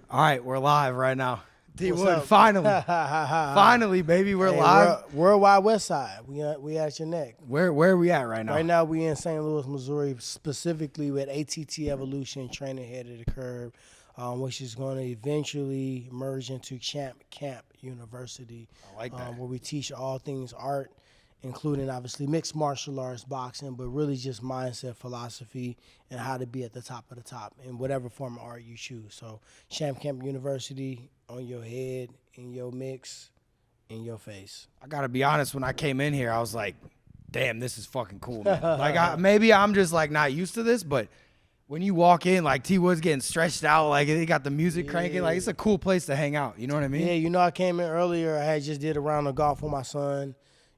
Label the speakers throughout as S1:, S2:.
S1: All right, we're live right now. D
S2: What's
S1: Wood,
S2: up?
S1: finally, baby, we're live.
S2: Worldwide West Side. We at your neck.
S1: Where are we at right now?
S2: Right now we in St. Louis, Missouri, specifically with ATT Evolution training ahead of the curve, which is going to eventually merge into Champ Camp University.
S1: I like that.
S2: Where we teach all things art, including obviously mixed martial arts, boxing, but really just mindset, philosophy, and how to be at the top of the top in whatever form of art you choose. So Champ Camp University on your head, in your mix, in your face.
S1: I gotta be honest, when I came in here, I was like, damn, this is fucking cool, man. Like, maybe I'm just like not used to this, but when you walk in, like T Wood's getting stretched out, like they got the music cranking, like it's a cool place to hang out. You know what I mean?
S2: Yeah, you know, I came in earlier. I had just did a round of golf with my son.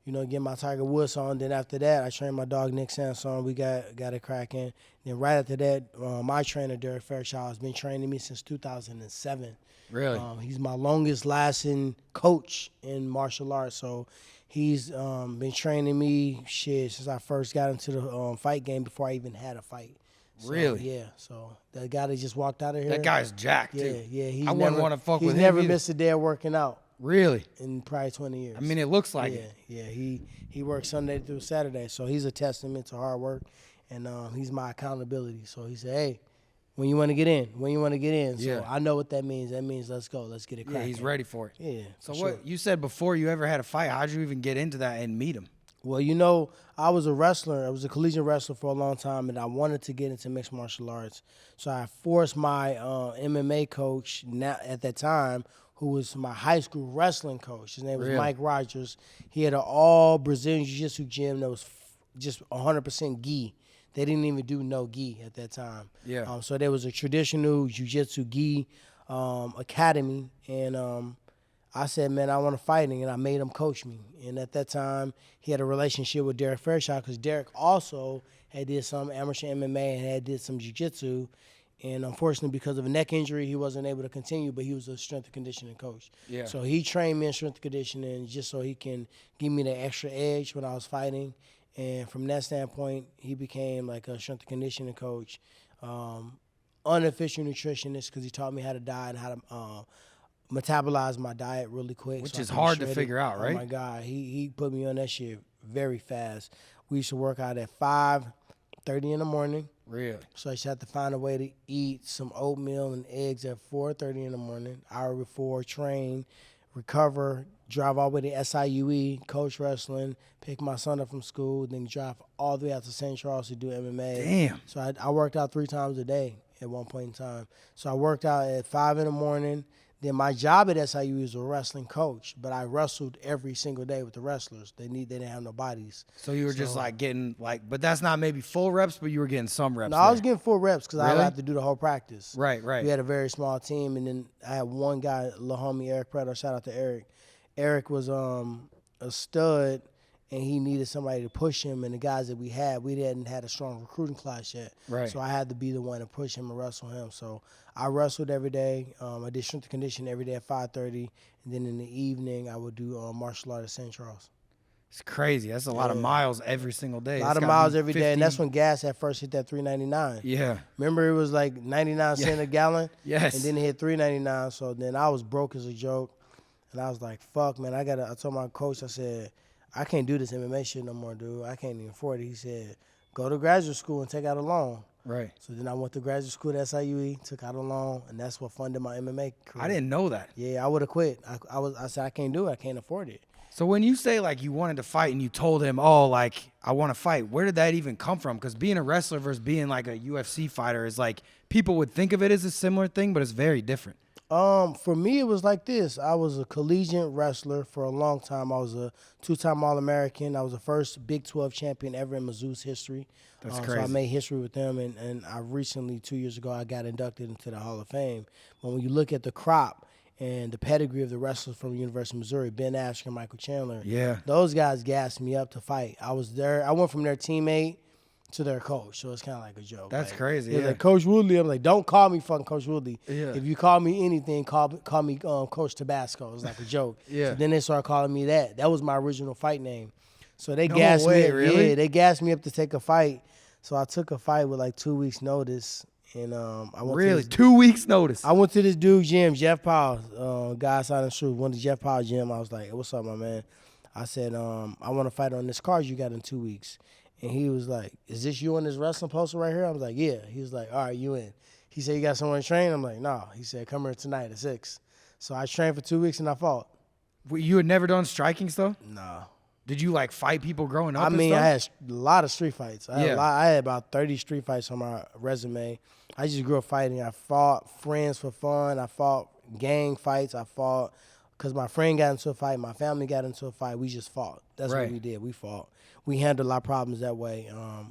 S2: You know, get my Tiger Woods on. Then after that, I trained my dog Nick Sanson. We got it cracking. Then right after that, my trainer Derek Fairchild has been training me since 2007.
S1: Really?
S2: He's my longest lasting coach in martial arts. So he's been training me since I first got into the fight game before I even had a fight. So,
S1: Really?
S2: Yeah. So that guy that just walked out of here.
S1: That guy's jacked, too.
S2: Yeah.
S1: I wouldn't want to fuck with him.
S2: He's never
S1: either.
S2: missed a day of working out.
S1: Really?
S2: In probably 20 years.
S1: I mean, it looks like it.
S2: Yeah. He works Sunday through Saturday, so he's a testament to hard work, and he's my accountability. So he said, hey, when you want to get in. So I know what that means. That means let's go. Let's get it cracking.
S1: Yeah, he's ready for it.
S2: Yeah.
S1: So what you said before you ever had a fight, how'd you even get into that and meet him?
S2: Well, you know, I was a wrestler. I was a collegiate wrestler for a long time, and I wanted to get into mixed martial arts. So I forced my MMA coach at that time, who was my high school wrestling coach. His name was Mike Rogers. He had an all-Brazilian jiu-jitsu gym that was just 100% gi. They didn't even do no gi at that time.
S1: Yeah.
S2: So there was a traditional jiu-jitsu gi academy, and I said, man, I want to fight, and I made him coach me. And at that time, he had a relationship with Derek Fairchild because Derek also had did some amateur MMA and had did some jiu-jitsu. And unfortunately, because of a neck injury, he wasn't able to continue, but he was a strength and conditioning coach. Yeah. So he trained me in strength and conditioning just so he can give me the extra edge when I was fighting. And from that standpoint, he became like a strength and conditioning coach, unofficial nutritionist because he taught me how to diet and how to metabolize my diet really quick.
S1: Which is hard to figure out, right?
S2: Oh, my God. He put me on that shit very fast. We used to work out at 5:30 in the morning.
S1: Really?
S2: So I just had to find a way to eat some oatmeal and eggs at 4:30 in the morning, hour before, train, recover, drive all the way to SIUE, coach wrestling, pick my son up from school, then drive all the way out to St. Charles to do MMA.
S1: Damn.
S2: So I worked out 3 times a day at one point in time. So I worked out at 5 in the morning. Then my job at SIU was a wrestling coach, but I wrestled every single day with the wrestlers. They didn't have no bodies.
S1: So you were just like getting but that's not maybe full reps, but you were getting some reps.
S2: No, I was getting full reps because I had to do the whole practice.
S1: Right.
S2: We had a very small team, and then I had one guy, little homie Eric Preto. Shout out to Eric. Eric was a stud, and he needed somebody to push him. And the guys that we hadn't had a strong recruiting class yet. Right. So I had to be the one to push him and wrestle him. So I wrestled every day. I did strength and conditioning every day at 5:30, and then in the evening I would do martial art at St. Charles.
S1: It's crazy. That's a lot of miles every single day.
S2: A lot of miles every day, and that's when gas at first hit that $3.99.
S1: Yeah.
S2: Remember, it was like 99 cents a gallon?
S1: Yes.
S2: And then it hit $3.99, so then I was broke as a joke, and I was like, fuck, man, I told my coach, I said, I can't do this MMA shit no more, dude. I can't even afford it. He said, go to graduate school and take out a loan.
S1: Right.
S2: So then I went to graduate school at SIUE, took out a loan, and that's what funded my MMA career.
S1: I didn't know that.
S2: Yeah, I would have quit. I said, I can't do it. I can't afford it.
S1: So when you say, like, you wanted to fight and you told him, oh, like, I want to fight, where did that even come from? Because being a wrestler versus being, like, a UFC fighter is, like, people would think of it as a similar thing, but it's very different.
S2: For me, it was like this. I was a collegiate wrestler for a long time. I was a 2-time All-American. I was the first Big 12 champion ever in Mizzou's history.
S1: That's crazy.
S2: So I made history with them, and I recently, 2 years ago, I got inducted into the Hall of Fame. But when you look at the crop and the pedigree of the wrestlers from the University of Missouri, Ben Askren, Michael Chandler, those guys gassed me up to fight. I was there. I went from their teammate to their coach, so it's kind of like a joke.
S1: That's
S2: like,
S1: crazy.
S2: Like, Coach Woodley. I'm like, don't call me fucking Coach Woodley. Yeah. If you call me anything, call me Coach Tabasco. It's like a joke. So then they started calling me that. That was my original fight name. So they gassed me up.
S1: Really?
S2: Yeah, they gassed me up to take a fight. So I took a fight with like 2 weeks notice, And I went
S1: Really?
S2: to
S1: 2 weeks notice?
S2: I went to this dude gym, Jeff Powell, guy signed the truth. Went to Jeff Powell gym. I was like, hey, what's up, my man? I said, I want to fight on this card you got in 2 weeks. And he was like, is this you on this wrestling poster right here? I was like, yeah. He was like, all right, you in. He said, you got somewhere to train? I'm like, no. He said, come here tonight at 6. So I trained for 2 weeks and I fought.
S1: You had never done striking stuff?
S2: No.
S1: Did you like fight people growing up?
S2: I mean,
S1: and
S2: I
S1: stuff?
S2: had a lot of street fights. I had about 30 street fights on my resume. I just grew up fighting. I fought friends for fun. I fought gang fights. I fought because my friend got into a fight. My family got into a fight. We just fought. That's what we did. We fought. We handled a lot of problems that way.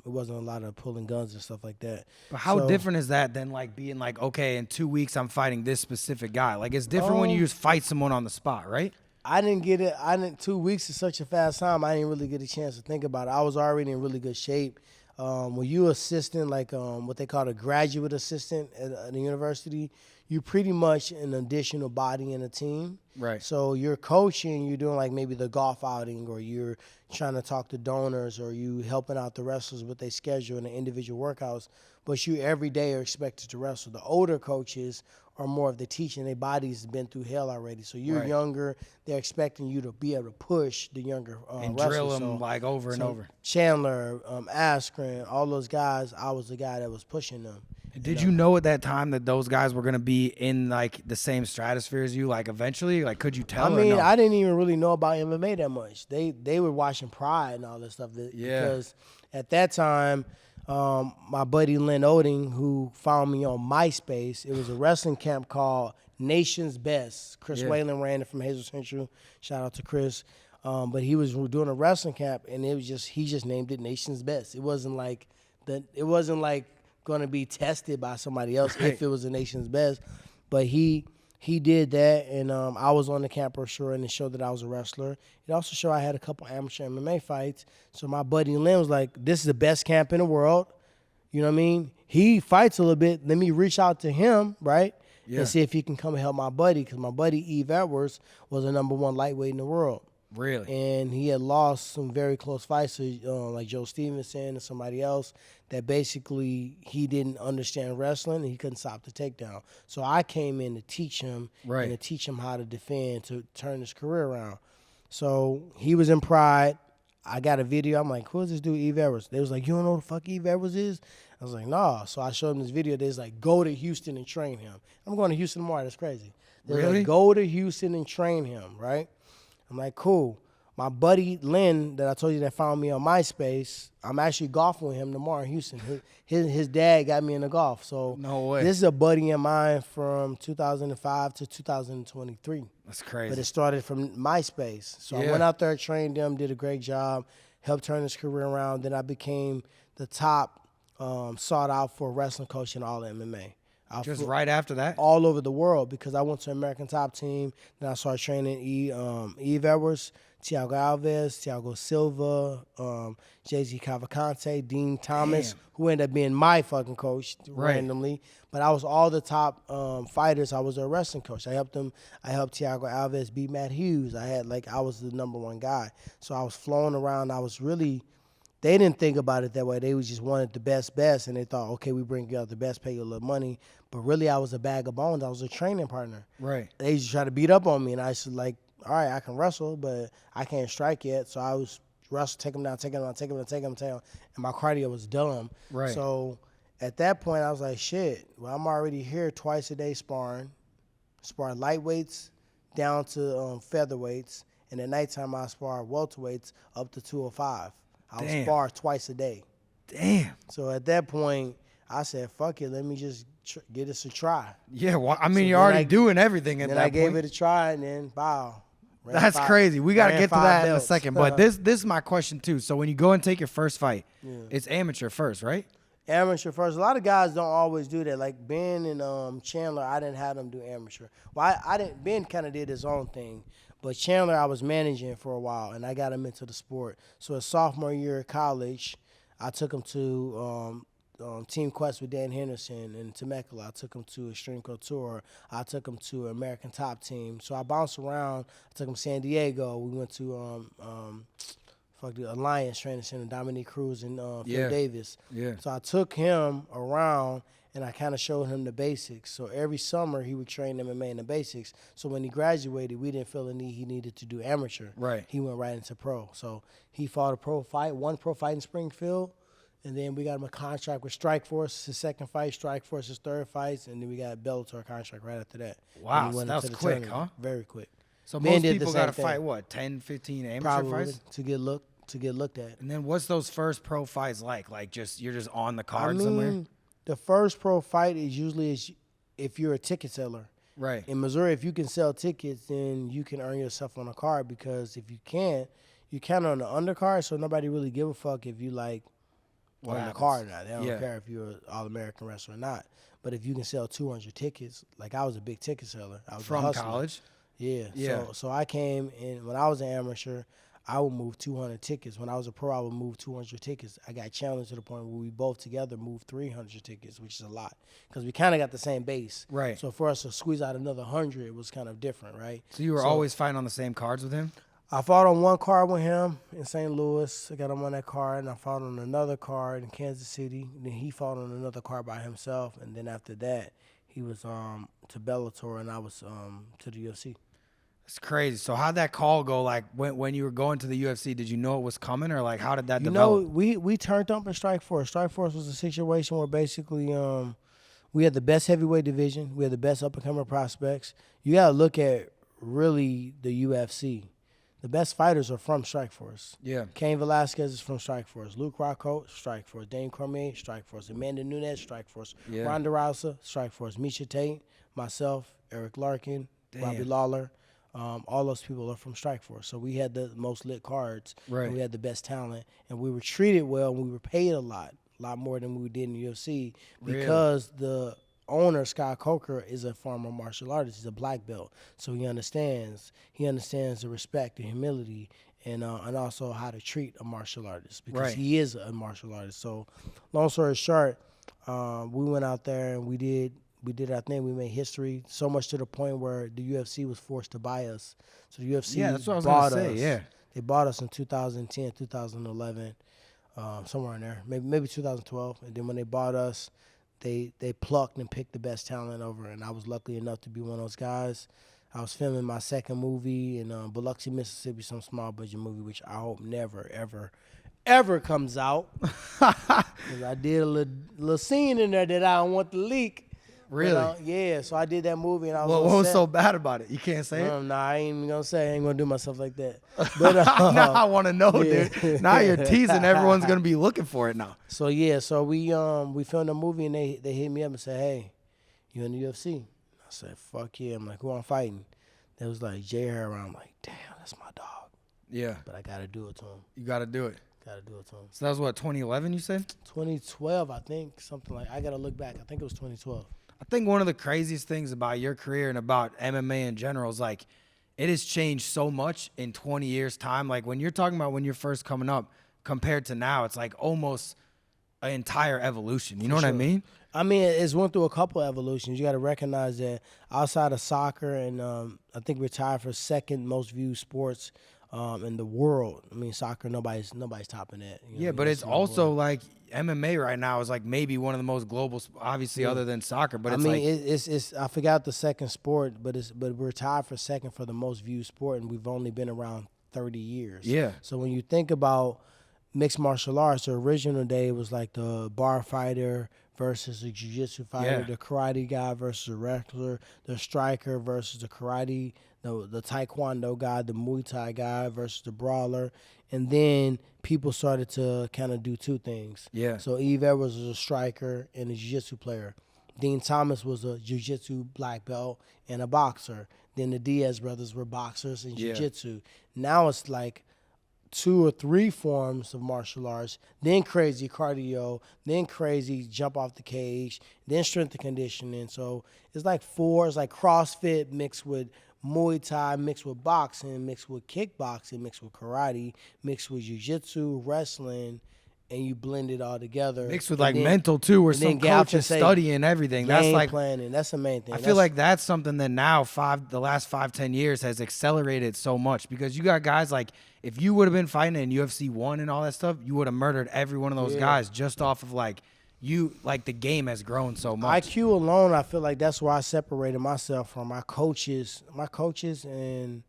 S2: It wasn't a lot of pulling guns and stuff like that.
S1: But how different is that than like being like, okay, in 2 weeks I'm fighting this specific guy? Like it's different when you just fight someone on the spot, right?
S2: I didn't get it. 2 weeks is such a fast time. I didn't really get a chance to think about it. I was already in really good shape. When you assistant, like what they call a graduate assistant at a university, you pretty much an additional body in a team.
S1: Right.
S2: So you're coaching, you're doing like maybe the golf outing, or you're trying to talk to donors, or you helping out the wrestlers with their schedule and the individual workouts. But you every day are expected to wrestle. The older coaches are more of the teaching. Their body's been through hell already. So you're younger. They're expecting you to be able to push the younger
S1: and
S2: wrestlers.
S1: drill them like over and over.
S2: Chandler, Askren, all those guys, I was the guy that was pushing them.
S1: Did you know at that time that those guys were going to be in like the same stratosphere as you, like eventually? Like, could you tell?
S2: I mean,
S1: or no?
S2: I didn't even really know about MMA that much. They were watching Pride and all that stuff. Because at that time, my buddy Lynn Oding, who found me on MySpace, it was a wrestling camp called Nation's Best. Chris Whalen ran it from Hazel Central. Shout out to Chris. But he was doing a wrestling camp, and it was he just named it Nation's Best. It wasn't like going to be tested by somebody else if it was the Nation's Best. But he did that, and I was on the camp brochure, and it showed that I was a wrestler. It also showed I had a couple amateur MMA fights. So my buddy Lynn was like, this is the best camp in the world. You know what I mean? He fights a little bit. Let me reach out to him, right? Yeah. And see if he can come and help my buddy, because my buddy Eve Edwards was the #1 lightweight in the world.
S1: Really?
S2: And he had lost some very close fights to like Joe Stevenson and somebody else that basically he didn't understand wrestling and he couldn't stop the takedown. So I came in to teach him and to teach him how to defend, to turn his career around. So he was in Pride. I got a video. I'm like, who is this dude, Eve Edwards? They was like, you don't know who the fuck Eve Edwards is? I was like, nah. So I showed him this video. They was like, go to Houston and train him. I'm going to Houston tomorrow. That's crazy. They was like, go to Houston and train him, right? I'm like, cool. My buddy Lynn that I told you that found me on MySpace, I'm actually golfing with him tomorrow in Houston. His dad got me into golf. So
S1: no way.
S2: This is a buddy of mine from 2005 to 2023.
S1: That's crazy.
S2: But it started from MySpace. So I went out there, trained him, did a great job, helped turn his career around. Then I became the top sought out for wrestling coach in all MMA.
S1: Just right after that?
S2: All over the world, because I went to American Top Team. Then I started training Eve Edwards, Thiago Alves, Thiago Silva, Jay-Z Cavalcante, Dean Thomas, who ended up being my fucking coach randomly. But I was all the top fighters. I was a wrestling coach. I helped them. I helped Thiago Alves beat Matt Hughes. I was the #1 guy. So I was flowing around. I was really... They didn't think about it that way. They just wanted the best, and they thought, okay, we bring you out the best, pay you a little money. But really, I was a bag of bones. I was a training partner. Right. They used to try to beat up on me, and I was like, all right, I can wrestle, but I can't strike yet. So I was wrestle, take him down, and my cardio was dumb. Right. So at that point, I was like, shit, well, I'm already here twice a day sparring lightweights down to featherweights, and at nighttime I spar welterweights up to 205. I would spar twice a day. Damn. So at that point, I said, fuck it, let me just get this a try. Yeah, well, I mean, you're already doing everything at that point. Then I gave it a try, and then, wow. That's crazy. We got to get to that in a second. But this is my question, too. So when you go and take your first fight, it's amateur first, right? Amateur first. A lot of guys don't always do that. Like Ben and Chandler, I didn't have them do amateur. Well, I didn't. Ben kind of did his own thing. But Chandler, I was managing for a while, and I got him into the sport. So his sophomore year of college, I took him to Team Quest with Dan Henderson in Temecula. I took him to Extreme Couture. I took him to American Top Team. So I bounced around. I took him to San Diego. We went to the Alliance Training Center, Dominique Cruz and Phil Davis. Yeah. So I took him around, and I kind of showed him the basics. So every summer he would train MMA in the basics. So when he graduated, we didn't feel the need he needed to do amateur.
S1: Right.
S2: He went right into pro. So he fought a pro fight, one pro fight in Springfield, and then we got him a contract with Strikeforce, his second fight, Strikeforce, his third fight, and then we got a Bellator contract right after that.
S1: Wow, so that was quick,
S2: tournament.
S1: huh?
S2: Very quick.
S1: So
S2: Men
S1: most
S2: did the
S1: people
S2: same
S1: got to
S2: thing.
S1: fight, what, 10, 15 amateur
S2: Probably
S1: fights?
S2: to get looked at.
S1: And then what's those first pro fights like? Like you're just on the card somewhere?
S2: The first pro fight is usually if you're a ticket seller.
S1: Right.
S2: In Missouri, if you can sell tickets, then you can earn yourself on a card, because if you can't, you're kind of on the undercard, so nobody really give a fuck if you like
S1: What
S2: on the
S1: happens?
S2: card or not. They don't
S1: Yeah.
S2: care if you're an All-American wrestler or not. But if you can sell 200 tickets, like I was a big ticket seller. I was a
S1: From
S2: hustler.
S1: college?
S2: Yeah.
S1: Yeah.
S2: So I came, and when I was an amateur, I would move 200 tickets. When I was a pro, I would move 200 tickets. I got challenged to the point where we both together moved 300 tickets, which is a lot, because we kind of got the same base.
S1: Right.
S2: So for us to squeeze out another 100, it was kind of different, right?
S1: So you were always fighting on the same cards with him?
S2: I fought on one card with him in St. Louis. I got him on that card, and I fought on another card in Kansas City. And then he fought on another card by himself, and then after that, he was to Bellator, and I was to the UFC.
S1: It's crazy. So how'd that call go? Like when you were going to the UFC, did you know it was coming, or like how did that
S2: You
S1: develop?
S2: know, we turned up in Strikeforce. Strikeforce was a situation where basically we had the best heavyweight division. We had the best up-and-coming prospects. You got to look at really the UFC. The best fighters are from Strikeforce.
S1: Yeah.
S2: Cain Velasquez is from Strikeforce. Luke Rocco, Strikeforce. Dane Cormier, Strikeforce. Amanda Nunes, Strikeforce.
S1: Yeah.
S2: Ronda Rousey, Strikeforce. Misha Tate, myself, Eric Larkin, Robbie
S1: Damn.
S2: Lawler. All those people are from Strikeforce. So we had the most lit cards.
S1: Right.
S2: And we had the best talent. And we were treated well, and we were paid a lot more than we did in the UFC, because the owner, Scott Coker, is a former martial artist. He's a black belt. So he understands the respect, the humility, and also how to treat a martial artist, because
S1: Right.
S2: he is a martial artist. So long story short, we went out there and we did our thing. We made history, so much to the point where the UFC was forced to buy us. So the UFC
S1: Yeah, that's what I was
S2: bought
S1: gonna say,
S2: us.
S1: yeah.
S2: They bought us in 2010, 2011, somewhere in there, maybe 2012. And then when they bought us, they plucked and picked the best talent over, and I was lucky enough to be one of those guys. I was filming my second movie in Biloxi, Mississippi, some small budget movie, which I hope never, ever comes out. 'Cause I did a little scene in there that I don't want to leak.
S1: Really?
S2: But, yeah, so I did that movie, and I was
S1: What
S2: on
S1: was
S2: set.
S1: so bad about it? You can't say it?
S2: Nah, I ain't even gonna say. I ain't gonna do myself like that. But
S1: Now I want to know,
S2: yeah.
S1: dude. Now you're teasing. Everyone's gonna be looking for it now.
S2: So yeah, so we filmed a movie, and they hit me up and said, "Hey, you in the UFC?" I said, "Fuck yeah!" I'm like, "Who I'm fighting?" They was like Jay Harrow. I'm like, "Damn, that's my dog."
S1: Yeah,
S2: But I gotta do it to him.
S1: you got to do it.
S2: Gotta do it to him.
S1: So that was what, 2011? You said?
S2: 2012, I think, something like. I gotta look back. I think it was 2012.
S1: I think one of the craziest things about your career and about MMA in general is like it has changed so much in 20 years' time. Like when you're talking about when you're first coming up compared to now, it's like almost an entire evolution. You know what I mean?
S2: I mean, it's went through a couple of evolutions. You got to recognize that outside of soccer, and I think we're tied for second most viewed sports in the world. I mean, soccer, nobody's topping that. You know,
S1: Yeah, but
S2: UFC
S1: it's
S2: in the
S1: also
S2: world.
S1: like MMA right now is like maybe one of the most global, obviously other than soccer. But it's
S2: I mean,
S1: like
S2: it's I forgot the second sport, but we're tied for second for the most viewed sport, and we've only been around 30 years.
S1: Yeah.
S2: So when you think about mixed martial arts, the original day was like the bar fighter versus the jiu-jitsu fighter,
S1: Yeah.
S2: the karate guy versus the wrestler, the striker versus the karate, the taekwondo guy, the Muay Thai guy versus the brawler. And then people started to kind of do two things.
S1: Yeah.
S2: So Eve Edwards was a striker and a jiu-jitsu player. Dean Thomas was a jiu-jitsu black belt and a boxer. Then the Diaz brothers were boxers and
S1: Yeah.
S2: jiu-jitsu. Now it's like 2 or 3 forms of martial arts, then crazy cardio, then crazy jump off the cage, then strength and conditioning. So it's like 4. It's like CrossFit mixed with Muay Thai, mixed with boxing, mixed with kickboxing, mixed with karate, mixed with jiu-jitsu, wrestling, and you blend it all together.
S1: mixed with
S2: And
S1: like
S2: then-
S1: mental too, where
S2: and then
S1: some
S2: Gal
S1: coach
S2: can
S1: is
S2: say
S1: studying everything. That's
S2: game
S1: like
S2: planning. That's the main thing.
S1: I feel like that's something that now the last 5-10 years has accelerated so much because you got guys like if you would have been fighting in UFC 1 and all that stuff, you would have murdered every one of those guys just off of like you like the game has grown so much.
S2: IQ alone, I feel like that's why I separated myself from my coaches and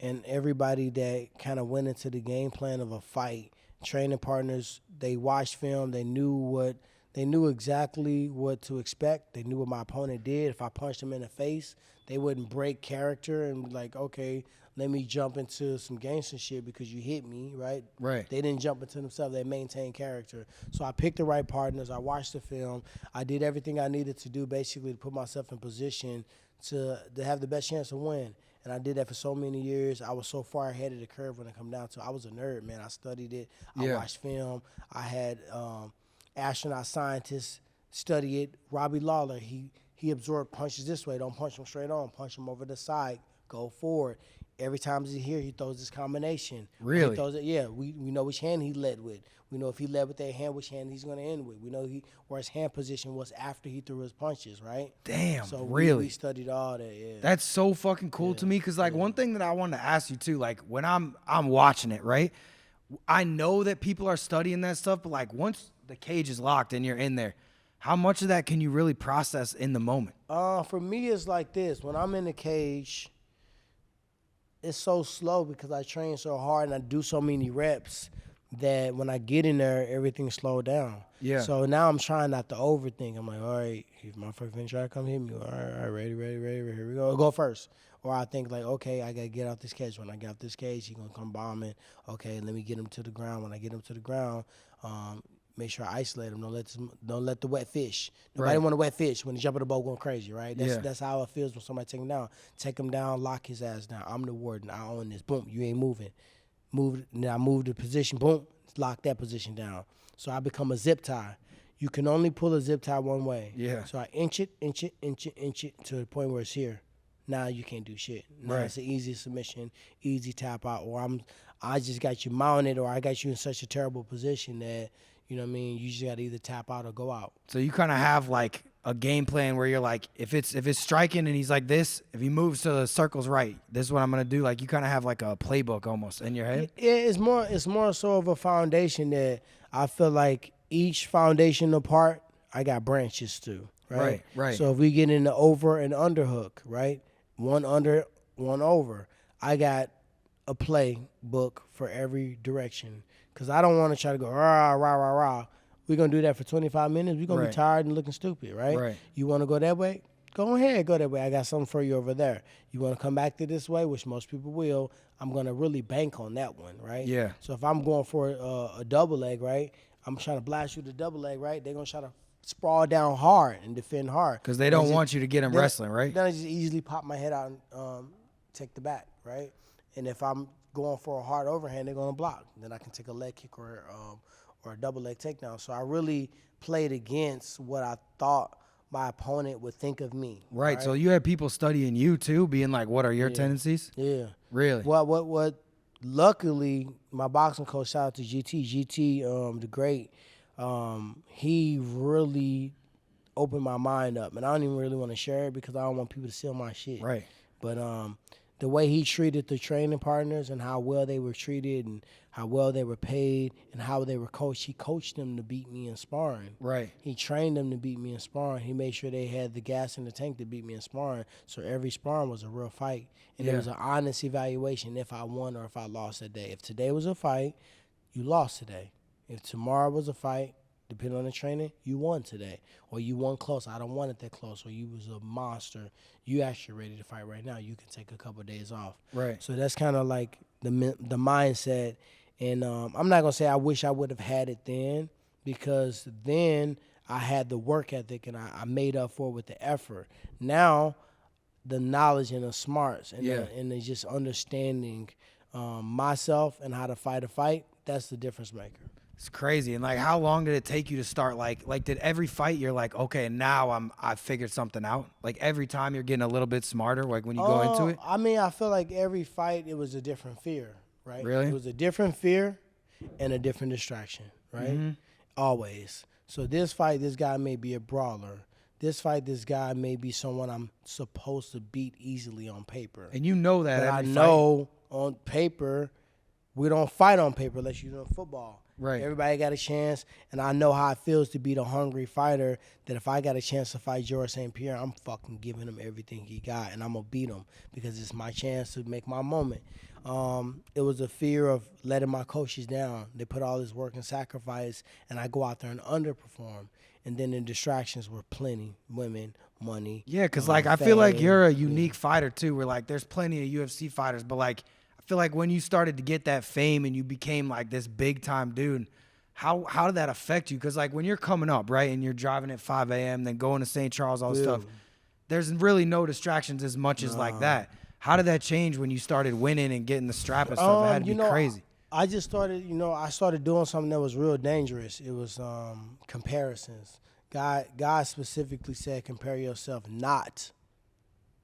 S2: everybody that kind of went into the game plan of a fight. Training partners, they watched film, they knew exactly what to expect. They knew what my opponent did. If I punched him in the face, they wouldn't break character and be like, okay, let me jump into some gangster shit because you hit me, right?
S1: Right.
S2: They didn't jump into themselves. They maintained character. So I picked the right partners. I watched the film. I did everything I needed to do basically to put myself in position to have the best chance to win. And I did that for so many years. I was so far ahead of the curve when it come down to it. I was a nerd, man. I studied it. I watched film. I had astronaut scientists study it. Robbie Lawler, he absorbed punches this way. Don't punch him straight on. Punch him over the side. Go forward. Every time he's here, he throws this combination.
S1: Really?
S2: He throws it, yeah. We know which hand he led with. We know if he led with that hand, which hand he's going to end with. We know where his hand position was after he threw his punches, right?
S1: Damn,
S2: so
S1: really?
S2: We studied all that, yeah.
S1: That's so fucking cool to me because, like, one thing that I wanted to ask you, too, like, when I'm watching it, right, I know that people are studying that stuff, but, like, once the cage is locked and you're in there, how much of that can you really process in the moment?
S2: For me, it's like this. When I'm in the cage, it's so slow because I train so hard and I do so many reps that when I get in there, everything slowed down.
S1: Yeah.
S2: So now I'm trying not to overthink. I'm like, all right, if my first finna try to come hit me, all right, ready, here we go. Go first. Or I think like, okay, I got to get out this cage. When I get out this cage, he's going to come bombing. Okay, let me get him to the ground. When I get him to the ground, make sure I isolate him. Don't let the wet fish. Nobody want a wet fish when he jump in the boat going crazy, right? That's how it feels when somebody take him down. Take him down, lock his ass down. I'm the warden. I own this. Boom, you ain't moving. Now I move the position. Boom, lock that position down. So I become a zip tie. You can only pull a zip tie one way.
S1: Yeah.
S2: So I inch it to the point where it's here. Now you can't do shit. Now it's an easy submission, easy tap out, or I just got you mounted, or I got you in such a terrible position that, you know what I mean, you just got to either tap out or go out.
S1: So you kind of have like a game plan where you're like, if it's striking and he's like this, if he moves to the circle's right, this is what I'm gonna do. Like you kind of have like a playbook almost in your head.
S2: It's more so of a foundation that I feel like each foundational part I got branches to. Right. So if we get in the over and under hook, right, one under, one over, I got a playbook for every direction. Because I don't want to try to go, rah, rah, rah, rah. We're going to do that for 25 minutes. We're going to be tired and looking stupid, right? You want to go that way? Go ahead, go that way. I got something for you over there. You want to come back to this way, which most people will, I'm going to really bank on that one, right?
S1: Yeah.
S2: So if I'm going for a double leg, right, I'm trying to blast you the double leg, right? They're going to try to sprawl down hard and defend hard.
S1: Because they don't want you to get him wrestling, right?
S2: Then I just easily pop my head out and take the back, right? And if I'm going for a hard overhand, they're going to block. Then I can take a leg kick or a double leg takedown. So I really played against what I thought my opponent would think of me.
S1: Right. So you had people studying you too, being like, what are your tendencies?
S2: Yeah.
S1: Really?
S2: What luckily, my boxing coach, shout out to GT, the great, he really opened my mind up. And I don't even really want to share it because I don't want people to steal my shit.
S1: Right.
S2: But the way he treated the training partners and how well they were treated and how well they were paid and how they were coached, he coached them to beat me in sparring.
S1: Right.
S2: He trained them to beat me in sparring. He made sure they had the gas in the tank to beat me in sparring. So every sparring was a real fight. And it was an honest evaluation if I won or if I lost that day. If today was a fight, you lost today. If tomorrow was a fight, depending on the training, you won today. Or you won close. I don't want it that close. Or you was a monster. You actually ready to fight right now. You can take a couple of days off.
S1: Right.
S2: So that's kind of like the mindset. And I'm not going to say I wish I would have had it then, because then I had the work ethic and I made up for it with the effort. Now, the knowledge and the smarts and the just understanding myself and how to fight a fight, that's the difference maker.
S1: It's crazy. And like, how long did it take you to start? Like did every fight you're like, okay, now I figured something out? Like every time you're getting a little bit smarter, like when you go into it?
S2: I mean, I feel like every fight, it was a different fear, right?
S1: Really?
S2: It was a different fear and a different distraction, right? Mm-hmm. Always. So this fight, this guy may be a brawler. This fight, this guy may be someone I'm supposed to beat easily on paper.
S1: And you know that
S2: but
S1: every
S2: I know on paper, we don't fight on paper unless you're doing football.
S1: Right.
S2: Everybody got a chance, and I know how it feels to be the hungry fighter, that if I got a chance to fight George St. Pierre, I'm fucking giving him everything he got, and I'm going to beat him because it's my chance to make my moment. It was a fear of letting my coaches down. They put all this work and sacrifice, and I go out there and underperform. And then the distractions were plenty. Women, money.
S1: Yeah, because, like, I feel like you're a unique fighter, too, where, like, there's plenty of UFC fighters, but, like, I feel like when you started to get that fame and you became, like, this big-time dude, how did that affect you? Because, like, when you're coming up, right, and you're driving at 5 a.m., then going to St. Charles, all this stuff, there's really no distractions as much as, like, that. How did that change when you started winning and getting the strap and stuff? It had to be crazy.
S2: I just started, I started doing something that was real dangerous. It was comparisons. God specifically said, compare yourself not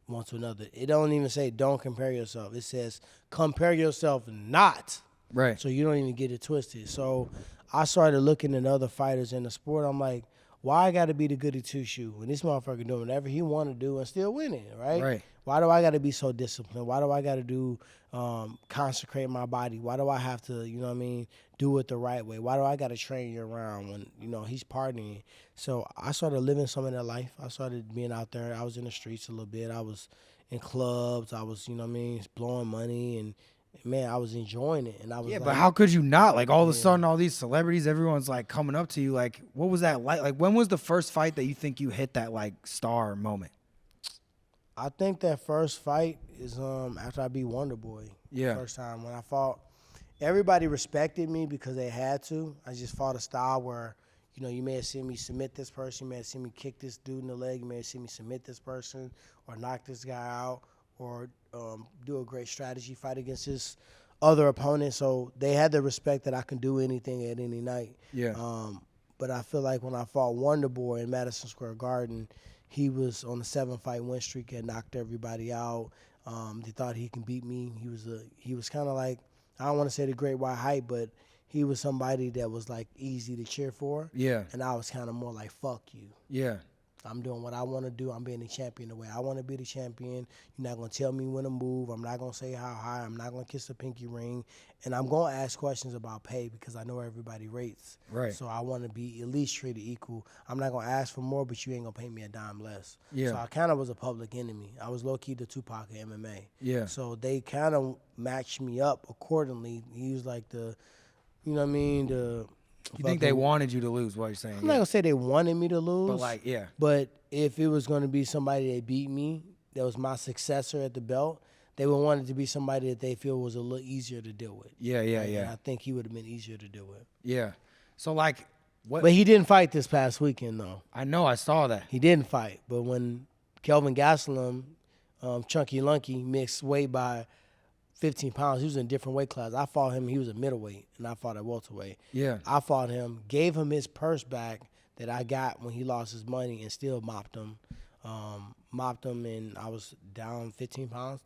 S2: one to another. It don't even say don't compare yourself. It says compare yourself not.
S1: Right.
S2: So you don't even get it twisted. So I started looking at other fighters in the sport. I'm like, why I got to be the goody two-shoe when this motherfucker doing whatever he want to do and still winning, right?
S1: Right.
S2: Why do I got to be so disciplined? Why do I got to do consecrate my body? Why do I have to, do it the right way? Why do I got to train year round when, he's partying? So I started living some of that life. I started being out there. I was in the streets a little bit. I was in clubs. I was, blowing money and, man, I was enjoying it. And I was
S1: but how could you not? Like, all of a sudden, all these celebrities, everyone's, like, coming up to you. Like, what was that like? Like, when was the first fight that you think you hit that, like, star moment?
S2: I think that first fight is after I beat Wonderboy.
S1: Yeah.
S2: First time when I fought. Everybody respected me because they had to. I just fought a style where, you may have seen me submit this person. You may have seen me kick this dude in the leg. You may have seen me submit this person or knock this guy out or do a great strategy fight against his other opponent. So they had the respect that I can do anything at any night.
S1: Yeah.
S2: But I feel like when I fought Wonderboy in Madison Square Garden, he was on a 7-fight win streak and knocked everybody out. They thought he can beat me. He was kind of like, I don't want to say the great white hype, but he was somebody that was like easy to cheer for.
S1: Yeah.
S2: And I was kind of more like, fuck you.
S1: Yeah.
S2: I'm doing what I want to do. I'm being the champion the way I want to be the champion. You're not going to tell me when to move. I'm not going to say how high. I'm not going to kiss the pinky ring. And I'm going to ask questions about pay because I know everybody rates.
S1: Right.
S2: So I want to be at least treated equal. I'm not going to ask for more, but you ain't going to pay me a dime less.
S1: Yeah.
S2: So I kind of was a public enemy. I was low-key the Tupac of MMA.
S1: Yeah.
S2: So they kind of matched me up accordingly. He was like the,
S1: You think they wanted you to lose, what you're saying?
S2: I'm not going to say they wanted me to lose.
S1: But, like, yeah.
S2: But if it was going to be somebody that beat me, that was my successor at the belt, they would want it to be somebody that they feel was a little easier to deal with.
S1: Yeah.
S2: And I think he would have been easier to deal with.
S1: Yeah. So, like, what?
S2: But he didn't fight this past weekend, though.
S1: I know, I saw that.
S2: He didn't fight. But when Kelvin Gastelum, Chunky Lunky, mixed weight by 15 pounds, he was in a different weight class. I fought him, he was a middleweight, and I fought at welterweight.
S1: Yeah.
S2: I fought him, gave him his purse back that I got when he lost his money and still mopped him. And I was down 15 pounds.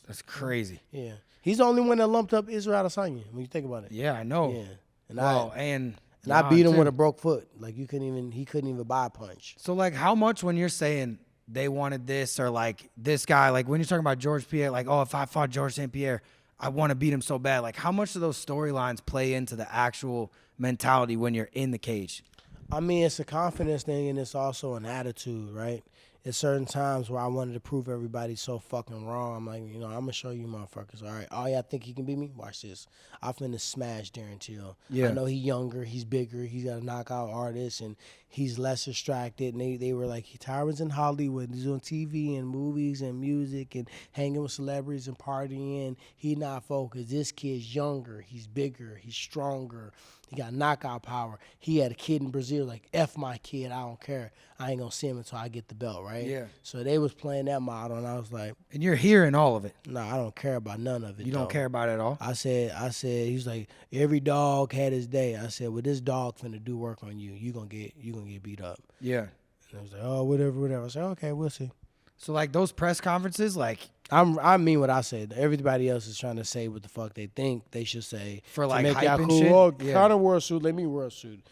S1: That's crazy.
S2: Yeah. He's the only one that lumped up Israel Adesanya when you think about it.
S1: Yeah, I know.
S2: Yeah. And
S1: I
S2: I beat him with a broke foot. Like he couldn't even buy a punch.
S1: So, like, how much when you're saying they wanted this or, like, this guy, like, when you're talking about George Pierre, like, oh, if I fought George St. Pierre, I want to beat him so bad. Like, how much do those storylines play into the actual mentality when you're in the cage?
S2: I mean, it's a confidence thing and it's also an attitude, right? At certain times where I wanted to prove everybody so fucking wrong, I'm like, I'm going to show you motherfuckers, all right? Oh, y'all think he can beat me? Watch this. I'm finna smash Darren Till.
S1: Yeah.
S2: I know he's younger, he's bigger, he's got a knockout artist, and he's less distracted. And they were like, Tyron's in Hollywood, he's on TV and movies and music and hanging with celebrities and partying. He not focused. This kid's younger, he's bigger, he's stronger. He got knockout power. He had a kid in Brazil, like, F my kid, I don't care. I ain't going to see him until I get the belt, right?
S1: Yeah.
S2: So they was playing that model, and I was like,
S1: And you're hearing all of it.
S2: no, I don't care about none of it.
S1: You don't care about it at all?
S2: I said, he was like, every dog had his day. I said, well, this dog finna do work on you. You gonna get beat up.
S1: Yeah.
S2: And I was like, oh, whatever. I said, okay, we'll see.
S1: So, like, those press conferences, like,
S2: I mean what I said. Everybody else is trying to say what the fuck they think they should say
S1: For, like,
S2: to make
S1: hype
S2: y'all
S1: and
S2: cool.
S1: shit?
S2: Oh,
S1: Yeah.
S2: Conor wore a suit. Let me wear a suit.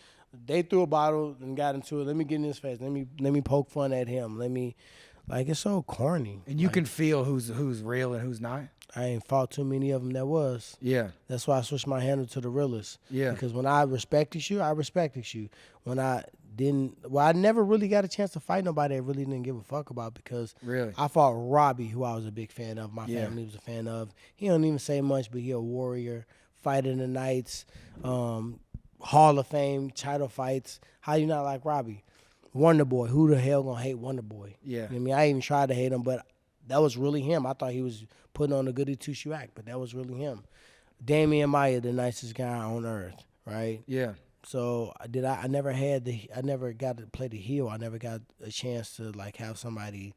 S2: They threw a bottle and got into it. Let me get in his face. Let me poke fun at him. Let me Like, it's so corny.
S1: And you
S2: like,
S1: can feel who's real and who's not.
S2: I ain't fought too many of them that was.
S1: Yeah.
S2: That's why I switched my handle to the realest.
S1: Yeah.
S2: Because when I respected you, I respected you. When I didn't, I never really got a chance to fight nobody I really didn't give a fuck about because
S1: Really?
S2: I fought Robbie, who I was a big fan of. My
S1: Yeah.
S2: family was a fan of. He don't even say much, but he a warrior, fighting the nights, Hall of Fame, title fights. How you not like Robbie? Wonderboy. Who the hell gonna hate Wonderboy?
S1: Yeah.
S2: You know what I mean, I even tried to hate him, but that was really him. I thought he was putting on a goody two-shoe act, but that was really him. Damian Maya, the nicest guy on earth, right?
S1: Yeah.
S2: So I never got to play the heel. I never got a chance to like have somebody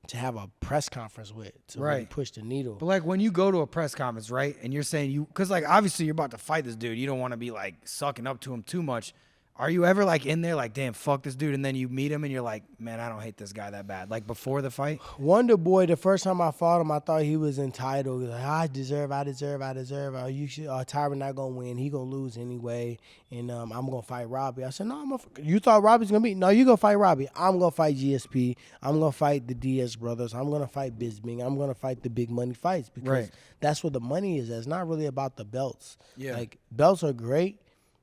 S2: to have a press conference with to really push the needle.
S1: But like when you go to a press conference, right, and you're saying because like obviously you're about to fight this dude, you don't want to be like sucking up to him too much. Are you ever like in there like, damn, fuck this dude, and then you meet him and you're like, man, I don't hate this guy that bad. Like before the fight?
S2: Wonderboy, the first time I fought him, I thought he was entitled. Like, I deserve. Tyron not gonna win. He gonna lose anyway, and I'm gonna fight Robbie. I said, no, you thought Robbie's gonna beat? No, you gonna fight Robbie. I'm gonna fight GSP. I'm gonna fight the Diaz brothers. I'm gonna fight Bisbing. I'm gonna fight the big money fights because that's what the money is. It's not really about the belts.
S1: Yeah.
S2: Like belts are great.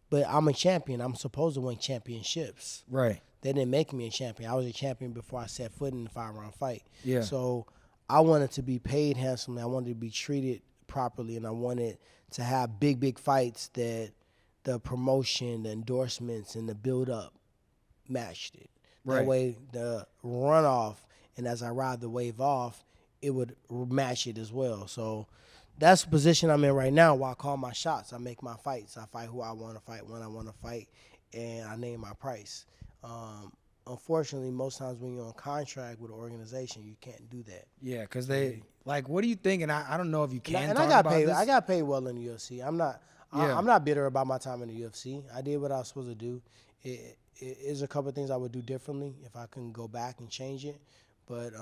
S2: But I'm a champion. I'm supposed to win championships.
S1: Right.
S2: They didn't make me a champion. I was a champion before I set foot in the 5-round fight.
S1: Yeah.
S2: So I wanted to be paid handsomely. I wanted to be treated properly, and I wanted to have big, big fights that the promotion, the endorsements, and the build-up matched it.
S1: Right.
S2: That way, the runoff, and as I ride the wave off, it would match it as well. So that's the position I'm in right now where I call my shots. I make my fights. I fight who I want to fight, when I want to fight, and I name my price. Unfortunately, most times when you're on contract with an organization, you can't do that.
S1: Yeah, because they, like, what do you think? And I don't know if you can
S2: and
S1: talk
S2: I got
S1: about
S2: paid.
S1: this.
S2: I got paid well in the UFC. I'm not bitter about my time in the UFC. I did what I was supposed to do. It is a couple of things I would do differently if I can go back and change it. But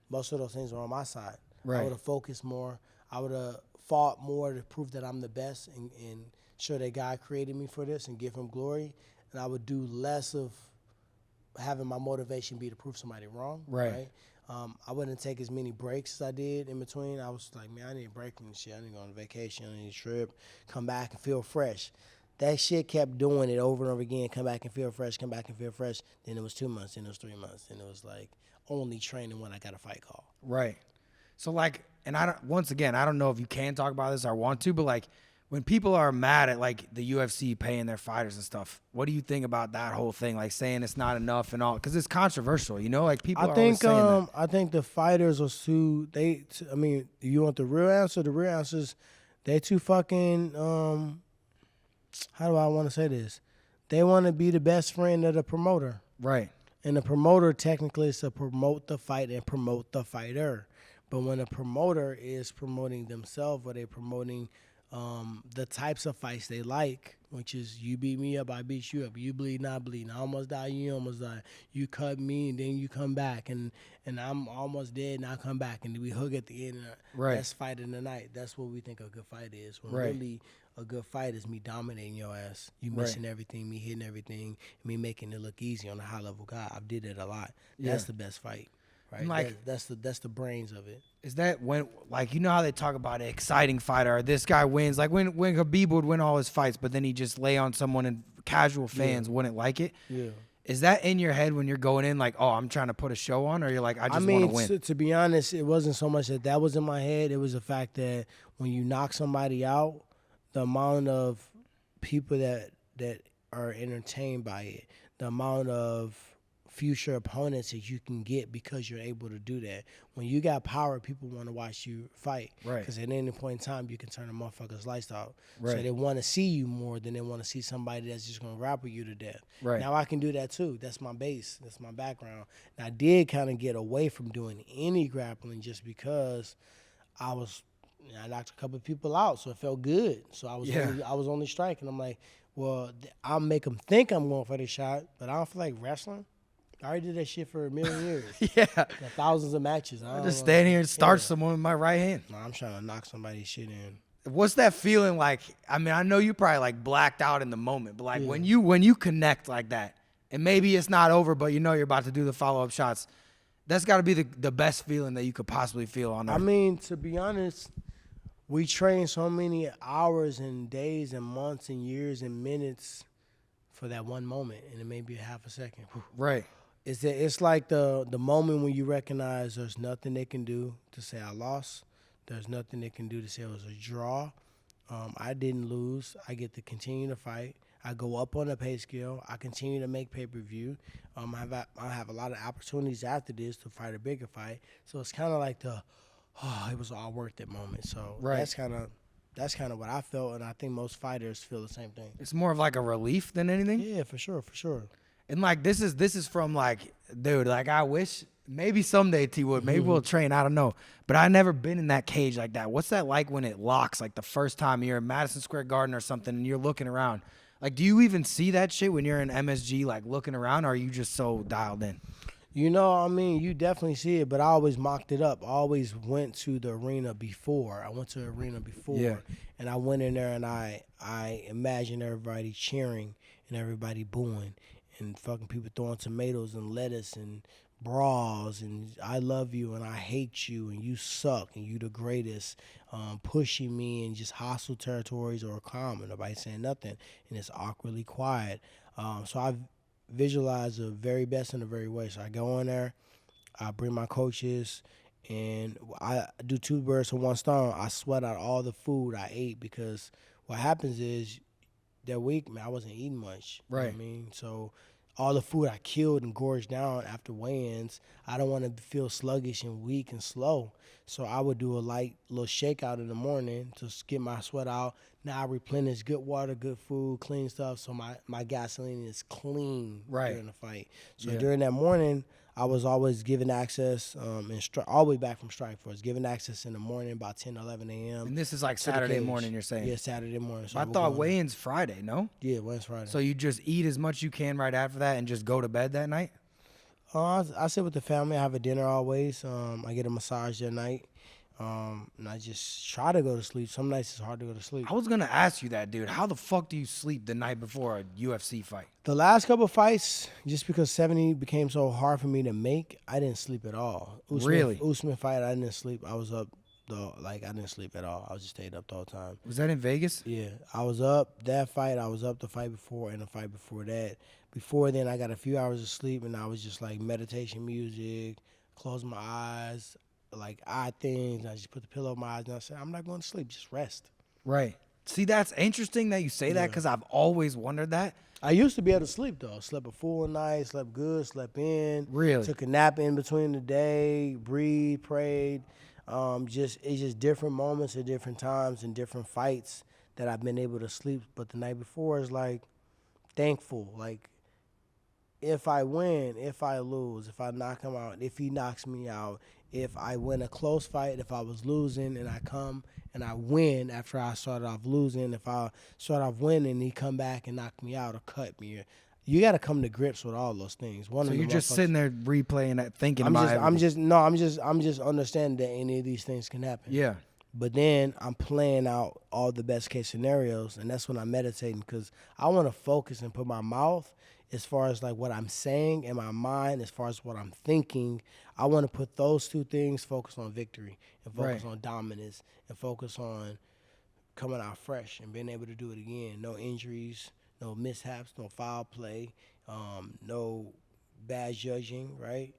S2: most of those things are on my side.
S1: Right.
S2: I would have focused more. I would have fought more to prove that I'm the best and show that God created me for this and give him glory. And I would do less of having my motivation be to prove somebody wrong.
S1: Right.
S2: I wouldn't take as many breaks as I did in between. I was like, man, I need a break from this shit. I need to go on vacation. I need a trip, come back and feel fresh. That shit kept doing it over and over again. Come back and feel fresh, come back and feel fresh. Then it was 2 months, then it was 3 months. Then it was like only training when I got a fight call.
S1: Right. So like, and I don't know if you can talk about this or want to, but like when people are mad at like the UFC paying their fighters and stuff, what do you think about that whole thing? Like saying it's not enough and all, because it's controversial, you know? Like people are always saying that.
S2: I think the fighters are too. I mean, you want the real answer? The real answer is they too fucking. How do I want to say this? They want to be the best friend of the promoter.
S1: Right.
S2: And the promoter technically is to promote the fight and promote the fighter. But when a promoter is promoting themselves or they're promoting the types of fights they like, which is you beat me up, I beat you up, you bleed, not bleed, I almost die, you almost die, you cut me and then you come back, and I'm almost dead and I come back, and we hug at the end.
S1: Right.
S2: That's fight in the night. That's what we think a good fight is. When
S1: Right.
S2: really a good fight is me dominating your ass, you missing everything, me hitting everything, me making it look easy on a high level guy. I did it a lot. That's the best fight. Right,
S1: like
S2: that's the brains of it.
S1: Is that when, like, you know how they talk about an exciting fighter, or this guy wins, like when Khabib would win all his fights, but then he just lay on someone and casual fans wouldn't like it.
S2: Yeah.
S1: Is that in your head when you're going in, like, oh, I'm trying to put a show on, or you're like, I just want to win?
S2: To be honest, it wasn't so much that was in my head. It was the fact that when you knock somebody out, the amount of people that are entertained by it, the amount of future opponents that you can get because you're able to do that. When you got power, people want to watch you fight.
S1: Right.
S2: Because at any point in time, you can turn a motherfucker's lights out.
S1: Right.
S2: So they want to see you more than they want to see somebody that's just going to grapple you to death.
S1: Right.
S2: Now I can do that too. That's my base. That's my background. And I did kind of get away from doing any grappling just because I knocked a couple of people out, so it felt good. So I was only striking. I'm like, well, I'll make them think I'm going for the shot, but I don't feel like wrestling. I already did that shit for a million years.
S1: Yeah.
S2: Thousands of matches.
S1: I just stand here and start someone with my right hand.
S2: No, I'm trying to knock somebody's shit in.
S1: What's that feeling like? I mean, I know you probably like blacked out in the moment, but like when you connect like that, and maybe it's not over, but you know you're about to do the follow-up shots, That's got to be the best feeling that you could possibly feel on earth.
S2: I mean, to be honest, we train so many hours and days and months and years and minutes for that one moment, and it may be a half a second.
S1: Right.
S2: It's like the moment when you recognize there's nothing they can do to say I lost. There's nothing they can do to say it was a draw. I didn't lose. I get to continue to fight. I go up on the pay scale. I continue to make pay-per-view. I have a lot of opportunities after this to fight a bigger fight. So it's kind of like it was all worth it moment. So that's kind of what I felt, and I think most fighters feel the same thing.
S1: It's more of like a relief than anything.
S2: Yeah, for sure.
S1: And like this is from like, dude, like I wish maybe someday T Wood, maybe we'll train, I don't know. But I never been in that cage like that. What's that like when it locks, like the first time you're in Madison Square Garden or something and you're looking around? Like, do you even see that shit when you're in MSG, like looking around, or are you just so dialed in?
S2: You know, I mean, you definitely see it, but I always mocked it up. I always went to the arena before. And I went in there and I imagined everybody cheering and everybody booing and fucking people throwing tomatoes and lettuce and bras and I love you and I hate you and you suck and you the greatest, pushing me in just hostile territories or calm and nobody saying nothing and it's awkwardly quiet. So I visualize the very best in the very way. So I go in there, I bring my coaches, and I do two birds with one stone. I sweat out all the food I ate because what happens is that week, man, I wasn't eating much.
S1: Right.
S2: You know what I mean? So all the food I killed and gorged down after weigh-ins, I don't want to feel sluggish and weak and slow. So I would do a light little shakeout in the morning to get my sweat out. Now I replenish good water, good food, clean stuff, so my gasoline is clean during the fight. So during that morning, I was always given access, all the way back from Strikeforce, given access in the morning about 10, 11 a.m.
S1: And this is like Saturday morning, you're saying?
S2: Yeah, Saturday morning. So
S1: I thought weigh-in's Friday, no?
S2: Yeah, weigh-in's Friday.
S1: So you just eat as much you can right after that and just go to bed that night?
S2: I sit with the family. I have a dinner always. I get a massage that night. And I just try to go to sleep. Some nights it's hard to go to sleep.
S1: I was going to ask you that, dude. How the fuck do you sleep the night before a UFC fight?
S2: The last couple of fights, just because 70 became so hard for me to make, I didn't sleep at all.
S1: Really?
S2: Usman fight, I didn't sleep. I was up, I didn't sleep at all. I just stayed up the whole time.
S1: Was that in Vegas?
S2: Yeah. I was up that fight. I was up the fight before and the fight before that. Before then, I got a few hours of sleep, and I was just like meditation music, close my eyes, like eye things. I just put the pillow on my eyes and I said, I'm not going to sleep, just rest.
S1: Right. See, that's interesting that you say that because I've always wondered that.
S2: I used to be able to sleep though. Slept a full night, slept good, slept in.
S1: Really?
S2: Took a nap in between the day, breathed, prayed. It's just different moments at different times and different fights that I've been able to sleep. But the night before is like thankful. Like if I win, if I lose, if I knock him out, if he knocks me out, if I win a close fight, if I was losing and I come and I win after I started off losing, if I start off winning and he come back and knock me out or cut me, you got to come to grips with all those things.
S1: So you're just sitting there replaying that, thinking
S2: I'm
S1: about it.
S2: I'm just understanding that any of these things can happen.
S1: Yeah.
S2: But then I'm playing out all the best case scenarios, and that's when I'm meditating because I want to focus and put my mouth as far as like what I'm saying in my mind, as far as what I'm thinking. I want to put those two things, focus on victory and focus on dominance and focus on coming out fresh and being able to do it again. No injuries, no mishaps, no foul play, no bad judging, right?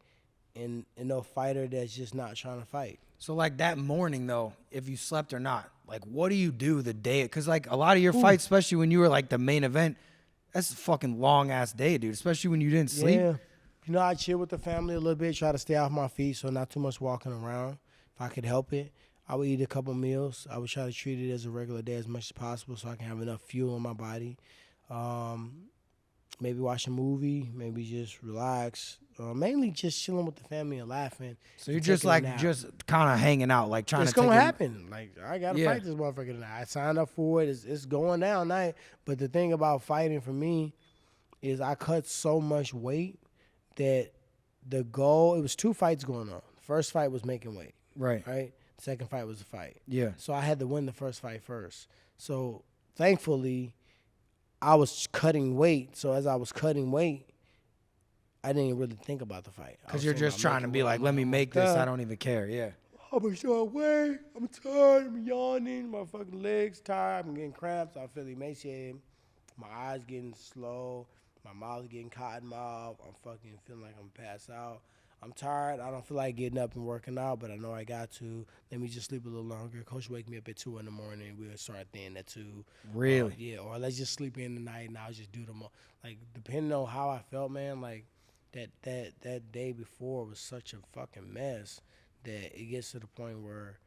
S2: And no fighter that's just not trying to fight.
S1: So like that morning though, if you slept or not, like what do you do the day? Because like a lot of your fights, especially when you were like the main event, that's a fucking long ass day, dude. Especially when you didn't sleep.
S2: Yeah. You know, I chill with the family a little bit, try to stay off my feet, so not too much walking around. If I could help it, I would eat a couple meals. I would try to treat it as a regular day as much as possible so I can have enough fuel in my body. Maybe watch a movie, maybe just relax. Mainly just chilling with the family and laughing.
S1: So you're just like just kind of hanging out, like trying
S2: it's
S1: to. It's
S2: gonna happen. Like I gotta fight this motherfucker tonight. I signed up for it. It's going down night. But the thing about fighting for me is I cut so much weight that the goal. It was 2 fights going on. First fight was making weight.
S1: Right.
S2: Right. Second fight was a fight.
S1: Yeah.
S2: So I had to win the first fight first. So thankfully, I was cutting weight. So as I was cutting weight, I didn't really think about the fight.
S1: Because you're just trying to be like, let me make this. I don't even care. Yeah.
S2: I'm so away. I'm tired. I'm yawning. My fucking legs tired. I'm getting cramps. I feel emaciated. My eyes getting slow. My mouth's getting cotton mouth. I'm fucking feeling like I'm passed out. I'm tired. I don't feel like getting up and working out, but I know I got to. Let me just sleep a little longer. Coach wake me up at 2 in the morning. We'll start then at 2.
S1: Really?
S2: Yeah. Or let's just sleep in the night and I'll just do them all. Like, depending on how I felt, man, like that day before was such a fucking mess that it gets to the point where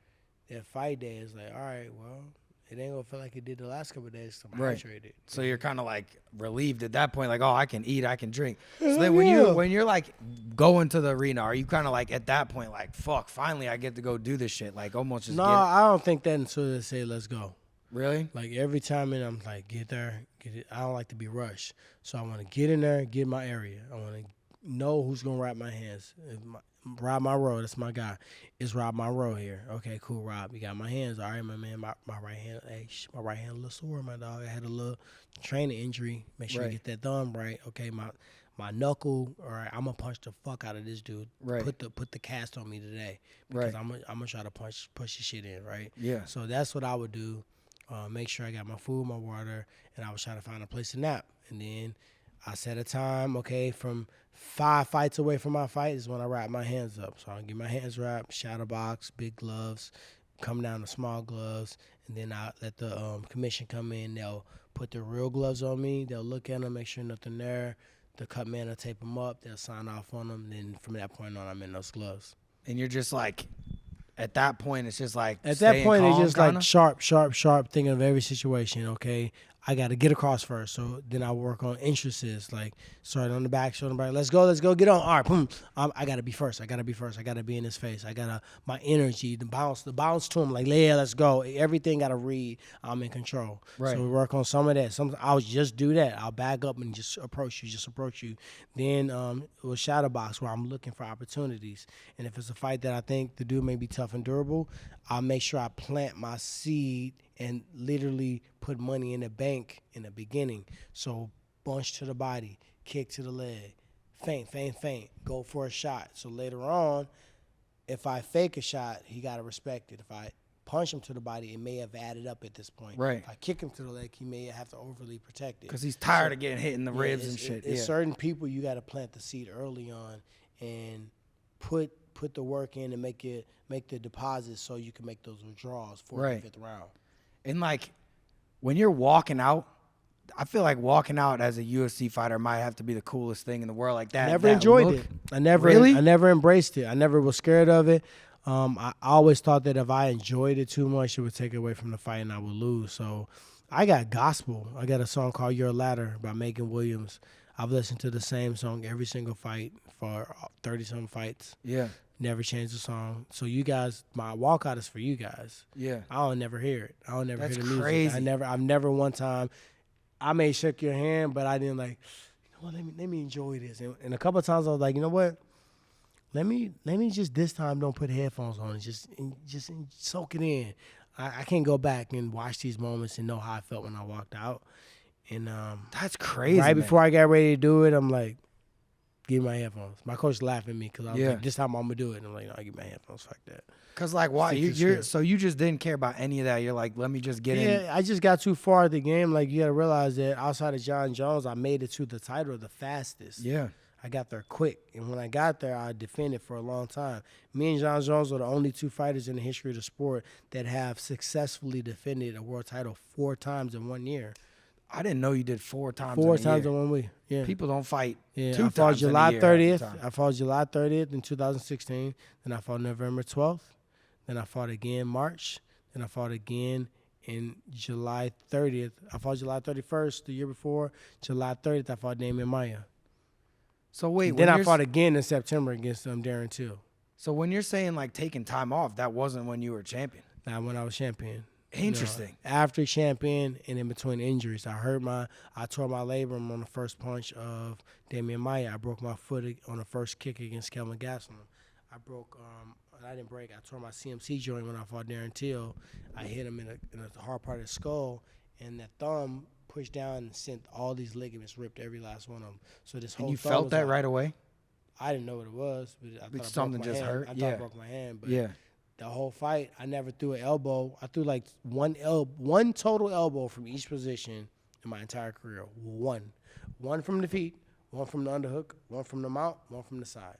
S2: that fight day is like, all right, well, it ain't gonna feel like it did the last couple of days because I'm hydrated.
S1: So you're kind of like relieved at that point, like, oh, I can eat, I can drink. So then when you're like going to the arena, are you kind of like at that point like, fuck, finally I get to go do this shit, like almost just? No,
S2: I don't think that until they say let's go.
S1: Really?
S2: Like every time I'm like, get there, get it. I don't like to be rushed, so I want to get in there, get my area. I want to know who's gonna wrap my hands. Rob Monroe, that's my guy. It's Rob Monroe here. Okay, cool, Rob. You got my hands. All right, my man. My right hand. Hey, my right hand a little sore, my dog. I had a little training injury. Make sure you get that thumb right. Okay, my knuckle. All right, I'm gonna punch the fuck out of this dude.
S1: Right.
S2: Put the cast on me today because I'm gonna try to push the shit in. Right.
S1: Yeah.
S2: So that's what I would do. Make sure I got my food, my water, and I was trying to find a place to nap. And then I set a time, okay, from 5 fights away from my fight is when I wrap my hands up. So I'll get my hands wrapped, shadow box, big gloves, come down to small gloves, and then I let the commission come in. They'll put the real gloves on me. They'll look at them, make sure nothing there. The cut man will tape them up. They'll sign off on them. Then from that point on, I'm in those gloves.
S1: And you're just like, at that point, it's just like
S2: at that point, it's just
S1: kinda?
S2: like sharp, thinking of every situation, okay? I got to get across first. So then I work on interests, like start on the back, shoulder back. Let's go, get on. All right, boom. I got to be first. I got to be in his face. My energy, the bounce to him, like, yeah, let's go. Everything got to read. I'm in control.
S1: Right.
S2: So we work on some of that. I'll just do that. I'll back up and just approach you. Then it was shadow box where I'm looking for opportunities. And if it's a fight that I think the dude may be tough and durable, I'll make sure I plant my seed and literally put money in the bank in the beginning. So bunch to the body, kick to the leg, feint, go for a shot. So later on, if I fake a shot, he got to respect it. If I punch him to the body, it may have added up at this point.
S1: Right.
S2: If I kick him to the leg, he may have to overly protect it.
S1: Because he's tired of getting hit in the ribs and shit.
S2: It's certain people you got to plant the seed early on and put the work in and make the deposits so you can make those withdrawals for the 5th round.
S1: And like when you're walking out, I feel like walking out as a UFC fighter might have to be the coolest thing in the world. Like that.
S2: I never enjoyed it. I never embraced it. I never was scared of it. I always thought that if I enjoyed it too much, it would take away from the fight and I would lose. So I got gospel. I got a song called Your Ladder by Megan Williams. I've listened to the same song every single fight for 30-some fights. Yeah. Never changed the song. So you guys, my walkout is for you guys. Yeah. I don't never hear it. I don't never hear the music. Crazy. I've never one time, I may shake your hand, but I didn't like, you know what, let me enjoy this. And a couple of times I was like, you know what? Let me just this time don't put headphones on and just soak it in. I can't go back and watch these moments and know how I felt when I walked out. And
S1: that's crazy.
S2: Right before I got ready to do it, I'm like, give me my headphones. My coach laughed at me because I was like, this time I'm gonna do it. And I'm like, no, I give me my headphones. Fuck that. Cause like, why
S1: so you just didn't care about any of that. You're like, let me just get in.
S2: Yeah, I just got too far at the game. Like you gotta realize that outside of John Jones, I made it to the title the fastest. Yeah. I got there quick. And when I got there, I defended for a long time. Me and John Jones are the only 2 fighters in the history of the sport that have successfully defended a world title 4 times in 1 year.
S1: I didn't know you did 4 times.
S2: 4 times in 1 week. Yeah.
S1: People don't fight 2
S2: I
S1: times
S2: fought July
S1: in a
S2: 30th. I fought July 30th in 2016. Then I fought November 12th. Then I fought again March. Then I fought again in July 30th. I fought July 31st the year before. July 30th, I fought Damian Maia.
S1: So wait,
S2: then I fought again in September against Darren Till.
S1: So when you're saying like taking time off, that wasn't when you were champion.
S2: Not when I was champion.
S1: Interesting.
S2: You know, after champion and in between injuries, I tore my labrum on the first punch of Damian Maia. I broke my foot on the first kick against Kelvin Gastelum. I tore my CMC joint when I fought Darren Till. I hit him in a hard part of the skull, and that thumb pushed down and sent all these ligaments, ripped every last one of them. So this whole.
S1: And you felt that right away?
S2: I didn't know what it was, but I thought
S1: something just hurt.
S2: I thought I broke my hand, but
S1: Yeah.
S2: the whole fight, I never threw an elbow. I threw like one total elbow from each position in my entire career. One from the feet, one from the underhook, one from the mount, one from the side.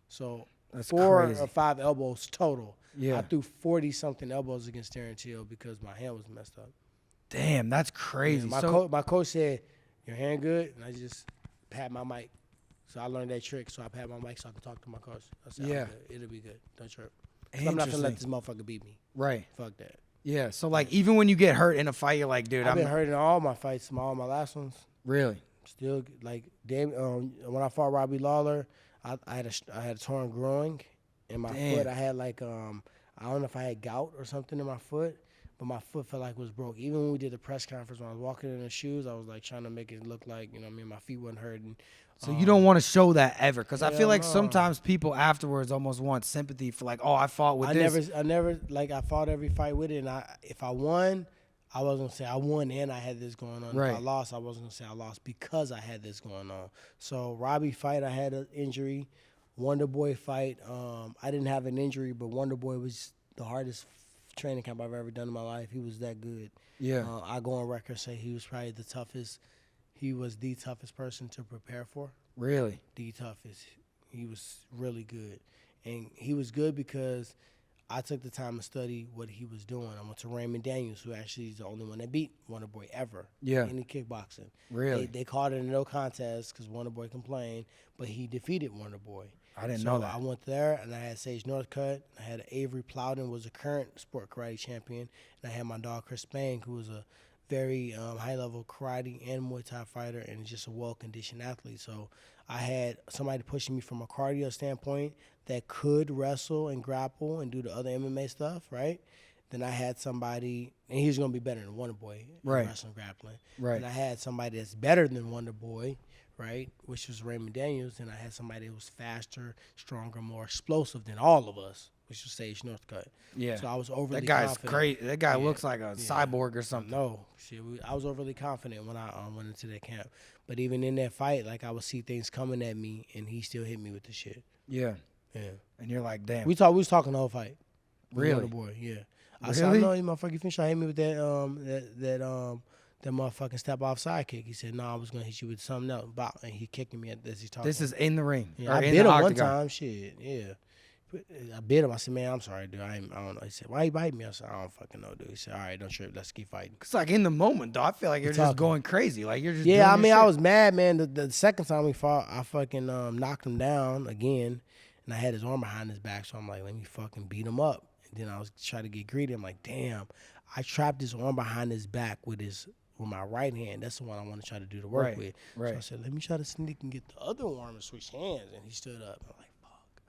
S2: So
S1: That's
S2: 4
S1: crazy.
S2: or 5 elbows total.
S1: Yeah.
S2: I threw 40-something elbows against Darren Till because my hand was messed up.
S1: Damn, that's crazy.
S2: Yeah, my coach said, "Your hand good?" And I just pat my mic. So I learned that trick. So I pat my mic so I can talk to my coach. I said,
S1: Yeah.
S2: "I'm good. It'll be good. Don't trip. 'Cause I'm not going to let this motherfucker beat me.
S1: Right.
S2: Fuck that."
S1: Yeah. So, like, even when you get hurt in a fight, you're like, dude,
S2: I've been hurt in all my fights, all my last ones.
S1: Really?
S2: Still, like, when I fought Robbie Lawler, I had a torn groin in my foot. I had, like, I don't know if I had gout or something in my foot, but my foot felt like it was broke. Even when we did the press conference, when I was walking in the shoes, I was, like, trying to make it look like, you know what I mean, my feet wasn't hurting.
S1: So you don't want to show that ever, because I feel like
S2: no.
S1: sometimes people afterwards almost want sympathy for like, oh, I fought with this.
S2: I never I fought every fight with it, and if I won, I wasn't gonna say I won and I had this going on.
S1: Right.
S2: If I lost, I wasn't gonna say I lost because I had this going on. So Robbie fight, I had an injury. Wonderboy fight, I didn't have an injury, but Wonderboy was the hardest training camp I've ever done in my life. He was that good.
S1: Yeah.
S2: I go on record say he was probably the toughest. He was the toughest person to prepare for.
S1: Really?
S2: The toughest. He was really good. And he was good because I took the time to study what he was doing. I went to Raymond Daniels, who actually is the only one that beat Wonderboy ever in the kickboxing.
S1: Really?
S2: They called it a no contest because Wonderboy complained, but he defeated Wonderboy.
S1: I didn't know that.
S2: I went there, and I had Sage Northcutt. I had Avery Plowden, was a current sport karate champion. And I had my dog, Chris Spang, who was a very high-level karate and Muay Thai fighter and just a well-conditioned athlete. So I had somebody pushing me from a cardio standpoint that could wrestle and grapple and do the other MMA stuff, right? Then I had somebody, and he was going to be better than Wonderboy in wrestling grappling.
S1: Right.
S2: And I had somebody that's better than Wonderboy, right, which was Raymond Daniels. And I had somebody that was faster, stronger, more explosive than all of us, which was Sage Northcutt.
S1: Yeah.
S2: So I was overly
S1: That guy's
S2: confident.
S1: great. That guy looks like a cyborg or something.
S2: No, shit, I was overly confident when I went into that camp. But even in that fight, like, I would see things coming at me, and he still hit me with the shit.
S1: Yeah.
S2: Yeah.
S1: And you're like, damn.
S2: We was talking the whole fight.
S1: Really?
S2: Boy, yeah. I
S1: Really?
S2: said, I know you motherfucker finished. I hit me with that motherfucking step off side kick. He said, "No, I was gonna hit you with something else." Bop, and he kicking me as he talking.
S1: This is in the ring.
S2: Yeah,
S1: or
S2: I
S1: in
S2: bit
S1: the
S2: him one
S1: octagon.
S2: time. Shit, yeah. I bit him. I said, "Man, I'm sorry, dude. I don't know." He said, "Why you bite me?" I said, "I don't fucking know, dude." He said, "All right, don't trip. Let's keep fighting."
S1: It's like in the moment, though. I feel like you're just
S2: talking.
S1: going crazy. Like you're just
S2: Yeah,
S1: doing
S2: I
S1: your
S2: mean, I
S1: shit.
S2: was mad, man. The second time we fought, I fucking knocked him down again, and I had his arm behind his back, so I'm like, let me fucking beat him up. And then I was trying to get greedy. I'm like, damn, I trapped his arm behind his back with my right hand. That's the one I want to try to do the work with.
S1: Right.
S2: So I said, let me try to sneak and get the other arm and switch hands. And he stood up. I'm like, fuck.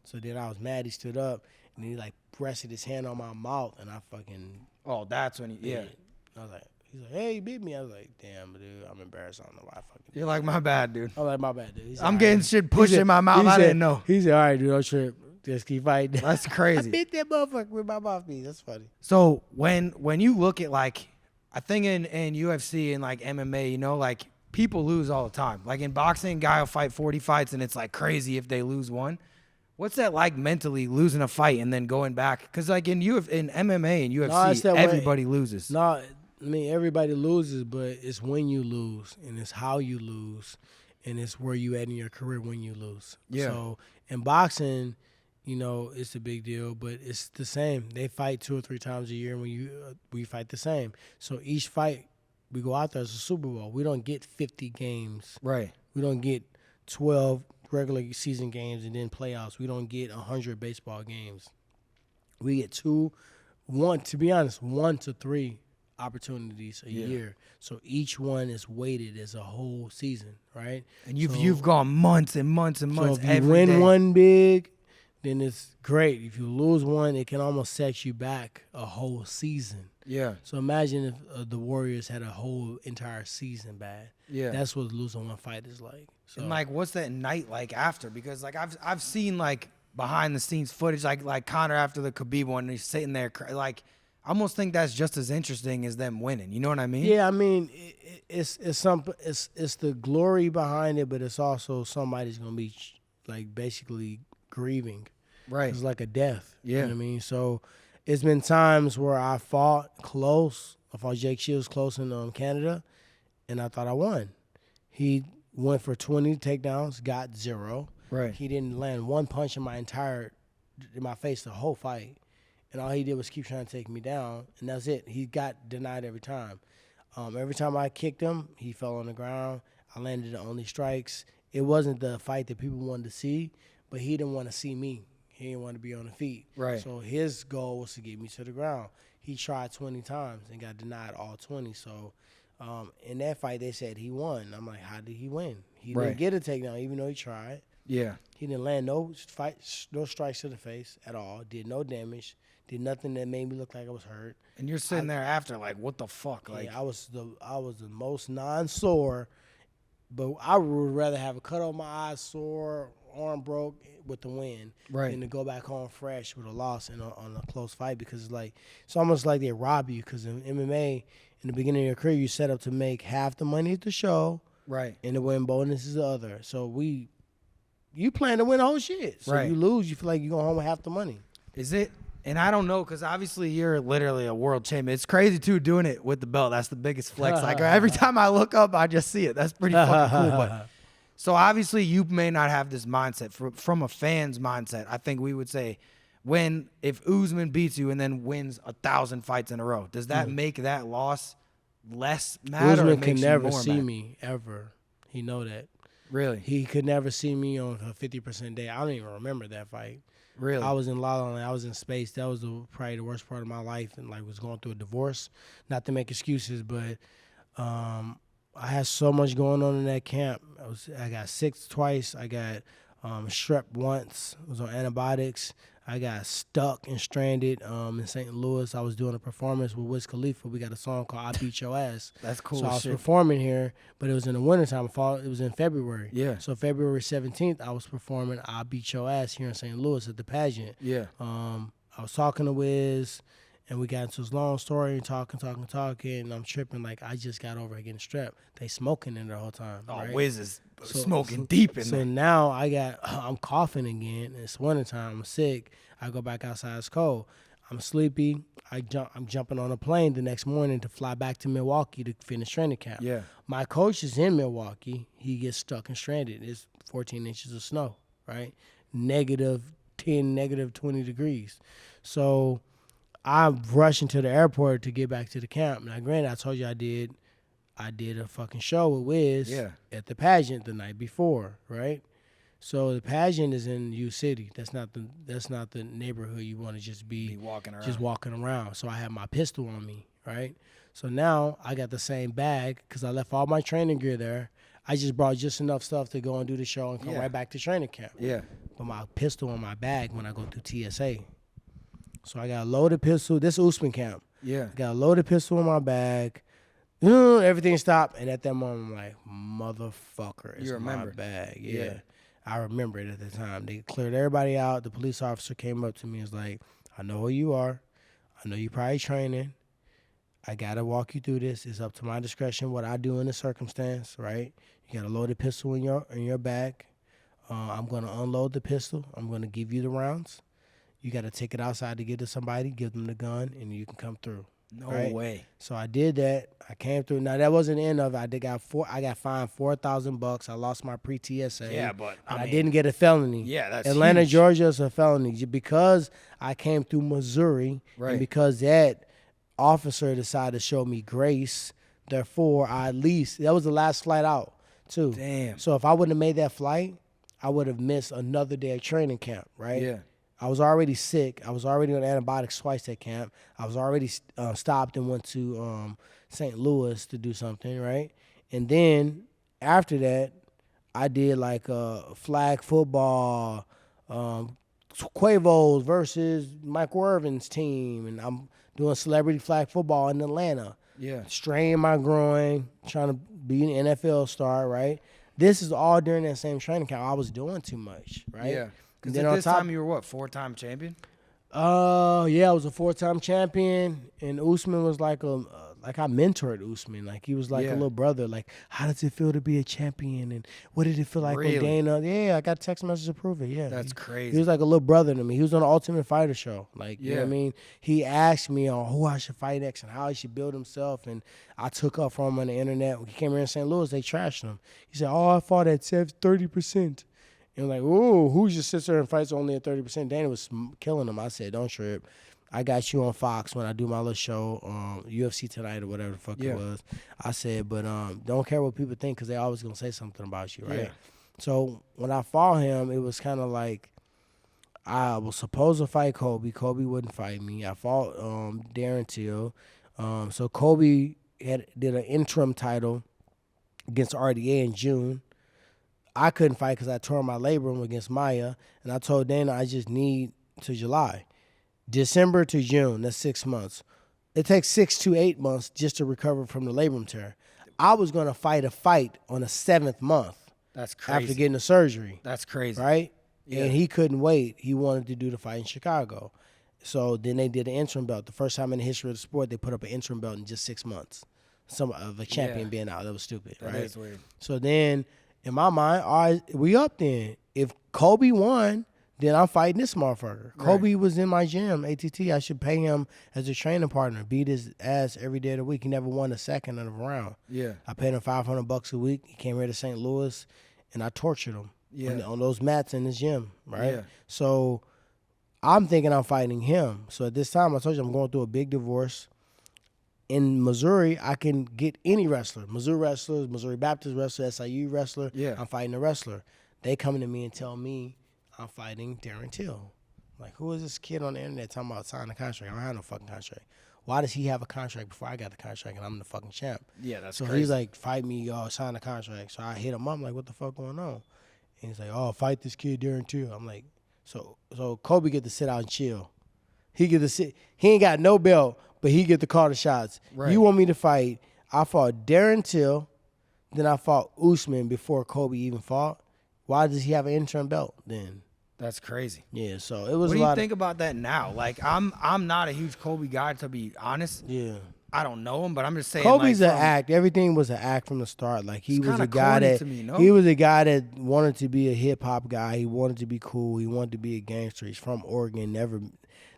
S2: So then I was mad. He stood up, and he like rested his hand on my mouth, and I fucking
S1: Oh, that's when
S2: did it. I was like, he's like, hey, you beat me. I was like, damn, dude, I'm embarrassed. I don't know why I fucking did.
S1: You're like, my bad, dude.
S2: I was like, my bad, dude. He said,
S1: I'm
S2: "All
S1: getting
S2: right."
S1: shit pushed in my mouth. I didn't know.
S2: He said, all right, dude, don't trip. Just keep fighting.
S1: That's
S2: I
S1: crazy.
S2: bit that motherfucker with my mouthpiece. That's funny.
S1: So when you look at like, I think in UFC and like MMA, you know, like people lose all the time. Like in boxing, guy will fight 40 fights and it's like crazy if they lose one. What's that like mentally, losing a fight and then going back? Because like in MMA and
S2: it's
S1: UFC,
S2: that way.
S1: everybody loses.
S2: No, I mean, everybody loses, but it's when you lose, and it's how you lose, and it's where you at in your career when you lose.
S1: Yeah.
S2: So in boxing, you know, it's a big deal, but it's the same. They fight 2 or 3 times a year when we fight the same. So each fight, we go out there as a Super Bowl. We don't get 50 games.
S1: Right.
S2: We don't get 12 regular season games and then playoffs. We don't get 100 baseball games. We get 1 to 3 opportunities a year. So each one is weighted as a whole season, right?
S1: And you've gone months and months and months.
S2: So if you
S1: every
S2: win
S1: day.
S2: one big, then it's great. If you lose one, it can almost set you back a whole season.
S1: Yeah.
S2: So imagine if the Warriors had a whole entire season bad.
S1: Yeah.
S2: That's what losing one fight is like. So
S1: And like, what's that night like after? Because like I've seen like behind the scenes footage, like Conor after the Khabib one, he's sitting there like. I almost think that's just as interesting as them winning. You know what I mean?
S2: Yeah, I mean, it's the glory behind it, but it's also somebody's gonna be like basically grieving.
S1: Right.
S2: It's like a death.
S1: Yeah.
S2: You know what I mean? So it's been times where I fought close. I fought Jake Shields close in Canada, and I thought I won. He went for 20 takedowns, got 0.
S1: Right.
S2: He didn't land one punch in my face the whole fight. And all he did was keep trying to take me down, and that's it. He got denied every time. Every time I kicked him, he fell on the ground. I landed the only strikes. It wasn't the fight that people wanted to see, but he didn't want to see me. He didn't want to be on the feet.
S1: Right.
S2: So his goal was to get me to the ground. He tried 20 times and got denied all 20. So in that fight, they said he won. I'm like, how did he win? He didn't get a takedown, even though he tried.
S1: Yeah.
S2: He didn't land no strikes to the face at all. Did no damage. Did nothing that made me look like I was hurt.
S1: And you're sitting there after, like, what the fuck? Like,
S2: I was the most non-sore, but I would rather have a cut on my eye, sore, arm broke with the win, than to go back home fresh with a loss on a close fight, because it's almost like they rob you, because in MMA, in the beginning of your career, you set up to make half the money at the show,
S1: right,
S2: and the win bonus is the other. So you plan to win the whole shit. So you lose, you feel like you go home with half the money.
S1: Is it? And I don't know, because obviously you're literally a world champion. It's crazy, too, doing it with the belt. That's the biggest flex. Like, every time I look up, I just see it. That's pretty fucking cool. But so, obviously, you may not have this mindset. From a fan's mindset, I think we would say, if Usman beats you and then wins 1,000 fights in a row, does that make that loss less mad, or
S2: Usman
S1: it makes
S2: can
S1: you
S2: never
S1: more
S2: see
S1: mad?
S2: me, ever. He know that.
S1: Really?
S2: He could never see me on a 50% day. I don't even remember that fight.
S1: Really?
S2: I was in La La Land. I was in space. That was probably the worst part of my life, and was going through a divorce. Not to make excuses, but I had so much going on in that camp. I got sick twice. I got strep once. I was on antibiotics. I got stuck and stranded in St. Louis. I was doing a performance with Wiz Khalifa. We got a song called "I Beat Your Ass."
S1: That's cool.
S2: So I was
S1: shit.
S2: performing here, but it was in the wintertime. It was in February.
S1: Yeah.
S2: So February 17th, I was performing "I Beat Your Ass" here in St. Louis at the pageant.
S1: Yeah.
S2: I was talking to Wiz, and we got into this long story, talking, and I'm tripping like I just got over getting strep. They smoking in there the whole time.
S1: Oh,
S2: right?
S1: Wiz is smoking deep in there.
S2: So now I'm coughing again. It's wintertime. I'm sick. I go back outside. It's cold. I'm sleepy. I'm jumping on a plane the next morning to fly back to Milwaukee to finish training camp.
S1: Yeah.
S2: My coach is in Milwaukee. He gets stuck and stranded. It's 14 inches of snow, right? -10, -20 degrees. So I rush into the airport to get back to the camp. Now, granted, I told you I did a fucking show with Wiz at the pageant the night before, right? So the pageant is in U City. That's not the neighborhood you want to just be walking around. So I have my pistol on me, right? So now I got the same bag because I left all my training gear there. I just brought just enough stuff to go and do the show and come right back to training camp.
S1: Yeah.
S2: But my pistol in my bag when I go through TSA. So I got a loaded pistol. This Usman camp.
S1: Yeah.
S2: I got a loaded pistol in my bag. Everything stopped. And at that moment, I'm like, motherfucker, it's my bag. Yeah. I remember it at the time. They cleared everybody out. The police officer came up to me and was like, I know who you are. I know you probably training. I got to walk you through this. It's up to my discretion what I do in the circumstance, right? You got a loaded pistol in your bag. I'm going to unload the pistol. I'm going to give you the rounds. You got to take it outside to give to somebody, give them the gun, and you can come through.
S1: No
S2: right?
S1: way.
S2: So I did that. I came through. Now that wasn't the end of it. I got fined $4,000. I lost my pre-TSA.
S1: Yeah, but
S2: I didn't get a felony.
S1: Yeah, that's
S2: Atlanta,
S1: huge.
S2: Georgia is a felony because I came through Missouri, and because that officer decided to show me grace. Therefore, that was the last flight out too.
S1: Damn.
S2: So if I wouldn't have made that flight, I would have missed another day of training camp. Right.
S1: Yeah.
S2: I was already sick. I was already on antibiotics twice at camp. I was already stopped and went to St. Louis to do something, right? And then after that, I did like flag football, Quavo versus Michael Irvin's team, and I'm doing celebrity flag football in Atlanta.
S1: Yeah.
S2: Straining my groin, trying to be an NFL star, right? This is all during that same training camp. I was doing too much, right?
S1: Yeah. Because at this time you were what, 4-time champion?
S2: Yeah, I was a 4-time champion, and Usman was like a like I mentored Usman. Like he was like a little brother. Like, how does it feel to be a champion? And what did it feel like when Dana? Yeah, I got text messages to prove it. Yeah,
S1: that's crazy.
S2: He was like a little brother to me. He was on the Ultimate Fighter show. Like, you know what I mean? He asked me on who I should fight next and how he should build himself. And I took up from him on the internet. When he came here in St. Louis, they trashed him. He said, "Oh, I fought at 30%." And like, "Ooh, who just sits there and fights only at 30%?" Dana was killing him. I said, "Don't trip. I got you on Fox when I do my little show, UFC Tonight or whatever the fuck it was." I said, but don't care what people think because they always going to say something about you, right? Yeah. So when I fought him, it was kind of like I was supposed to fight Kobe. Kobe wouldn't fight me. I fought Darren Till. So Kobe did an interim title against RDA in June. I couldn't fight because I tore my labrum against Maya, and I told Dana I just need to July. December to June, that's 6 months. It takes 6 to 8 months just to recover from the labrum tear. I was going to fight a fight on the 7th month.
S1: That's crazy.
S2: After getting the surgery.
S1: That's crazy.
S2: Right?
S1: Yeah.
S2: And he couldn't wait. He wanted to do the fight in Chicago. So then they did an interim belt. The first time in the history of the sport, they put up an interim belt in just 6 months. Some of a champion being out. That was stupid, right?
S1: That is weird.
S2: So then, in my mind, all right, we up then. If Kobe won, then I'm fighting this motherfucker. Right. Kobe was in my gym, ATT. I should pay him as a training partner, beat his ass every day of the week. He never won a second of a round. Yeah. I paid him $500 a week. He came here to St. Louis, and I tortured him on those mats in his gym, right? Yeah. So I'm thinking I'm fighting him. So at this time, I told you I'm going through a big divorce. In Missouri, I can get any wrestler. Missouri wrestlers, Missouri Baptist wrestler, SIU wrestler. Yeah. I'm fighting a wrestler. They come to me and tell me I'm fighting Darren Till. Like, who is this kid on the internet talking about signing a contract? I don't have no fucking contract. Why does he have a contract before I got the contract and I'm the fucking champ? Yeah, that's crazy. So he's like, fight me, sign a contract. So I hit him up. I'm like, what the fuck going on? And he's like, oh, fight this kid Darren Till. I'm like, so Kobe get to sit out and chill. He get to sit. He ain't got no belt, but he get to call the shots. Right. You want me to fight? I fought Darren Till, then I fought Usman before Kobe even fought. Why does he have an interim belt then?
S1: That's crazy.
S2: Yeah, so it was.
S1: What do you think about that now? Like, I'm not a huge Kobe guy, to be honest. Yeah. I don't know him, but I'm just saying.
S2: Kobe's an act. Everything was an act from the start. Like he was a guy he was a guy that wanted to be a hip hop guy. He wanted to be cool. He wanted to be a gangster. He's from Oregon.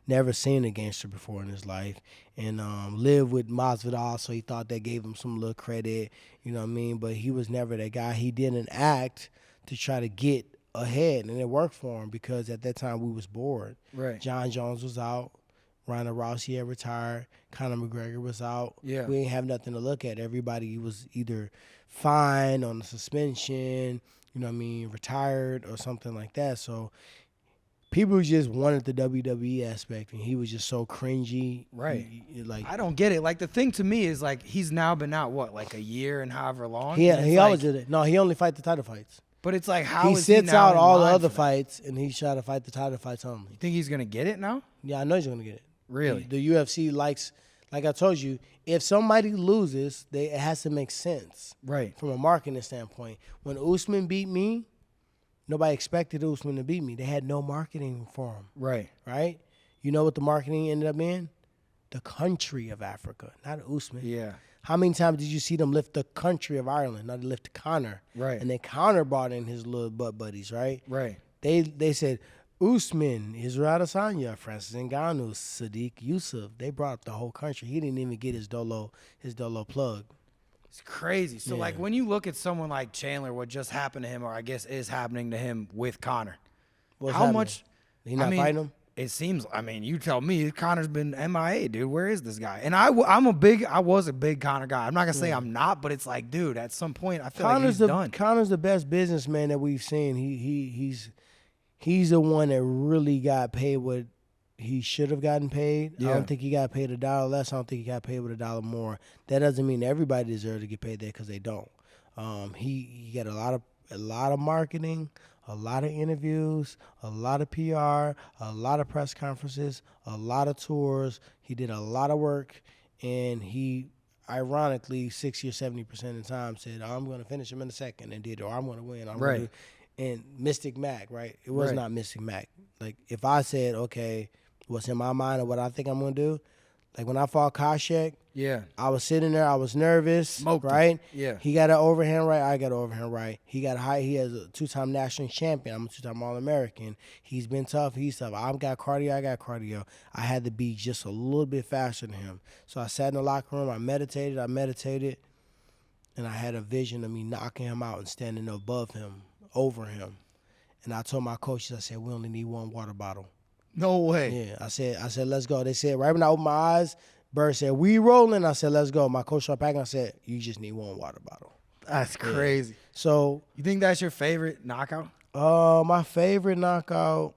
S2: Never seen a gangster before in his life, and lived with Masvidal, so he thought that gave him some little credit. You know what I mean? But he was never that guy. He didn't act to try to get ahead, and it worked for him because at that time we was bored. Right. John Jones was out. Ronda Rousey had retired. Conor McGregor was out. Yeah. We didn't have nothing to look at. Everybody was either fined on a suspension, you know what I mean, retired or something like that. So people just wanted the WWE aspect, and he was just so cringy. Right.
S1: I don't get it. Like, the thing to me is, like, he's now been out, what, like a year and however long?
S2: Yeah, he always did it. No, he only fight the title fights.
S1: But it's like, how
S2: he
S1: is
S2: sits
S1: he now
S2: out all the other fights, and he's trying to fight the title fights only.
S1: You think he's going to get it now?
S2: Yeah, I know he's going to get it.
S1: Really?
S2: The UFC likes, like I told you, if somebody loses, it has to make sense. Right. From a marketing standpoint. When Usman beat me, nobody expected Usman to beat me. They had no marketing for him. Right. Right? You know what the marketing ended up being? The country of Africa, not Usman. Yeah. How many times did you see them lift the country of Ireland? Now they lifted Conor. Right. And then Conor brought in his little butt buddies, right? Right. They said, Usman, Israel Adesanya, Francis Ngannou, Sadiq Yusuf. They brought up the whole country. He didn't even get his dolo plug.
S1: It's crazy. So, like, when you look at someone like Chandler, what just happened to him, or I guess is happening to him with Conor, much?
S2: He not fighting him?
S1: It seems, you tell me, Conor's been MIA, dude. Where is this guy? And I was a big Conor guy. I'm not going to say I'm not, but it's like, dude, at some point, I feel like he's done.
S2: Conor's the best businessman that we've seen. He's the one that really got paid what he should have gotten paid. Yeah. I don't think he got paid $1 less. I don't think he got paid with $1 more. That doesn't mean everybody deserves to get paid there because they don't. He got a lot of marketing, a lot of interviews, a lot of PR, a lot of press conferences, a lot of tours. He did a lot of work, and he, ironically, 60 or 70% of the time said, I'm going to finish him in a second, and did, or I'm going to win. Right. And Mystic Mac, right? It was not Mystic Mac. Like, if I said, okay, what's in my mind or what I think I'm going to do, Like when I fought Koscheck,
S1: Yeah.
S2: I was sitting there, I was nervous,
S1: Smoked him.
S2: right?
S1: Yeah.
S2: He got an overhand right, I got an overhand right. He got he has a 2-time national champion. I'm a 2-time All-American. He's been tough, he's tough. I've got cardio, I got cardio. I had to be just a little bit faster than him. So I sat in the locker room, I meditated, and I had a vision of me knocking him out and standing above him, over him. And I told my coaches, I said, we only need one water bottle.
S1: No way.
S2: Yeah, I said, let's go. They said, right when I opened my eyes, Bird said, we rolling. I said, let's go. My coach started packing. I said, you just need one water bottle.
S1: That's crazy.
S2: So
S1: you think that's your favorite knockout?
S2: My favorite knockout,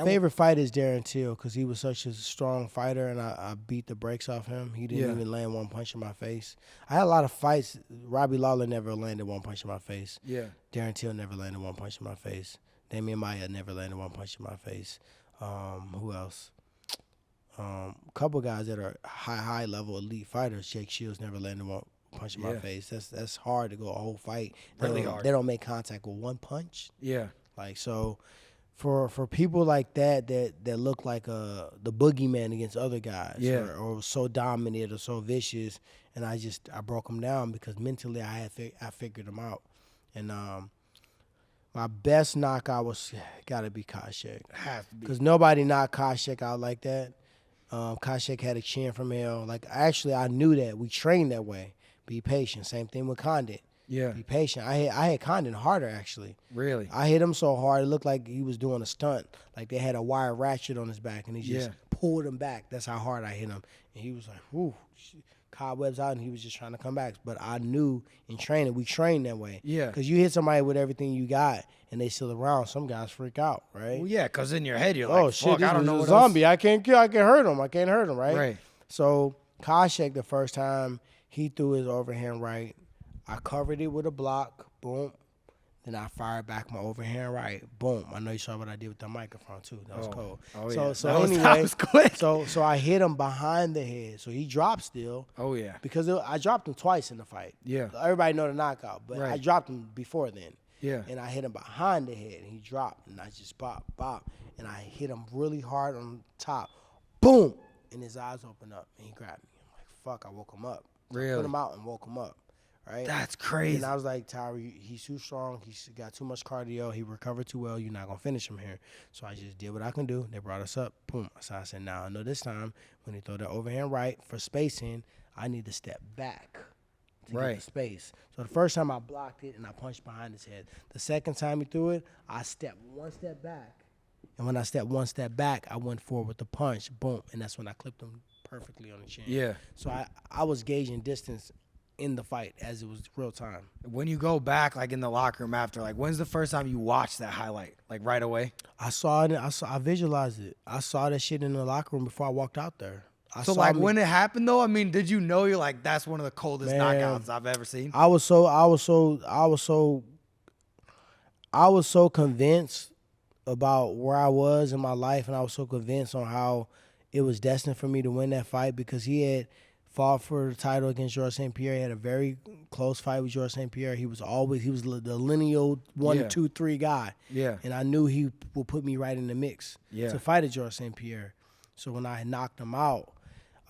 S2: favorite fight is Darren Till because he was such a strong fighter and I beat the brakes off him. He didn't even land one punch in my face. I had a lot of fights. Robbie Lawler never landed one punch in my face.
S1: Yeah.
S2: Darren Till never landed one punch in my face. Damian Maia never landed one punch in my face. Who else? A couple guys that are high level elite fighters. Jake Shields never landed one punch in my face. That's hard to go a whole fight.
S1: Really hard.
S2: They don't make contact with one punch.
S1: Yeah.
S2: Like so, for people like that look like the boogeyman against other guys.
S1: Yeah.
S2: Or so dominant or so vicious, and I broke them down because mentally I figured them out, and my best knockout was gotta be Koscheck.
S1: Has to be.
S2: Because nobody knocked Koscheck out like that. Koscheck had a chin from hell. Like, actually, I knew that. We trained that way. Be patient. Same thing with Condit.
S1: Yeah.
S2: Be patient. I hit Condit harder, actually.
S1: Really?
S2: I hit him so hard, it looked like he was doing a stunt. Like, they had a wire ratchet on his back, and he just pulled him back. That's how hard I hit him. And he was like, whoo, cobwebs out, and he was just trying to come back. But I knew in training, we trained that way.
S1: Yeah.
S2: Because you hit somebody with everything you got, and they still around. Some guys freak out, right?
S1: Well, yeah, because in your head you're like,
S2: oh shit,
S1: fuck,
S2: this
S1: I don't
S2: is
S1: know
S2: a
S1: what
S2: zombie.
S1: else.
S2: I can't hurt him, right?
S1: Right.
S2: So Koscheck, the first time he threw his overhand right, I covered it with a block, boom. Then I fired back my overhand right, boom. I know you saw what I did with the microphone too. That was cold.
S1: Oh
S2: so
S1: yeah.
S2: so
S1: that
S2: anyway,
S1: was quick.
S2: so I hit him behind the head, so he dropped still.
S1: Oh yeah.
S2: Because I dropped him twice in the fight.
S1: Yeah.
S2: Everybody know the knockout, but
S1: Right.
S2: I dropped him before then.
S1: Yeah.
S2: And I hit him behind the head, and he dropped, and I just bop, and I hit him really hard on top, boom, and his eyes opened up, and he grabbed me. I'm like, fuck, I woke him up. So I put him out and woke him up, right?
S1: That's crazy.
S2: And I was like, Tyron, he's too strong. He's got too much cardio. He recovered too well. You're not going to finish him here. So I just did what I can do. They brought us up, boom. So I said, now I know this time when he throw that overhand right for spacing, I need to step back. Get the space. So the first time I blocked it and I punched behind his head. The second time he threw it, I stepped one step back. And when I stepped one step back, I went forward with the punch, boom, and that's when I clipped him perfectly on the chin.
S1: Yeah.
S2: So I was gauging distance in the fight as it was real time.
S1: When you go back, like in the locker room after, like when's the first time you watched that highlight? Like right away?
S2: I saw it. I visualized it. I saw that shit in the locker room before I walked out there.
S1: So like when it happened though, I mean, did you know you're like that's one of the coldest knockouts I've ever seen?
S2: I was so convinced about where I was in my life, and I was so convinced on how it was destined for me to win that fight because he had fought for the title against Georges St. Pierre. He had a very close fight with Georges St. Pierre. He was the lineal 1, 2, 3 guy.
S1: Yeah.
S2: And I knew he would put me right in the mix to fight at Georges St. Pierre. So when I knocked him out,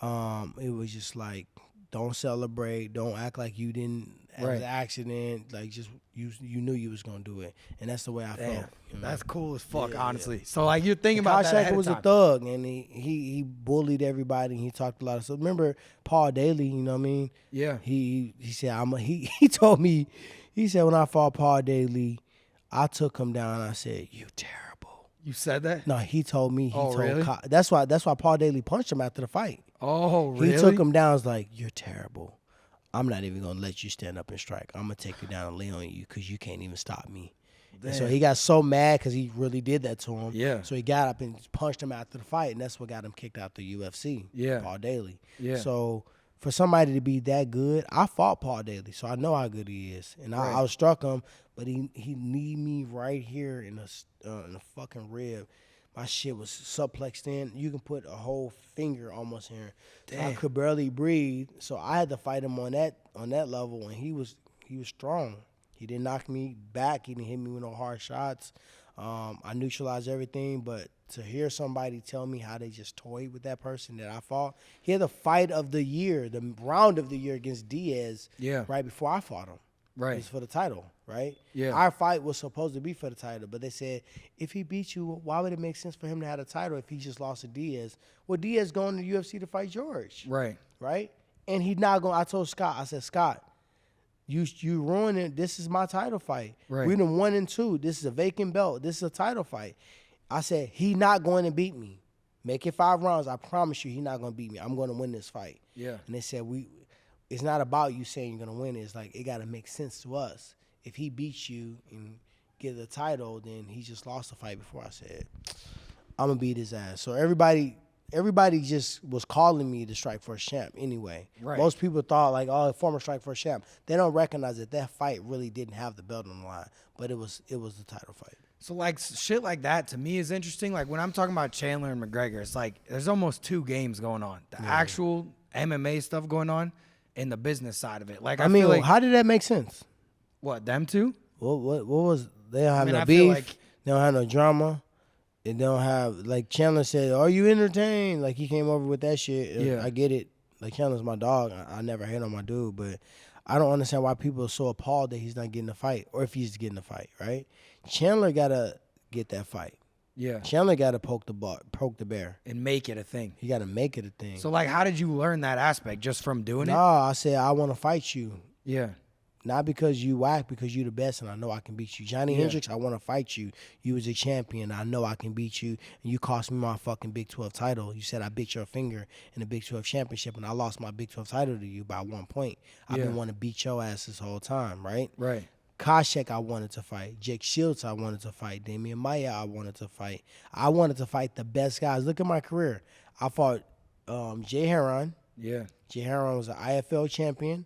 S2: it was just like, don't celebrate, don't act like you didn't have an accident, like just you knew you was gonna do it, and that's the way I felt. You know?
S1: That's cool as fuck, honestly. So like you're thinking about that ahead
S2: was
S1: of
S2: a
S1: time.
S2: thug, and he bullied everybody, and he talked a lot of stuff. Remember Paul Daly? You know what I mean? Yeah. He said he told me, he said when I fought Paul Daly, I took him down. And I said, "You terrible."
S1: You said that?
S2: No, he told me.
S1: Really?
S2: That's why Paul Daly punched him after the fight.
S1: Oh, really?
S2: He took him down. Was like, "You're terrible. I'm not even gonna let you stand up and strike. I'm gonna take you down and lay on you because you can't even stop me." And so he got so mad because he really did that to him. Yeah. So he got up and punched him after the fight, and that's what got him kicked out the UFC. Yeah. Paul Daly. Yeah. So for somebody to be that good, I fought Paul Daly, so I know how good he is, and I struck him, but he kneed me right here in the fucking rib. My shit was suplexed in. You can put a whole finger almost here. So I could barely breathe. So I had to fight him on that level, and he was strong. He didn't knock me back. He didn't hit me with no hard shots. I neutralized everything, but to hear somebody tell me how they just toyed with that person that I fought, he had the fight of the year, the round of the year against Diaz right before I fought him.
S1: Right.
S2: It was for the title, right?
S1: Yeah.
S2: Our fight was supposed to be for the title, but they said, if he beat you, why would it make sense for him to have a title if he just lost to Diaz? Well, Diaz going to the UFC to fight George.
S1: Right.
S2: Right? And he's not going, I told Scott, I said, Scott, you ruined it. This is my title fight.
S1: Right.
S2: We done 1 and 2. This is a vacant belt. This is a title fight. I said, he not going to beat me. Make it 5 rounds. I promise you, he not going to beat me. I'm going to win this fight.
S1: Yeah.
S2: And they said, it's not about you saying you're going to win. It's like, it got to make sense to us. If he beats you and get the title, then he just lost the fight before. I said, I'm going to beat his ass. So everybody just was calling me the Strikeforce champ anyway.
S1: Right.
S2: Most people thought, like, oh, former Strikeforce champ. They don't recognize that fight really didn't have the belt on the line, but it was the title fight.
S1: So, like, shit like that to me is interesting. Like, when I'm talking about Chandler and McGregor, it's like there's almost 2 games going on. The actual MMA stuff going on and the business side of it. Like, I
S2: mean,
S1: feel like,
S2: how did that make sense?
S1: what, them two?
S2: What was, they don't have
S1: I
S2: no
S1: feel
S2: beef.
S1: like,
S2: They don't have no drama. They don't have, like, Chandler said, are you entertained? Like, he came over with that shit.
S1: Yeah.
S2: I get it. Like, Chandler's my dog. I never hate on my dude, but I don't understand why people are so appalled that he's not getting a fight, or if he's getting a fight, right? Chandler got to get that fight.
S1: yeah,
S2: Chandler got to poke the bear.
S1: and make it a thing.
S2: He got to make it a thing.
S1: So, like, how did you learn that aspect? Just from doing it?
S2: I said, I want to fight you.
S1: Yeah.
S2: Not because you whack, because you the best, and I know I can beat you. Johnny Hendricks, I want to fight you. You was a champion. I know I can beat you, and you cost me my fucking Big 12 title. You said I bit your finger in the Big 12 championship, and I lost my Big 12 title to you by 1 point. I've been wanting to beat your ass this whole time, right?
S1: Right.
S2: Koscheck, I wanted to fight. Jake Shields, I wanted to fight. Damian Maia, I wanted to fight. I wanted to fight the best guys. Look at my career. I fought Jay Heron.
S1: Yeah.
S2: Jay Heron was an IFL champion.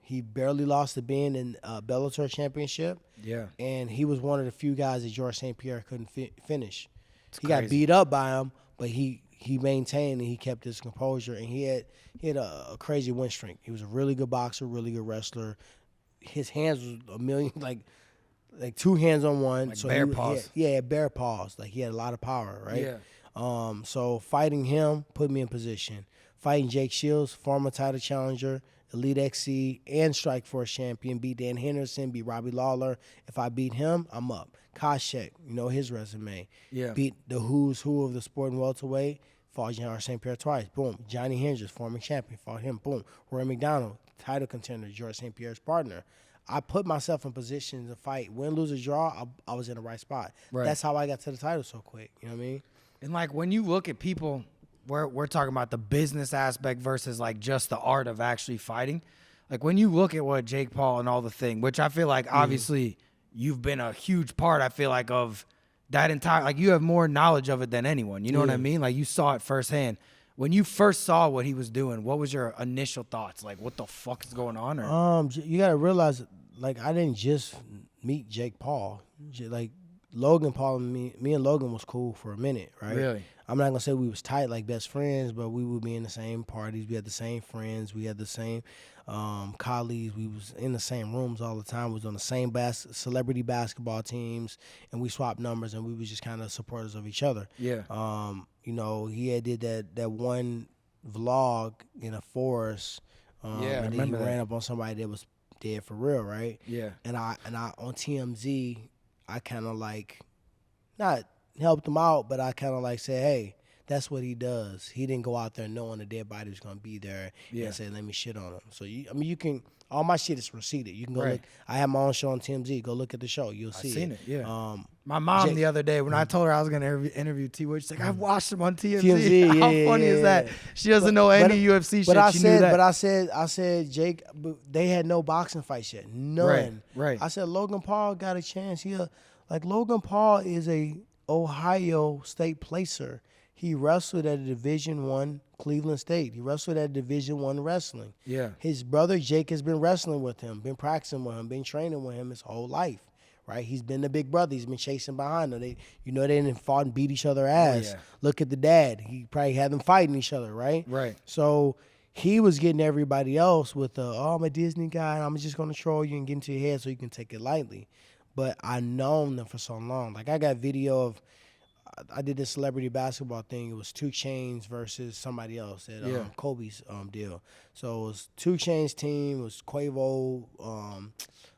S2: He barely lost to Ben in Bellator championship.
S1: Yeah.
S2: And he was one of the few guys that George St. Pierre couldn't finish. He
S1: crazy.
S2: got beat up by him, but he maintained and he kept his composure, and he had a crazy win streak. He was a really good boxer, really good wrestler. His hands was a million, like 2 hands on one.
S1: Like
S2: so
S1: bear paws.
S2: Bear paws. Like, he had a lot of power, right?
S1: Yeah.
S2: So fighting him put me in position. Fighting Jake Shields, former title challenger, Elite XC, and Strikeforce champion, beat Dan Henderson, beat Robbie Lawler. If I beat him, I'm up. Koscheck, you know his resume.
S1: Yeah.
S2: Beat the who's who of the sport and welterweight. Fought George St. Pierre twice. Boom. Johnny Hendricks, former champion. Fought him. Boom. Roy McDonald, title contender, George St. Pierre's partner. I put myself in position to fight. Win, lose, or draw, I was in the right spot.
S1: Right.
S2: That's how I got to the title so quick. You know what I mean?
S1: And, like, when you look at people, we're talking about the business aspect versus, like, just the art of actually fighting. Like, when you look at what Jake Paul and all the thing, which I feel like obviously you've been a huge part, I feel like, of that entire, like, you have more knowledge of it than anyone. You know what I mean? Like, you saw it firsthand. When you first saw what he was doing, what was your initial thoughts? Like, what the fuck is going on? Or?
S2: You got to realize, like, I didn't just meet Jake Paul. Like, Logan Paul and me and Logan was cool for a minute, right?
S1: Really?
S2: I'm not going to say we was tight like best friends, but we would be in the same parties. We had the same friends. We had the same colleagues. We was in the same rooms all the time. We was on the same celebrity basketball teams, and we swapped numbers, and we was just kind of supporters of each other.
S1: Yeah.
S2: You know, he had did that one vlog in a forest.
S1: Yeah, I
S2: and then he
S1: remember that.
S2: ran up on somebody that was dead for real, right?
S1: Yeah.
S2: And I on TMZ, I kind of like not helped him out, but I kind of like said, hey, that's what he does. He didn't go out there knowing the dead body was gonna be there and say, let me shit on him. So you can. All my shit is receipted. You can go look. I have my own show on TMZ. Go look at the show. You'll see.
S1: I've seen it. Yeah. My
S2: Jake-
S1: mom the other day, when I told her I was gonna interview T Wood, she's like, "I've watched him on TMZ."
S2: TMZ,
S1: How funny is that? She doesn't know any UFC shit.
S2: But
S1: She knew that.
S2: I said, Jake, they had no boxing fights yet. None.
S1: Right.
S2: I said, Logan Paul got a chance. Like, Logan Paul is a Ohio State placer. He wrestled at a Division I Cleveland State. He wrestled at Division I wrestling.
S1: Yeah.
S2: His brother Jake has been wrestling with him, been practicing with him, been training with him his whole life. Right? He's been the big brother. He's been chasing behind them. They didn't fought and beat each other ass.
S1: yeah.
S2: Look at the dad. He probably had them fighting each other, right?
S1: Right.
S2: So he was getting everybody else with I'm a Disney guy, and I'm just going to troll you and get into your head so you can take it lightly. but I known them for so long. Like I got video of, I did this celebrity basketball thing. It was 2 Chainz versus somebody else at Kobe's deal. So it was 2 Chainz team. It was Quavo,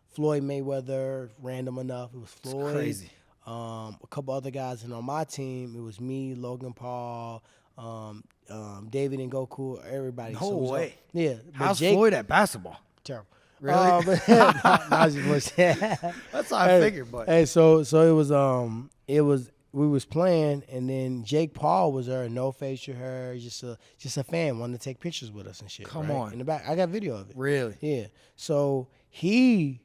S2: Floyd Mayweather. Random enough, it was Floyd.
S1: It's crazy.
S2: A couple other guys, and on my team, it was me, Logan Paul, David and Goku, everybody.
S1: No way.
S2: Yeah.
S1: How's Floyd at basketball?
S2: Terrible.
S1: Really? That's how I figured. But
S2: hey, so it was we was playing, and then Jake Paul was there, no facial hair, just a fan, wanted to take pictures with us and shit.
S1: Come
S2: right?
S1: on.
S2: In the back, I got video of it.
S1: Really?
S2: Yeah. So he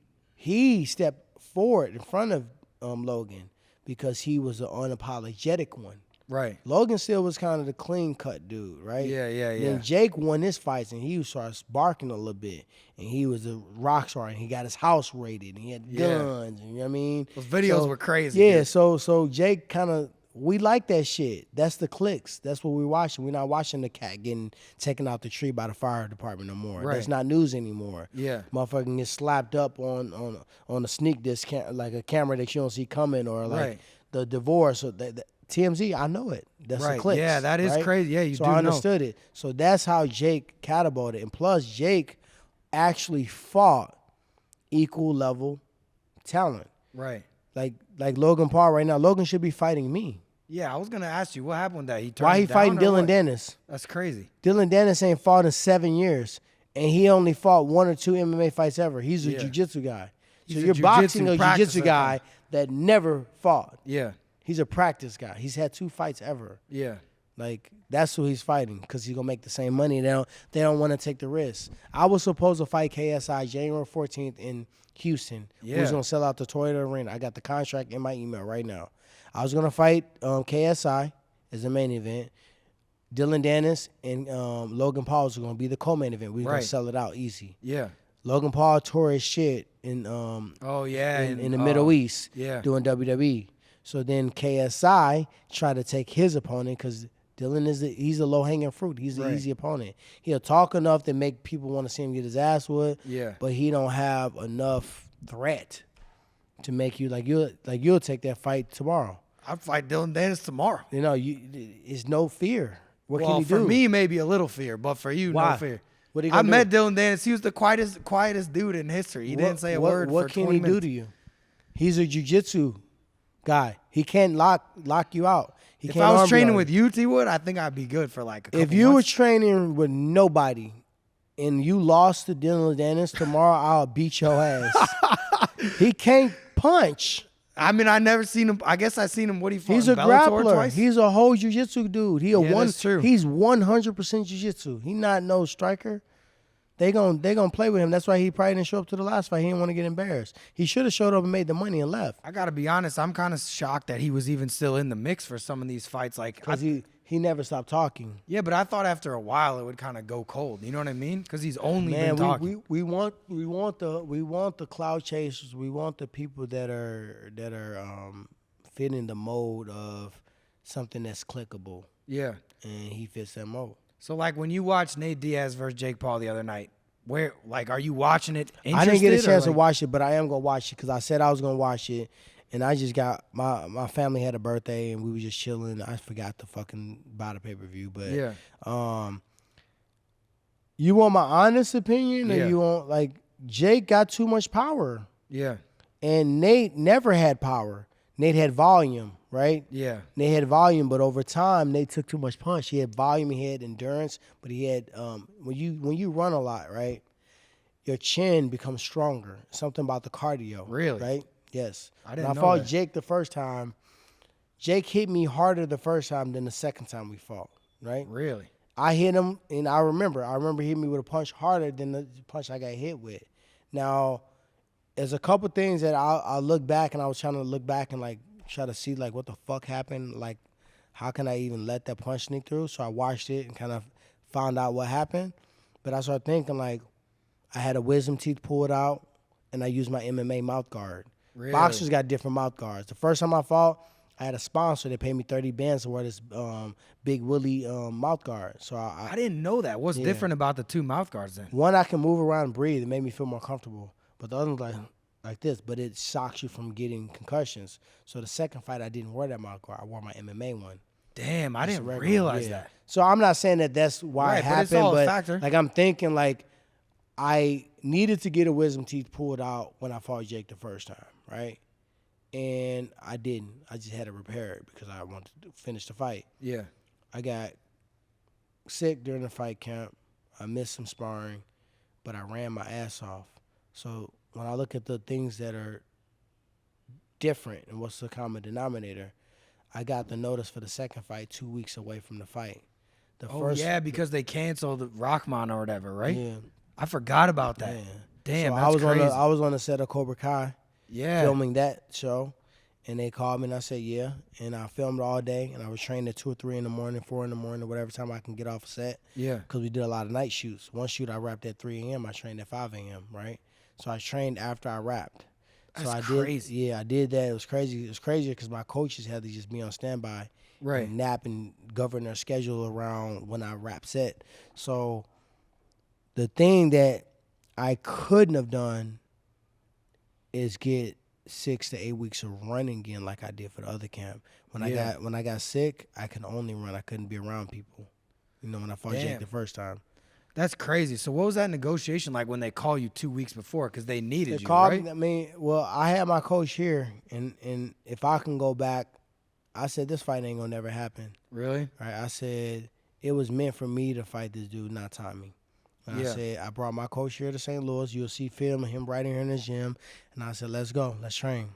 S2: stepped forward in front of Logan because he was an unapologetic one.
S1: Right.
S2: Logan still was kind of the clean cut dude, right?
S1: Yeah.
S2: Then Jake won his fights, and he started barking a little bit, and he was a rock star, and he got his house raided, and he had guns, and you know what I mean?
S1: Those videos were crazy.
S2: Yeah,
S1: dude.
S2: so Jake kind of, we like that shit. That's the clicks. That's what we're watching. We're not watching the cat getting taken out the tree by the fire department no more.
S1: Right.
S2: That's not news anymore.
S1: Yeah.
S2: Motherfucking get slapped up on a sneak disc, like a camera that you don't see coming, or like the divorce, or the TMZ, I know it. That's the clicks.
S1: Yeah, that is crazy. Yeah,
S2: so I understood it. So that's how Jake catapulted. And plus, Jake actually fought equal level talent.
S1: Right.
S2: Like Logan Paul right now. Logan should be fighting me.
S1: Yeah, I was gonna ask you what happened with that. He turned
S2: Why he
S1: down
S2: fighting
S1: or
S2: Dylan
S1: what?
S2: Dennis?
S1: That's crazy.
S2: Dylan Dennis ain't fought in 7 years, and he only fought 1 or 2 MMA fights ever. He's a jiu-jitsu guy. So
S1: He's a
S2: you're boxing a
S1: jiu-jitsu
S2: jiu-jitsu guy that never fought.
S1: Yeah.
S2: He's a practice guy. He's had 2 fights ever.
S1: Yeah.
S2: Like, that's who he's fighting because he's going to make the same money. They don't want to take the risk. I was supposed to fight KSI January 14th in Houston.
S1: Yeah.
S2: We was going to sell out the Toyota Arena. I got the contract in my email right now. I was going to fight KSI as the main event. Dylan Dennis and Logan Paul was going to be the co-main event. We were going to sell it out easy.
S1: Yeah.
S2: Logan Paul tore his shit in in the Middle East doing WWE. So then KSI tried to take his opponent because Dylan he's a low-hanging fruit. He's the easy opponent. He'll talk enough to make people want to see him get his ass whooped. Yeah. But he don't have enough threat to make you you'll take that fight tomorrow.
S1: I'd fight Dylan Dennis tomorrow.
S2: You know, it's no fear. What can he do?
S1: For me, maybe a little fear, but for you, no fear.
S2: What
S1: I met Dylan Dennis. He was the quietest dude in history. He didn't say a word for 20 minutes.
S2: What can he do to you? He's a jiu-jitsu guy. He can't lock you out. If
S1: I was training with you, T Wood, I think I'd be good for like a couple
S2: If you were
S1: months.
S2: training with nobody and you lost to Dylan Dennis tomorrow, I'll beat your ass. He can't punch.
S1: I mean, I never seen him. I guess I seen him. What he fought?
S2: He's a
S1: Bellator
S2: grappler.
S1: twice?
S2: He's a whole jiu-jitsu dude.
S1: That's true.
S2: He's 100% jiu-jitsu. He not no striker. They gonna play with him. That's why he probably didn't show up to the last fight. He didn't want to get embarrassed. He should have showed up and made the money and left.
S1: I gotta be honest. I'm kind of shocked that he was even still in the mix for some of these fights. Like,
S2: because he never stopped talking.
S1: Yeah, but I thought after a while it would kind of go cold. You know what I mean? Because he's only been talking.
S2: We want the cloud chasers. We want the people that are fit in the mode of something that's clickable.
S1: Yeah,
S2: and he fits that mode.
S1: So, like, when you watched Nate Diaz versus Jake Paul the other night, are you watching it
S2: I didn't get a chance to watch it, but I am going to watch it because I said I was going to watch it, and I just got, my family had a birthday, and we were just chilling. I forgot to fucking buy the pay-per-view, but you want my honest opinion, or you want, like, Jake got too much power. Yeah. And Nate never had power. Nate had volume, right? Yeah. Nate had volume, but over time, Nate took too much punch. He had volume, he had endurance, but he had when you run a lot, right? Your chin becomes stronger. Something about the cardio. Really? Right? Yes. I didn't know that. When I fought Jake the first time, Jake hit me harder the first time than the second time we fought, right? Really? I hit him, and I remember he hit me with a punch harder than the punch I got hit with. Now, there's a couple things that I look back, and I was trying to look back and like try to see like what the fuck happened, like how can I even let that punch sneak through? So I watched it and kind of found out what happened. But I started thinking like I had a wisdom teeth pulled out, and I used my MMA mouth guard. Really? Boxers got different mouth guards. The first time I fought, I had a sponsor. They paid me 30 bands to wear this Big Willie mouth guard. So I
S1: didn't know that. What's different about the two mouth guards then?
S2: One, I can move around and breathe. It made me feel more comfortable. But the other one's like, like this, but it shocks you from getting concussions. So the second fight, I didn't wear that moniker. I wore my MMA one.
S1: Damn, I didn't realize that.
S2: So I'm not saying that that's why it happened,
S1: but it's all a factor.
S2: Like I'm thinking like I needed to get a wisdom teeth pulled out when I fought Jake the first time, right? And I didn't. I just had to repair it because I wanted to finish the fight.
S1: Yeah.
S2: I got sick during the fight camp. I missed some sparring, but I ran my ass off. So when I look at the things that are different and what's the common denominator, I got the notice for the second fight 2 weeks away from the fight.
S1: Yeah, because they canceled Rockman or whatever, right?
S2: Yeah.
S1: I forgot about that.
S2: Yeah.
S1: Damn,
S2: so
S1: that's crazy.
S2: I was on the set of Cobra Kai, filming that show, and they called me and I said, yeah. And I filmed all day, and I was trained at 2 or 3 in the morning, 4 in the morning, or whatever time I can get off set.
S1: Yeah.
S2: Because we did a lot of night shoots. One shoot I wrapped at 3 a.m., I trained at 5 a.m., right? So I trained after I wrapped.
S1: That's crazy.
S2: Yeah, I did that. It was crazy. It was crazier because my coaches had to just be on standby,
S1: right,
S2: and nap and govern their schedule around when I wrap set. So the thing that I couldn't have done is get 6 to 8 weeks of running again like I did for the other camp. When I got sick, I could only run. I couldn't be around people. You know, when I fought Jake the first time.
S1: That's crazy. So what was that negotiation like when they call you 2 weeks before? Because they needed you,
S2: called
S1: right?
S2: Me, I mean, well, I had my coach here, and if I can go back, I said this fight ain't gonna never happen.
S1: Really?
S2: Right? I said it was meant for me to fight this dude, not Tommy. And I said I brought my coach here to St. Louis. You'll see film of him right here in the gym. And I said, let's go, let's train.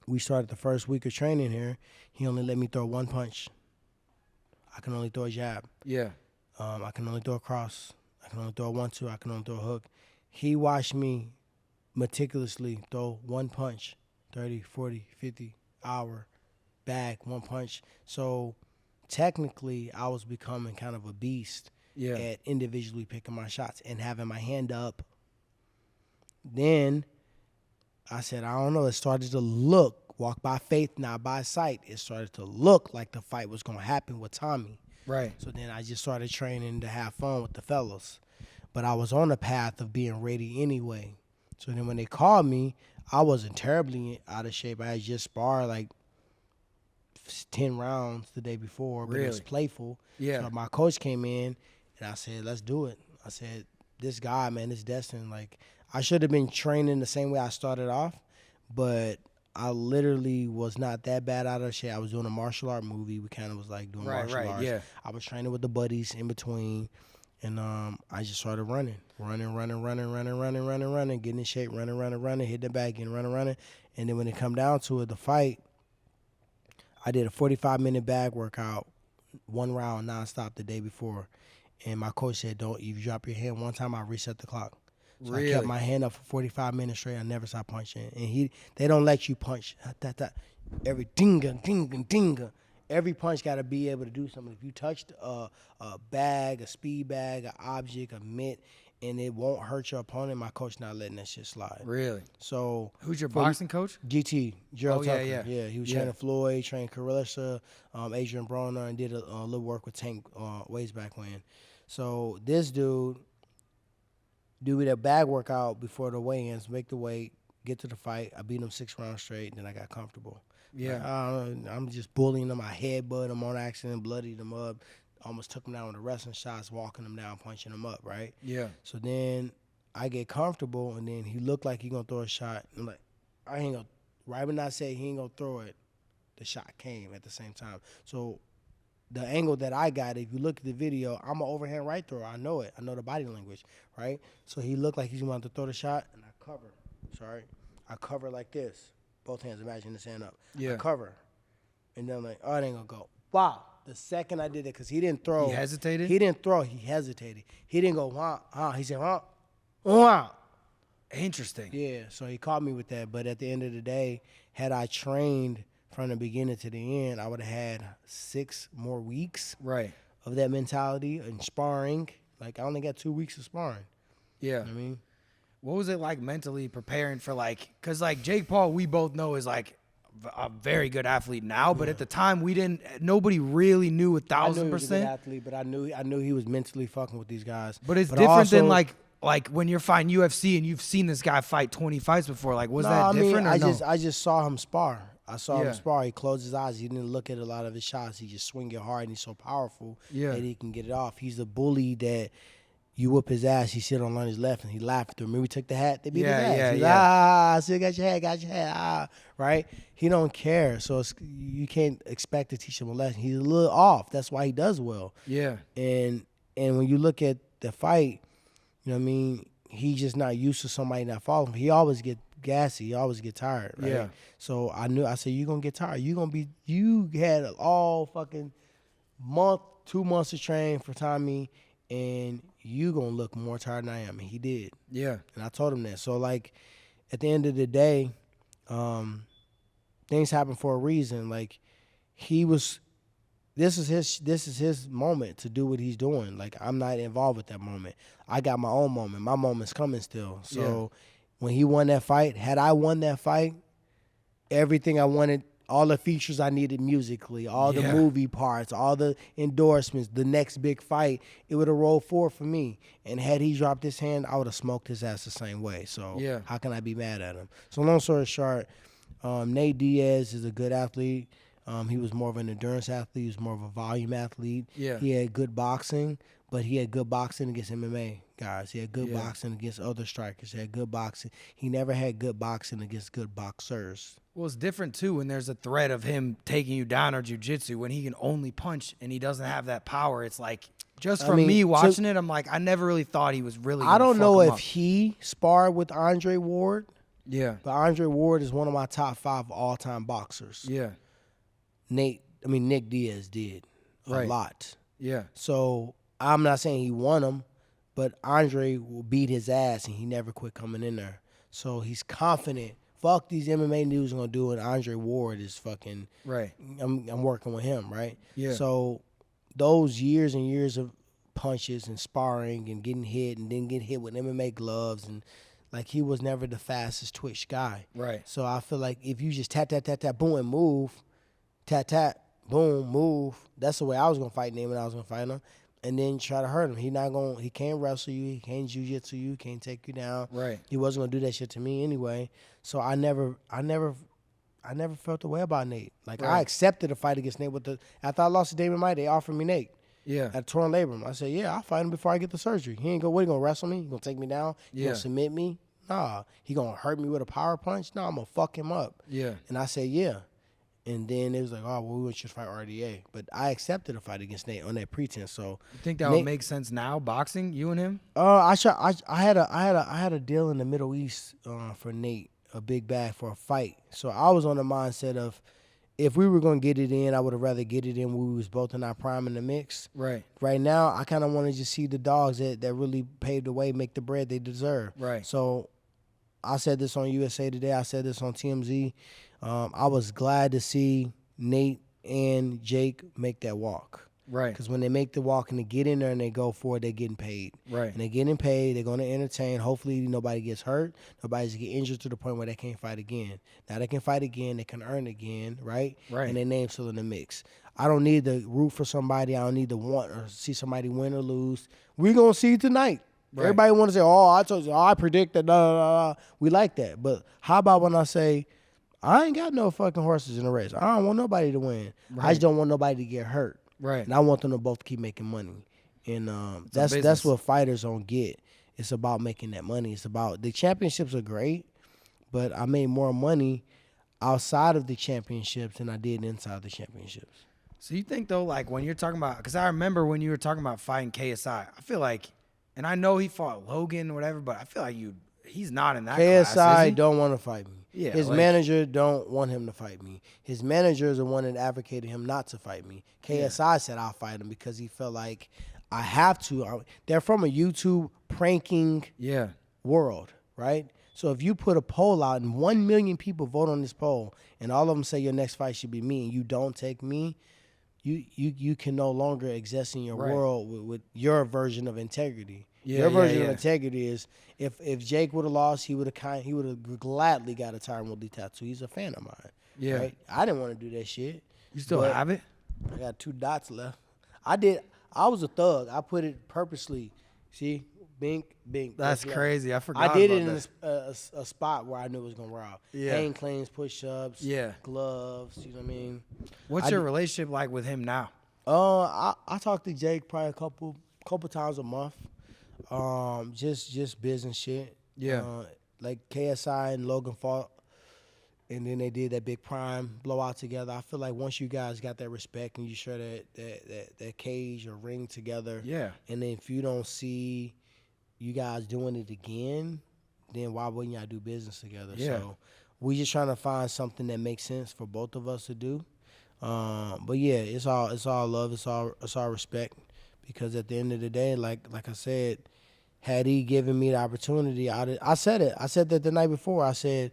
S2: We started the first week of training here. He only let me throw one punch. I can only throw a jab.
S1: Yeah.
S2: I can only throw a cross. I can only throw a 1-2. I can only throw a hook. He watched me meticulously throw one punch, 30, 40, 50, hour, bag, one punch. So technically, I was becoming kind of a beast at individually picking my shots and having my hand up. Then I said, I don't know. It started to walk by faith, not by sight. It started to look like the fight was going to happen with Tommy.
S1: Right.
S2: So then I just started training to have fun with the fellas. But I was on the path of being ready anyway. So then when they called me, I wasn't terribly out of shape. I had just sparred like 10 rounds the day before, but it was playful.
S1: Yeah.
S2: So my coach came in, and I said, let's do it. I said, this guy, man, is destined. Like, I should have been training the same way I started off, but I literally was not that bad out of shape. I was doing a martial art movie. We kind of was like doing martial arts.
S1: Yeah.
S2: I was training with the buddies in between, and I just started running, getting in shape, running, hitting the bag, getting running. And then when it come down to it, the fight, I did a 45-minute bag workout, 1 round nonstop the day before. And my coach said, if you drop your hand one time, I'll reset the clock. So I kept my hand up for 45 minutes straight. I never stopped punching. And they don't let you punch. Every dinga. Every punch got to be able to do something. If you touched a bag, a speed bag, an object, a mitt, and it won't hurt your opponent, my coach not letting that shit slide.
S1: Really?
S2: So
S1: who's your boxing coach?
S2: GT, Gerald Tucker.
S1: Yeah.
S2: He was training Floyd, trained Carissa, Adrian Broner, and did a little work with Tank ways back when. So this dude do that bag workout before the weigh-ins, make the weight, get to the fight. I beat him 6 rounds straight, and then I got comfortable.
S1: Yeah.
S2: I'm just bullying him. I headbutt him on accident, bloodied him up, almost took him down with the wrestling shots, walking him down, punching him up, right?
S1: Yeah.
S2: So then I get comfortable, and then he looked like he going to throw a shot. I'm like, I ain't going to, right when I said he ain't going to throw it, the shot came at the same time. So the angle that I got, if you look at the video, I'm an overhand right thrower. I know it. I know the body language, right? So he looked like he's going to throw the shot, and I cover. I cover like this. Both hands, imagine this hand up.
S1: Yeah.
S2: I cover. And then I'm like, oh, it ain't going to go. Wow. The second I did it, because he didn't throw.
S1: He hesitated?
S2: He didn't throw. He hesitated. He didn't go, wah. He said, wah.
S1: Interesting.
S2: Yeah, so he caught me with that. But at the end of the day, had I trained from the beginning to the end, I would have had 6 more weeks of that mentality and sparring. Like, I only got 2 weeks of sparring.
S1: Yeah.
S2: You know what I mean?
S1: What was it like mentally preparing for, like, because, like, Jake Paul, we both know is, like, a very good athlete now, but at the time nobody really knew 1,000%.
S2: I knew he was a good athlete, but I knew he was mentally fucking with these guys.
S1: But it's different than, like, like when you're fighting UFC and you've seen this guy fight 20 fights before, like was that different or no?
S2: I just saw him spar. I saw him spar. He closed his eyes. He didn't look at a lot of his shots. He just swing it hard, and he's so powerful that he can get it off. He's a bully that you whoop his ass, he sit on his left, and he laughed at him. Remember we took the hat? They beat his ass. He's I still got your hat, right? He don't care. So you can't expect to teach him a lesson. He's a little off. That's why he does well. Yeah. And when you look at the fight, you know what I mean, he's just not used to somebody not following him. He always get gassy. He always get tired, right? Yeah. So I said, you're going to get tired. You had all fucking 2 months to train for Tommy, and you going to look more tired than I am. And he did. Yeah. And I told him that. So, like, at the end of the day, things happen for a reason. Like, this is his moment to do what he's doing. Like, I'm not involved with that moment. I got my own moment. My moment's coming still. So when he won that fight, had I won that fight, everything I wanted, all the features I needed musically, all the movie parts, all the endorsements, the next big fight, it would have rolled forward for me. And had he dropped his hand, I would have smoked his ass the same way. So how can I be mad at him? So long story short, Nate Diaz is a good athlete. He was more of an endurance athlete. He was more of a volume athlete. Yeah. He had good boxing, but he had good boxing against MMA guys. He had good boxing against other strikers. He had good boxing. He never had good boxing against good boxers. Well, it's different, too, when there's a threat of him taking you down or jiu-jitsu, when he can only punch and he doesn't have that power. It's like, just from me watching it, I'm like, I never really thought he was really I don't know if he sparred with Andre Ward. Yeah. But Andre Ward is one of my top 5 all-time boxers. Yeah. Nick Diaz did a lot. Yeah. So I'm not saying he won him, but Andre will beat his ass, and he never quit coming in there. So he's confident. Fuck these MMA dudes gonna do it. Andre Ward is fucking right. I'm working with him, right? Yeah. So those years and years of punches and sparring and getting hit and then get hit with MMA gloves and like he was never the fastest twitch guy. Right. So I feel like if you just tap, boom, and move, tap, boom, move. That's the way I was gonna fight him when I was gonna fight him. And then try to hurt him. He can't wrestle you. He can't jiu-jitsu you. He can't take you down. Right. He wasn't gonna do that shit to me anyway. So I never felt the way about Nate. Like I accepted a fight against Nate after I lost to Damon Mike, they offered me Nate. Yeah. At torn labrum. I said, yeah, I'll fight him before I get the surgery. What, he gonna wrestle me? He gonna take me down? He gonna submit me? Nah. He gonna hurt me with a power punch? Nah, I'm gonna fuck him up. Yeah. And I said, yeah. And then it was like, oh, well, we should fight RDA. But I accepted a fight against Nate on that pretense. So you think that would make sense now, boxing, you and him? I had a deal in the Middle East for Nate, a big bag for a fight. So I was on the mindset of if we were gonna get it in, I would have rather get it in when we was both in our prime in the mix. Right. Right now, I kind of want to just see the dogs that really paved the way make the bread they deserve. Right. So I said this on USA Today. I said this on TMZ. I was glad to see Nate and Jake make that walk. Right. Because when they make the walk and they get in there and they go for it, they're getting paid. Right. And they're getting paid. They're going to entertain. Hopefully nobody gets hurt. Nobody's get injured to the point where they can't fight again. Now they can fight again. They can earn again. Right. Right. And their name's still in the mix. I don't need to root for somebody. I don't need to want or see somebody win or lose. We're going to see tonight. Right. Everybody want to say, oh, I told you, I predicted, we like that. But how about when I say, I ain't got no fucking horses in the race. I don't want nobody to win. Right. I just don't want nobody to get hurt. Right. And I want them to both keep making money. And that's what fighters don't get. It's about making that money. It's about the championships are great, but I made more money outside of the championships than I did inside the championships. So you think though, like when you're talking about, because I remember when you were talking about fighting KSI, I feel like, and I know he fought Logan or whatever, but I feel like he's not in that class. KSI don't want to fight me. Yeah, his manager don't want him to fight me. His manager is the one that advocated him not to fight me. KSI said I'll fight him because he felt like I have to. They're from a YouTube pranking world, right? So if you put a poll out and 1 million people vote on this poll and all of them say your next fight should be me and you don't take me, you can no longer exist in your world with your version of integrity. Yeah, your version of integrity is if Jake would have lost, he would have gladly got a Tyron Woodley tattoo. He's a fan of mine. Yeah, right? I didn't want to do that shit. You still have it? I got 2 dots left. I was a thug. I put it purposely. See, Bink, bink.
S1: That's
S2: left.
S1: crazy. I forgot.
S2: I did
S1: about
S2: it
S1: that.
S2: in a spot where I knew it was gonna rob.
S1: Yeah.
S2: Hang cleans, push-ups,
S1: Yeah.
S2: gloves. You know what I mean?
S1: What's your relationship like with him now?
S2: I talk to Jake probably a couple times a month. Just business shit.
S1: Yeah.
S2: Like KSI and Logan fought, and then they did that big prime blowout together. I feel like once you guys got that respect and you share that cage or ring together,
S1: Yeah.
S2: and then if you don't see you guys doing it again, then why wouldn't y'all do business together?
S1: Yeah.
S2: So we just trying to find something that makes sense for both of us to do. But yeah, it's all love, it's all respect, because at the end of the day, like I said, had he given me the opportunity, I said that the night before. I said,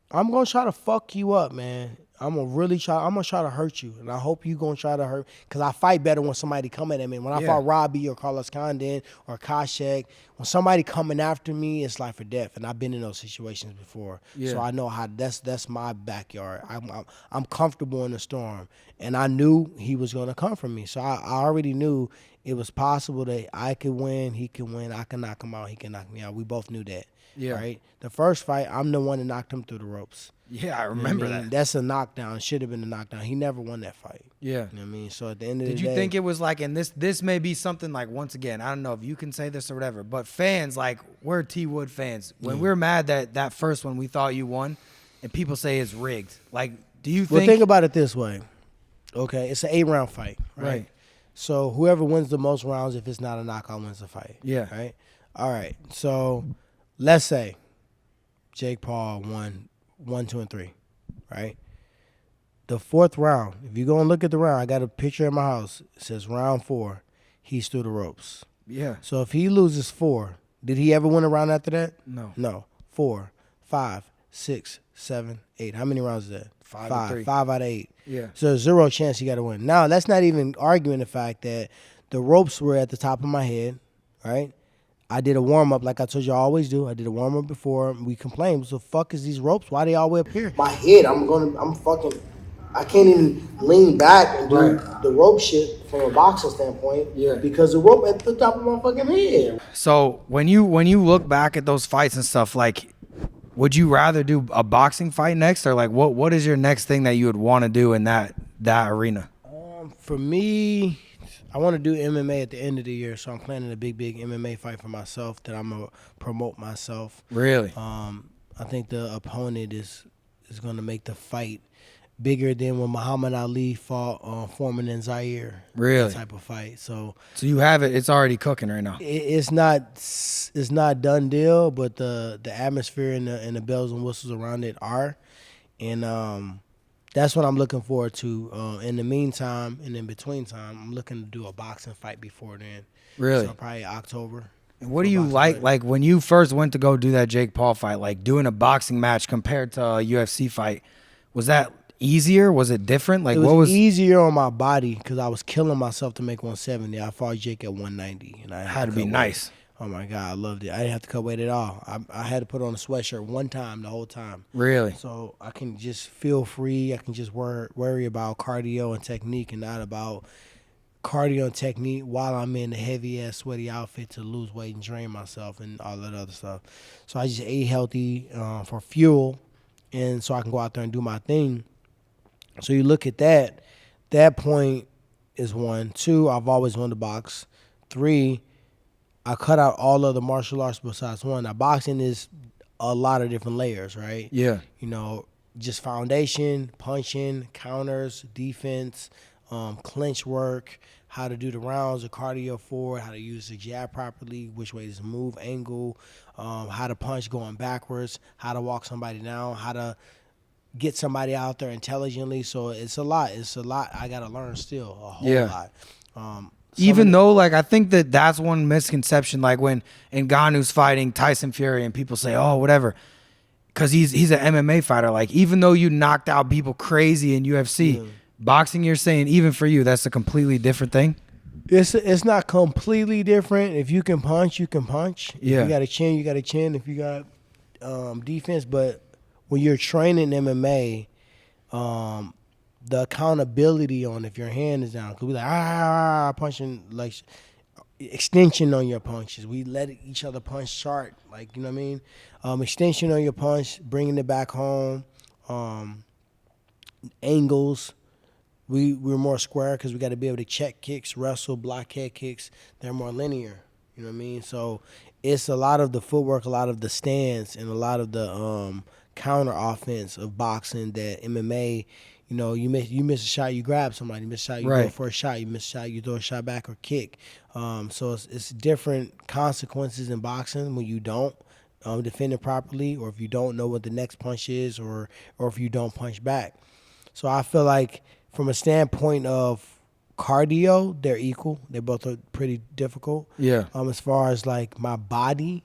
S2: I'm gonna try to fuck you up, man. I'm gonna try to hurt you, and I hope you gonna try to hurt. Cause I fight better when somebody coming at me. When I fought Robbie or Carlos Condon or Koscheck, when somebody coming after me, it's life or death. And I've been in those situations before, so I know how. That's my backyard. I'm comfortable in the storm, and I knew he was gonna come for me. So I already knew it was possible that I could win, he could win, I can knock him out, he can knock me out. We both knew that.
S1: Yeah.
S2: Right. The first fight, I'm the one that knocked him through the ropes.
S1: Yeah, I remember that.
S2: That's a knockdown. Should have been a knockdown. He never won that fight.
S1: Yeah.
S2: You know what I mean? So at the end of the day.
S1: Did you think it was like, and this may be something like, once again, I don't know if you can say this or whatever, but fans, like, we're T Wood fans. When we're mad that first one we thought you won, and people say it's rigged, like, do you think?
S2: Well, think about it this way. Okay, it's an 8-round fight, right? So whoever wins the most rounds, if it's not a knockout, wins the fight.
S1: Yeah.
S2: Right? All right. So let's say Jake Paul won 1, 2, and 3, right? The fourth round, if you go and look at the round, I got a picture in my house. It says round 4, he's through the ropes.
S1: Yeah.
S2: So if he loses 4, did he ever win a round after that?
S1: No.
S2: No. 4, 5, 6, 7, 8. How many rounds is that?
S1: 5 and 3.
S2: 5 out of 8.
S1: Yeah.
S2: So there's 0 chance he got to win. Now, that's not even arguing the fact that the ropes were at the top of my head, right? I did a warm-up like I told you I always do. I did a warm-up before. We complained. What the fuck is these ropes? Why they all the way up here? My head, I can't even lean back and do the rope shit from a boxing standpoint.
S1: Yeah.
S2: Because the rope at the top of my fucking head.
S1: So when you look back at those fights and stuff, like, would you rather do a boxing fight next, or like what is your next thing that you would want to do in that arena?
S2: For me, I want to do MMA at the end of the year, so I'm planning a big MMA fight for myself that I'm gonna promote myself.
S1: Really?
S2: I think the opponent is gonna make the fight bigger than when Muhammad Ali fought Foreman and Zaire.
S1: Really?
S2: That type of fight. So
S1: you have it. It's already cooking right now.
S2: It's not done deal, but the atmosphere and the bells and whistles around it are, and that's what I'm looking forward to. In the meantime, and in between time, I'm looking to do a boxing fight before then.
S1: Really?
S2: So probably October.
S1: And what do you like when you first went to go do that Jake Paul fight, like doing a boxing match compared to a UFC fight? Was that easier? Was it different? Like,
S2: it was
S1: what was
S2: easier on my body because I was killing myself to make 170. I fought Jake at 190, and I
S1: had to be nice.
S2: Oh my God, I loved it. I didn't have to cut weight at all. I had to put on a sweatshirt one time the whole time.
S1: Really?
S2: So I can just feel free. I can just worry about cardio and technique, and not about cardio and technique while I'm in a heavy ass sweaty outfit to lose weight and drain myself and all that other stuff. So I just ate healthy for fuel, and so I can go out there and do my thing. So you look at that. That point is 1. 2, I've always wanted to box. 3, I cut out all other martial arts besides one. Now, boxing is a lot of different layers, right?
S1: Yeah.
S2: You know, just foundation, punching, counters, defense, clinch work, how to do the rounds, the cardio forward, how to use the jab properly, which way to move, angle, how to punch going backwards, how to walk somebody down, how to get somebody out there intelligently. So it's a lot. I got to learn still, a whole lot.
S1: Even though, like, I think that's one misconception, like when Ngannou's fighting Tyson Fury and people say, oh, whatever, because he's an MMA fighter. Like, even though you knocked out people crazy in UFC, boxing, you're saying, even for you, that's a completely different thing?
S2: It's not completely different. If you can punch, you can punch.
S1: Yeah.
S2: If you got a chin, you got a chin. If you got defense. But when you're training MMA, the accountability on if your hand is down, could be like punching, like extension on your punches. We let each other punch sharp, like, you know what I mean? Extension on your punch, bringing it back home. Angles. We're more square because we got to be able to check kicks, wrestle, block head kicks. They're more linear. You know what I mean? So it's a lot of the footwork, a lot of the stance, and a lot of the counter offense of boxing that MMA. You know, you miss a shot, you grab somebody. You miss a shot, you go for a shot. You miss a shot, you throw a shot back or kick. So it's different consequences in boxing when you don't defend it properly, or if you don't know what the next punch is, or if you don't punch back. So I feel like from a standpoint of cardio, they're equal. They both are pretty difficult.
S1: Yeah.
S2: As far as like my body,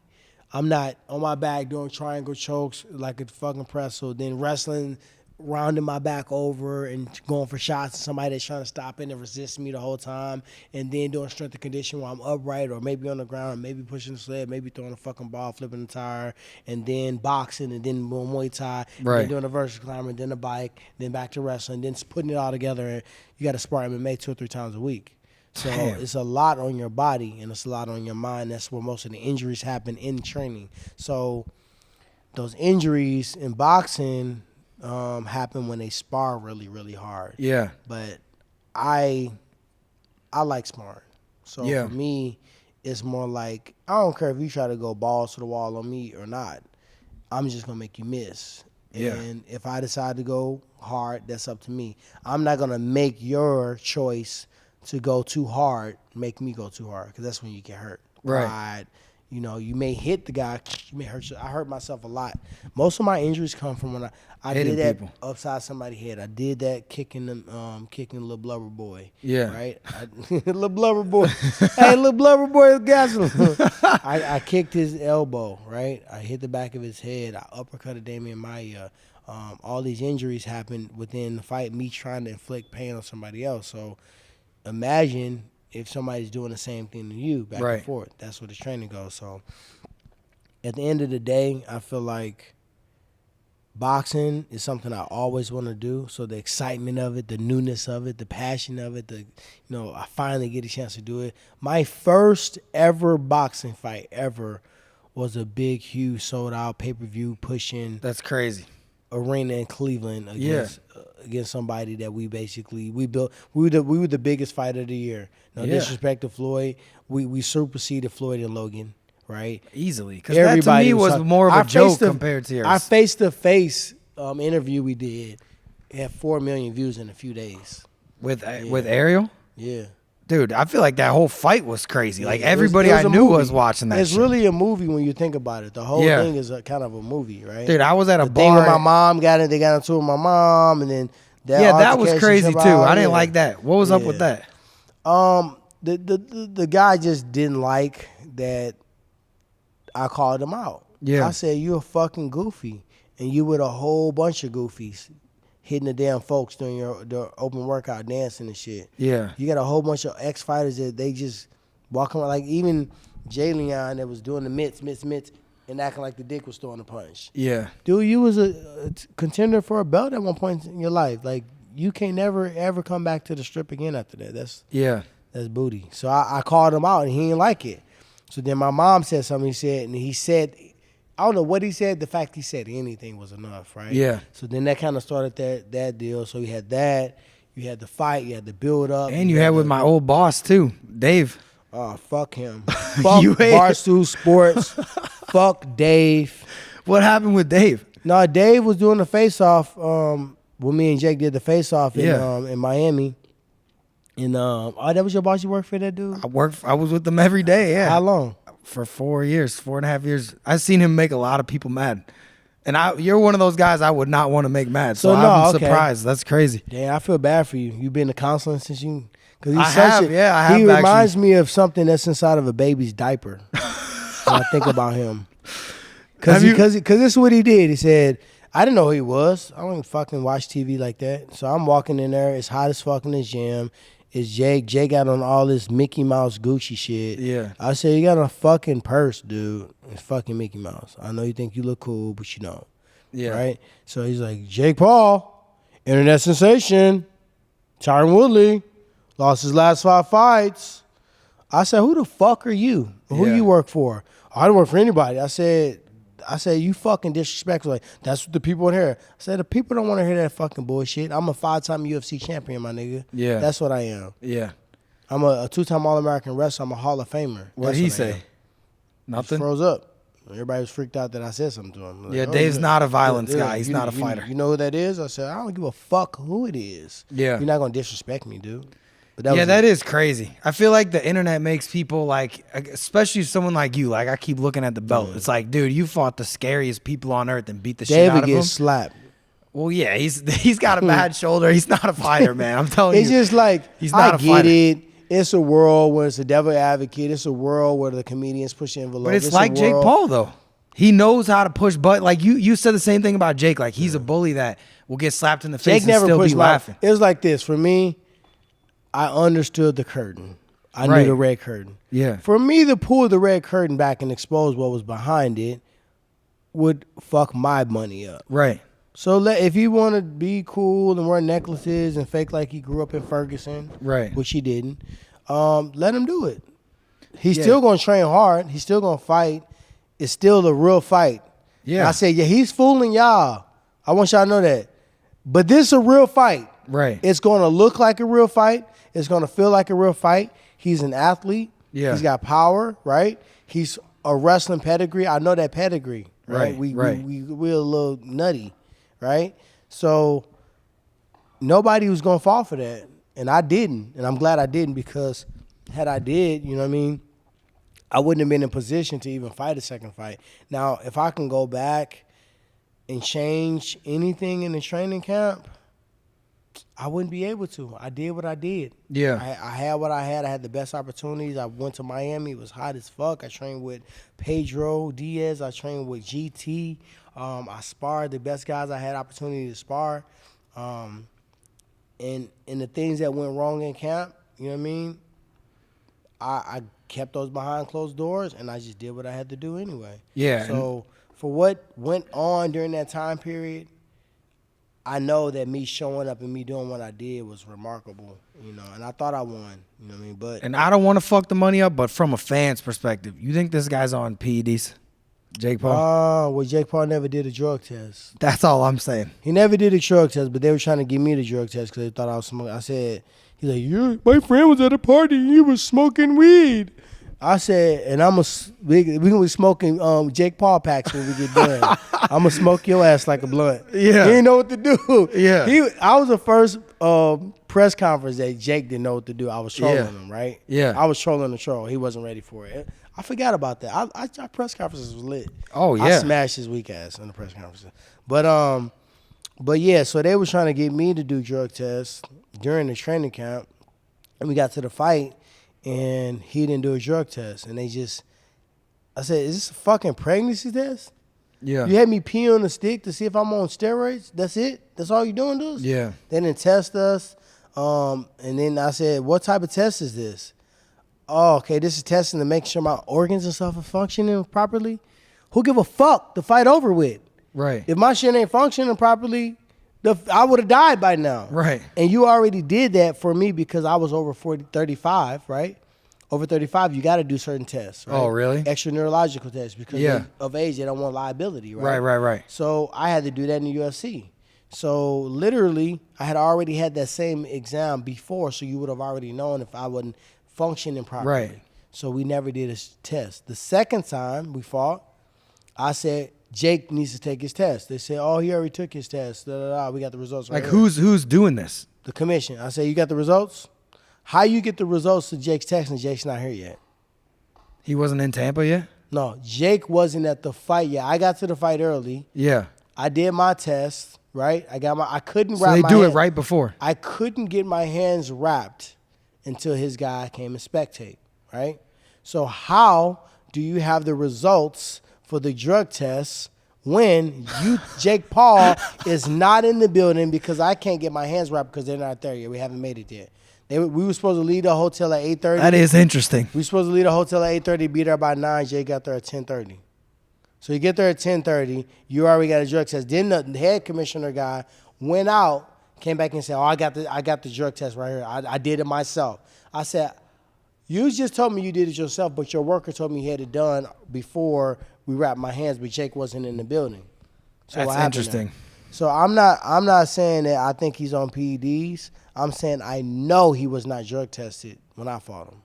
S2: I'm not on my back doing triangle chokes like a fucking pretzel, then wrestling, rounding my back over and going for shots at somebody that's trying to stop it and resist me the whole time, and then doing strength and condition while I'm upright or maybe on the ground, maybe pushing the sled, maybe throwing a fucking ball, flipping the tire, and then boxing, and then Muay Thai, and then doing a vertical climber, and then a bike, then back to wrestling, then putting it all together. And you got to spar MMA 2 or 3 times a week. So it's a lot on your body and it's a lot on your mind. That's where most of the injuries happen in training. So those injuries in boxing happen when they spar really, really hard.
S1: Yeah.
S2: But I like sparring. So for me, it's more like, I don't care if you try to go balls to the wall on me or not. I'm just going to make you miss.
S1: Yeah.
S2: And if I decide to go hard, that's up to me. I'm not going to make your choice to go too hard make me go too hard, because that's when you get hurt.
S1: Right.
S2: Pride. You know, you may hit the guy, you may hurt. I hurt myself a lot. Most of my injuries come from when I did that upside somebody's head. I did that kicking little blubber boy.
S1: Yeah.
S2: Right? Little blubber boy. Hey, little blubber boy, gasoline. I kicked his elbow, right? I hit the back of his head. I uppercutted Damian Maia. All these injuries happened within the fight, me trying to inflict pain on somebody else. So imagine if somebody's doing the same thing to you, back and forth. That's where the training goes. So at the end of the day, I feel like boxing is something I always want to do. So the excitement of it, the newness of it, the passion of it, I finally get a chance to do it. My first ever boxing fight ever was a big, huge, sold out pay-per-view pushing.
S1: That's crazy.
S2: Arena in Cleveland against somebody that we built. We were the biggest fight of the year. No disrespect to Floyd. We superseded Floyd and Logan, right?
S1: Easily. Because that to me was more of a joke compared to yours.
S2: Our face-to-face interview we did had 4 million views in a few days.
S1: With Ariel?
S2: Yeah.
S1: Dude, I feel like that whole fight was crazy. Like everybody I knew was watching that.
S2: It's really a movie when you think about it. The whole thing is a kind of a movie, right?
S1: Dude, I was at a bar.
S2: Thing with my mom they got into it with my mom, and then
S1: that was crazy too. I didn't like that. What was up with that?
S2: The guy just didn't like that I called him out.
S1: Yeah.
S2: I said, "You're a fucking goofy, and you with a whole bunch of goofies hitting the damn folks during the open workout, dancing and shit.
S1: Yeah.
S2: You got a whole bunch of ex-fighters that they just walk around, like even Jay Leon that was doing the mitts, and acting like the dick was throwing a punch.
S1: Yeah.
S2: Dude, you was a contender for a belt at one point in your life. Like, you can't never, ever come back to the strip again after that. That's booty. So I called him out, and he didn't like it. So then my mom said something. He said, I don't know what he said. The fact he said anything was enough, right?
S1: Yeah.
S2: So then that kind of started that deal. So you had that. You had the fight. You had the build up.
S1: And you had with my old boss too, Dave.
S2: Oh, fuck him. Fuck Barstool Sports. Fuck Dave.
S1: What happened with Dave?
S2: No, Dave was doing the face-off. When me and Jake did the face-off in Miami. And that was your boss. You worked for that dude?
S1: I was with them every day. Yeah.
S2: How long?
S1: For 4 years, 4.5 years. I've seen him make a lot of people mad. And you're one of those guys I would not want to make mad. So I'm surprised. That's crazy.
S2: Yeah, I feel bad for you. You've been a counselor since you...
S1: I have.
S2: He reminds me of something that's inside of a baby's diaper when I think about him. Because this is what he did. He said, I didn't know who he was. I don't even fucking watch TV like that. So I'm walking in there. It's hot as fuck in this gym. It's Jake. Jake got on all this Mickey Mouse Gucci shit.
S1: Yeah.
S2: I said, you got a fucking purse, dude. It's fucking Mickey Mouse. I know you think you look cool, but you don't.
S1: Yeah.
S2: Right? So he's like, Jake Paul, internet sensation, Tyron Woodley, lost his last 5 fights. I said, who the fuck are you? Who
S1: Yeah.
S2: you work for? I don't work for anybody. I said, you fucking disrespectful. Like, that's what the people want to hear. I said, the people don't want to hear that fucking bullshit. I'm a 5-time UFC champion, my nigga.
S1: Yeah.
S2: That's what I am.
S1: Yeah.
S2: I'm a 2-time All-American wrestler. I'm a Hall of Famer.
S1: What'd
S2: That's
S1: he
S2: what I
S1: say?
S2: am. He
S1: Nothing?
S2: froze up. Everybody was freaked out that I said something to him. Like,
S1: Yeah, Dave's not a violence
S2: yeah,
S1: guy. He's not a
S2: you-
S1: fighter.
S2: You know who that is? I said, I don't give a fuck who it is.
S1: Yeah.
S2: You're not going to disrespect me, dude. But
S1: Yeah,
S2: was
S1: that
S2: it.
S1: is crazy. I feel like the internet makes people like, especially someone like you. Like I keep looking at the belt. It's like, dude, you fought the scariest people on earth and beat the shit out
S2: David
S1: of them.
S2: gets slapped.
S1: Well, yeah, he's got a bad shoulder. He's not a fighter, man. I'm telling
S2: It's
S1: you.
S2: just like,
S1: He's not
S2: I
S1: a
S2: get
S1: fighter.
S2: it. It's a world where it's a devil advocate. It's a world where the comedians push the envelope.
S1: But it's
S2: a
S1: like Jake
S2: world-
S1: Paul though. He knows how to push butt. Like you said the same thing about Jake. Like he's a bully that will get slapped in the face
S2: Jake
S1: and
S2: never
S1: still be
S2: pushed my.
S1: laughing.
S2: It was like this for me. I understood the curtain. I
S1: Right.
S2: knew the red curtain.
S1: Yeah.
S2: For me to pull the red curtain back and expose what was behind it would fuck my money up.
S1: Right.
S2: So if you want to be cool and wear necklaces and fake like he grew up in Ferguson,
S1: Right.
S2: which he didn't, let him do it. He's
S1: Yeah.
S2: still going to train hard. He's still going to fight. It's still a real fight.
S1: Yeah.
S2: And I said, yeah, he's fooling y'all. I want y'all to know that. But this is a real fight.
S1: Right.
S2: It's going to look like a real fight. It's going to feel like a real fight. He's an athlete.
S1: Yeah.
S2: He's got power, right? He's a wrestling pedigree. I know that pedigree, right?
S1: Right.
S2: We're a little nutty, right? So nobody was going to fall for that. And I didn't. And I'm glad I didn't because had I did, you know what I mean, I wouldn't have been in position to even fight a second fight. Now, if I can go back and change anything in the training camp, I wouldn't be able to. I did what I did.
S1: Yeah.
S2: I had what I had. I had the best opportunities. I went to Miami. It was hot as fuck. I trained with Pedro Diaz. I trained with GT. I sparred the best guys I had opportunity to spar. And the things that went wrong in camp, you know what I mean? I kept those behind closed doors, and I just did what I had to do anyway.
S1: Yeah.
S2: So for what went on during that time period, I know that me showing up and me doing what I did was remarkable, you know, and I thought I won, you know what I mean? But
S1: And I don't want to fuck the money up, but from a fan's perspective, you think this guy's on PEDs? Jake Paul?
S2: well, Jake Paul never did a drug test.
S1: That's all I'm saying.
S2: He never did a drug test, but they were trying to give me the drug test because they thought I was smoking. I said, he's like, my friend was at a party and he was smoking weed. I said, and we gonna be smoking Jake Paul packs when we get done. I'm gonna smoke your ass like a blunt.
S1: Yeah.
S2: He didn't know what to do.
S1: Yeah.
S2: I was the first press conference that Jake didn't know what to do. I was trolling him, right?
S1: Yeah.
S2: I was trolling the troll. He wasn't ready for it. I forgot about that. Our press conferences was lit.
S1: Oh,
S2: I
S1: yeah.
S2: smashed his weak ass in the press conference. But yeah, so they was trying to get me to do drug tests during the training camp, and we got to the fight, and he didn't do a drug test, and I said, is this a fucking pregnancy test?
S1: Yeah.
S2: You had me pee on the stick to see if I'm on steroids? That's it? That's all you doing, dude?
S1: Yeah.
S2: They didn't test us. And then I said, what type of test is this? Oh, okay, this is testing to make sure my organs and stuff are functioning properly. Who give a fuck? The fight over with.
S1: Right.
S2: If my shit ain't functioning properly, I would have died by now.
S1: Right.
S2: And you already did that for me because I was over 35, right? Over 35, you got to do certain tests, right?
S1: Oh, really?
S2: Extra neurological tests because
S1: Yeah.
S2: of age, they don't want liability, right?
S1: Right.
S2: So I had to do that in the UFC. So literally, I had already had that same exam before, so you would have already known if I wasn't functioning properly.
S1: Right.
S2: So we never did a test. The second time we fought, I said, Jake needs to take his test. They said, oh, he already took his test. We got the results right
S1: Like,
S2: here.
S1: who's doing this?
S2: The commission. I said, you got the results? How you get the results to Jake's text and Jake's not here yet?
S1: He wasn't in Tampa yet?
S2: No, Jake wasn't at the fight yet. I got to the fight early.
S1: Yeah.
S2: I did my test, right? I couldn't
S1: So
S2: wrap
S1: they
S2: my
S1: do it
S2: hand-
S1: right before.
S2: I couldn't get my hands wrapped until his guy came and spectate, right? So how do you have the results for the drug tests when Jake Paul is not in the building because I can't get my hands wrapped because they're not there yet. We haven't made it yet. We were supposed to leave the hotel at 8:30.
S1: That is interesting.
S2: We were supposed to leave the hotel at 8:30, be there by 9. Jake got there at 10:30. So you get there at 10:30, you already got a drug test. Then the head commissioner guy went out, came back and said, oh, I got the drug test right here. I did it myself. I said, You just told me you did it yourself, but your worker told me he had it done before we wrapped my hands, but Jake wasn't in the building. So
S1: That's interesting.
S2: There? So I'm not saying that I think he's on PEDs. I'm saying I know he was not drug tested when I fought him.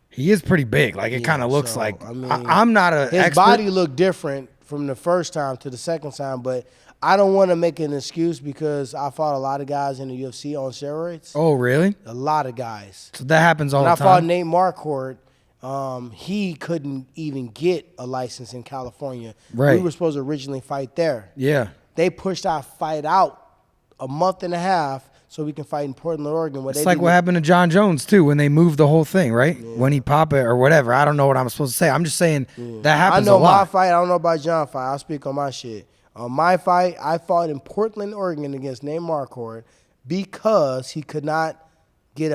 S1: He is pretty big. Like it kind of looks like.
S2: I mean,
S1: I'm not a.
S2: His body looked different from the first time to the second time, but I don't want to make an excuse because I fought a lot of guys in the UFC on steroids.
S1: Oh, really?
S2: A lot of guys.
S1: So that happens all the time.
S2: When I fought Nate Marquardt, he couldn't even get a license in California.
S1: Right.
S2: We were supposed to originally fight there.
S1: Yeah.
S2: They pushed our fight out a month and a half so we can fight in Portland, Oregon.
S1: It's like what happened to John Jones, too, when they moved the whole thing, right? Yeah. When he popped it or whatever. I don't know what I'm supposed to say. I'm just saying that happens a lot.
S2: I know my fight. I don't know about John's fight. I'll speak on my shit. On my fight, I fought in Portland, Oregon against Nate Marquardt because he could not get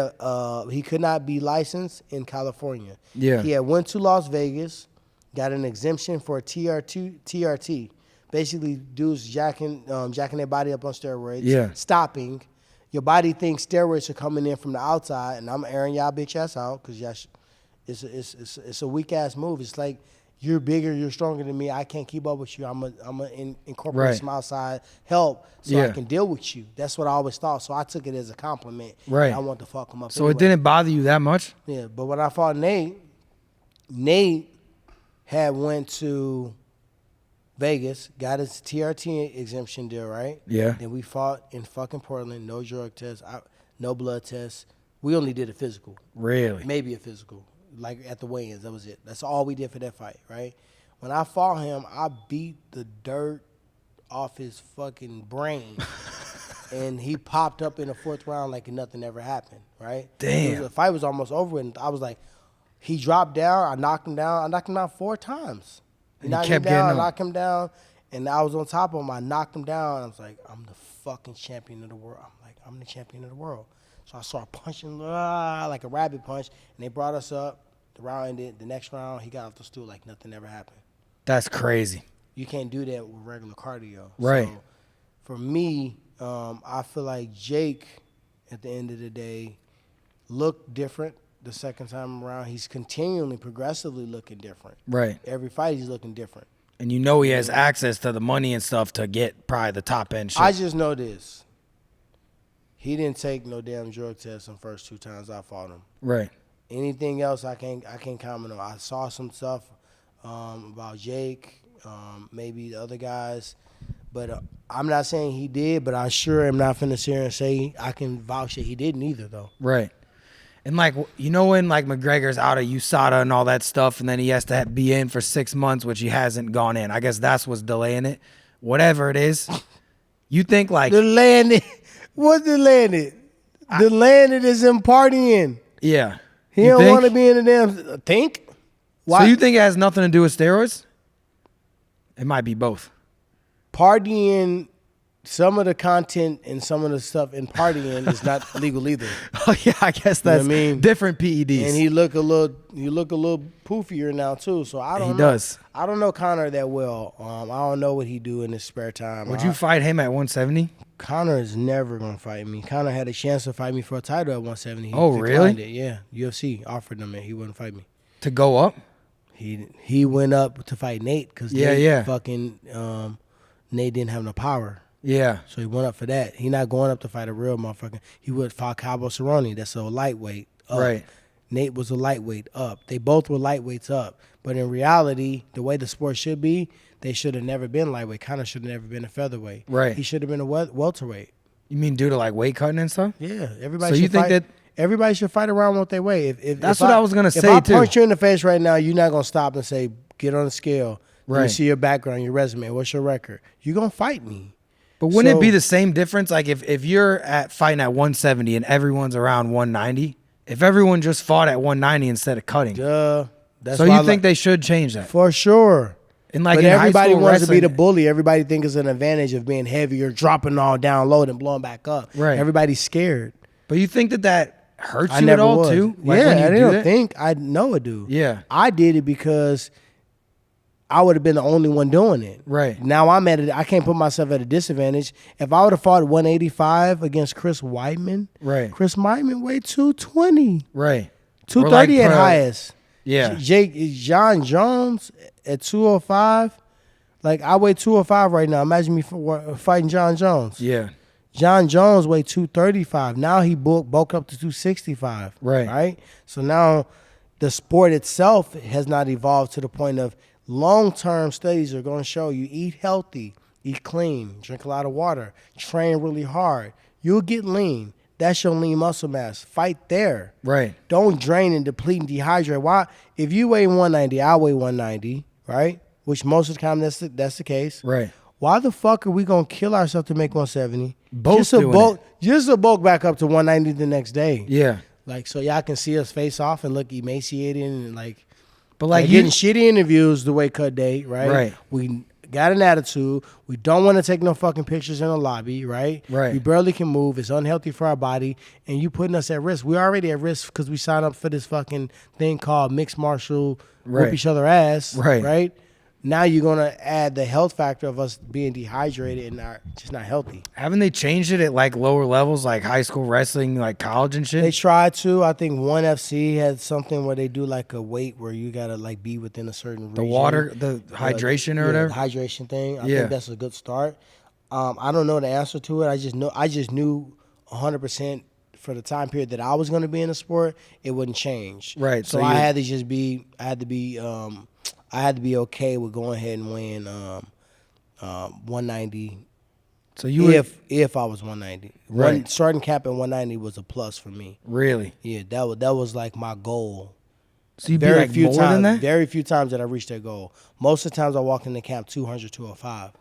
S2: he could not be licensed in California.
S1: Yeah.
S2: He had went to Las Vegas, got an exemption for a TRT. Basically, dudes jacking their body up on steroids.
S1: Yeah.
S2: Stopping. Your body thinks steroids are coming in from the outside, and I'm airing y'all bitch ass out because it's a weak ass move. It's like, you're bigger, you're stronger than me. I can't keep up with you. I'm gonna incorporate some outside help so I can deal with you. That's what I always thought. So I took it as a compliment.
S1: Right.
S2: I want to fuck him up.
S1: So it didn't bother you that much?
S2: Yeah. But when I fought Nate had went to Vegas, got his TRT exemption deal, right?
S1: Yeah.
S2: Then we fought in fucking Portland. No drug tests, no blood tests. We only did a physical.
S1: Really?
S2: Maybe a physical. Like at the weigh-ins, that was it. That's all we did for that fight, right? When I fought him, I beat the dirt off his fucking brain. And he popped up in the fourth round like nothing ever happened, right?
S1: Damn.
S2: The fight was almost over, and I was like, he dropped down, I knocked him down 4 times. He knocked him down, I knocked him down, and I was on top of him. I knocked him down, and I was like, I'm the fucking champion of the world. I'm the champion of the world. So I started punching like a rabbit punch, and they brought us up. The round ended. The next round, he got off the stool like nothing ever happened.
S1: That's crazy.
S2: You can't do that with regular cardio.
S1: Right.
S2: So for me, I feel like Jake, at the end of the day, looked different the second time around. He's continually, progressively looking different.
S1: Right.
S2: Every fight, he's looking different.
S1: And you know he has access to the money and stuff to get probably the top end shit.
S2: I just know this. He didn't take no damn drug test the first 2 times I fought him.
S1: Right.
S2: Anything else I can't comment on. I saw some stuff about Jake, maybe the other guys, but I'm not saying he did, but I sure am not finna sit here and say I can vouch that he didn't either, though.
S1: Right. And like, you know when like McGregor's out of USADA and all that stuff, and then he has to be in for 6 months, which he hasn't gone in. I guess that's what's delaying it. Whatever it is, you think like
S2: delaying it. What's delaying it? Delaying it is him partying.
S1: Yeah.
S2: He don't want to be in the damn think.
S1: Why? So you think it has nothing to do with steroids? It might be both.
S2: Partying, some of the content and some of the stuff in partying is not legal either.
S1: Oh yeah, I guess that's different PEDs.
S2: And he look a little poofier now too. So I don't know. He does. I don't know Conor that well. I don't know what he do in his spare time.
S1: Would you fight him at 170?
S2: Conor is never gonna fight me. Conor had a chance to fight me for a title at 170.
S1: Oh really?
S2: It. Yeah, UFC offered him, and he wouldn't fight me.
S1: To go up?
S2: He went up to fight Nate because fucking Nate didn't have no power.
S1: Yeah.
S2: So he went up for that. He not going up to fight a real motherfucker. He would fight Cabo Cerrone. That's a lightweight up. Right. Nate was a lightweight up. They both were lightweights up. But in reality, the way the sport should be, they should have never been lightweight. Conor should have never been a featherweight.
S1: Right.
S2: He should have been a welterweight.
S1: You mean due to like weight cutting and stuff?
S2: Yeah. Everybody should fight around what they weigh.
S1: That's what I was gonna say too.
S2: If I punch you in the face right now, you're not gonna stop and say, "Get on the scale." Right. You see your background, your resume. What's your record? You're gonna fight me.
S1: But wouldn't it be the same difference? Like if you're fighting at 170 and everyone's around 190, if everyone just fought at 190 instead of cutting, so you think they should change that?
S2: For sure.
S1: And like,
S2: but everybody wants to be the bully. Everybody thinks it's an advantage of being heavier, dropping all down low and blowing back up. Right. Everybody's scared.
S1: But you think that hurts you at all too?
S2: Like I don't think. I know it do.
S1: Yeah.
S2: I did it because I would have been the only one doing it.
S1: Right.
S2: Now I'm at it. I can't put myself at a disadvantage. If I would have fought 185 against Chris Weidman,
S1: right.
S2: Chris Weidman weighed 220.
S1: Right.
S2: 230 at highest.
S1: Yeah.
S2: John Jones at 205. Like, I weigh 205 right now. Imagine me fighting John Jones.
S1: Yeah.
S2: John Jones weighed 235. Now he bulked up to 265. Right? So now the sport itself has not evolved to the point of long-term studies are going to show you eat healthy, eat clean, drink a lot of water, train really hard. You'll get lean. That's your lean muscle mass. Fight there.
S1: Right.
S2: Don't drain and deplete and dehydrate. Why? If you weigh 190, I weigh 190, right? Which most of the time that's the case.
S1: Right.
S2: Why the fuck are we gonna kill ourselves to make 170?
S1: Both
S2: just to bulk back up to 190 the next day.
S1: Yeah.
S2: Like, so y'all can see us face off and look emaciated and like,
S1: but like
S2: getting shitty interviews the way cut date, right?
S1: Right.
S2: We got an attitude. We don't want to take no fucking pictures in the lobby, right?
S1: Right.
S2: We barely can move. It's unhealthy for our body, and you putting us at risk. We're already at risk because we signed up for this fucking thing called mixed martial, whip each other ass, right? Now you're gonna add the health factor of us being dehydrated and just not healthy.
S1: Haven't they changed it at like lower levels, like high school wrestling, like college and shit?
S2: They tried to. I think ONE FC had something where they do like a weight where you gotta like be within a certain region.
S1: The water, the hydration or whatever.
S2: The hydration thing. I think that's a good start. I don't know the answer to it. I just knew 100% for the time period that I was gonna be in the sport, it wouldn't change.
S1: Right.
S2: So I had to be okay with going ahead and weighing 190. So if I was 190, starting cap at 190 was a plus for me.
S1: Really?
S2: Yeah, that was like my goal.
S1: So you'd be like more than that?
S2: Very few times that I reached that goal. Most of the times I walked in the camp 200, 205.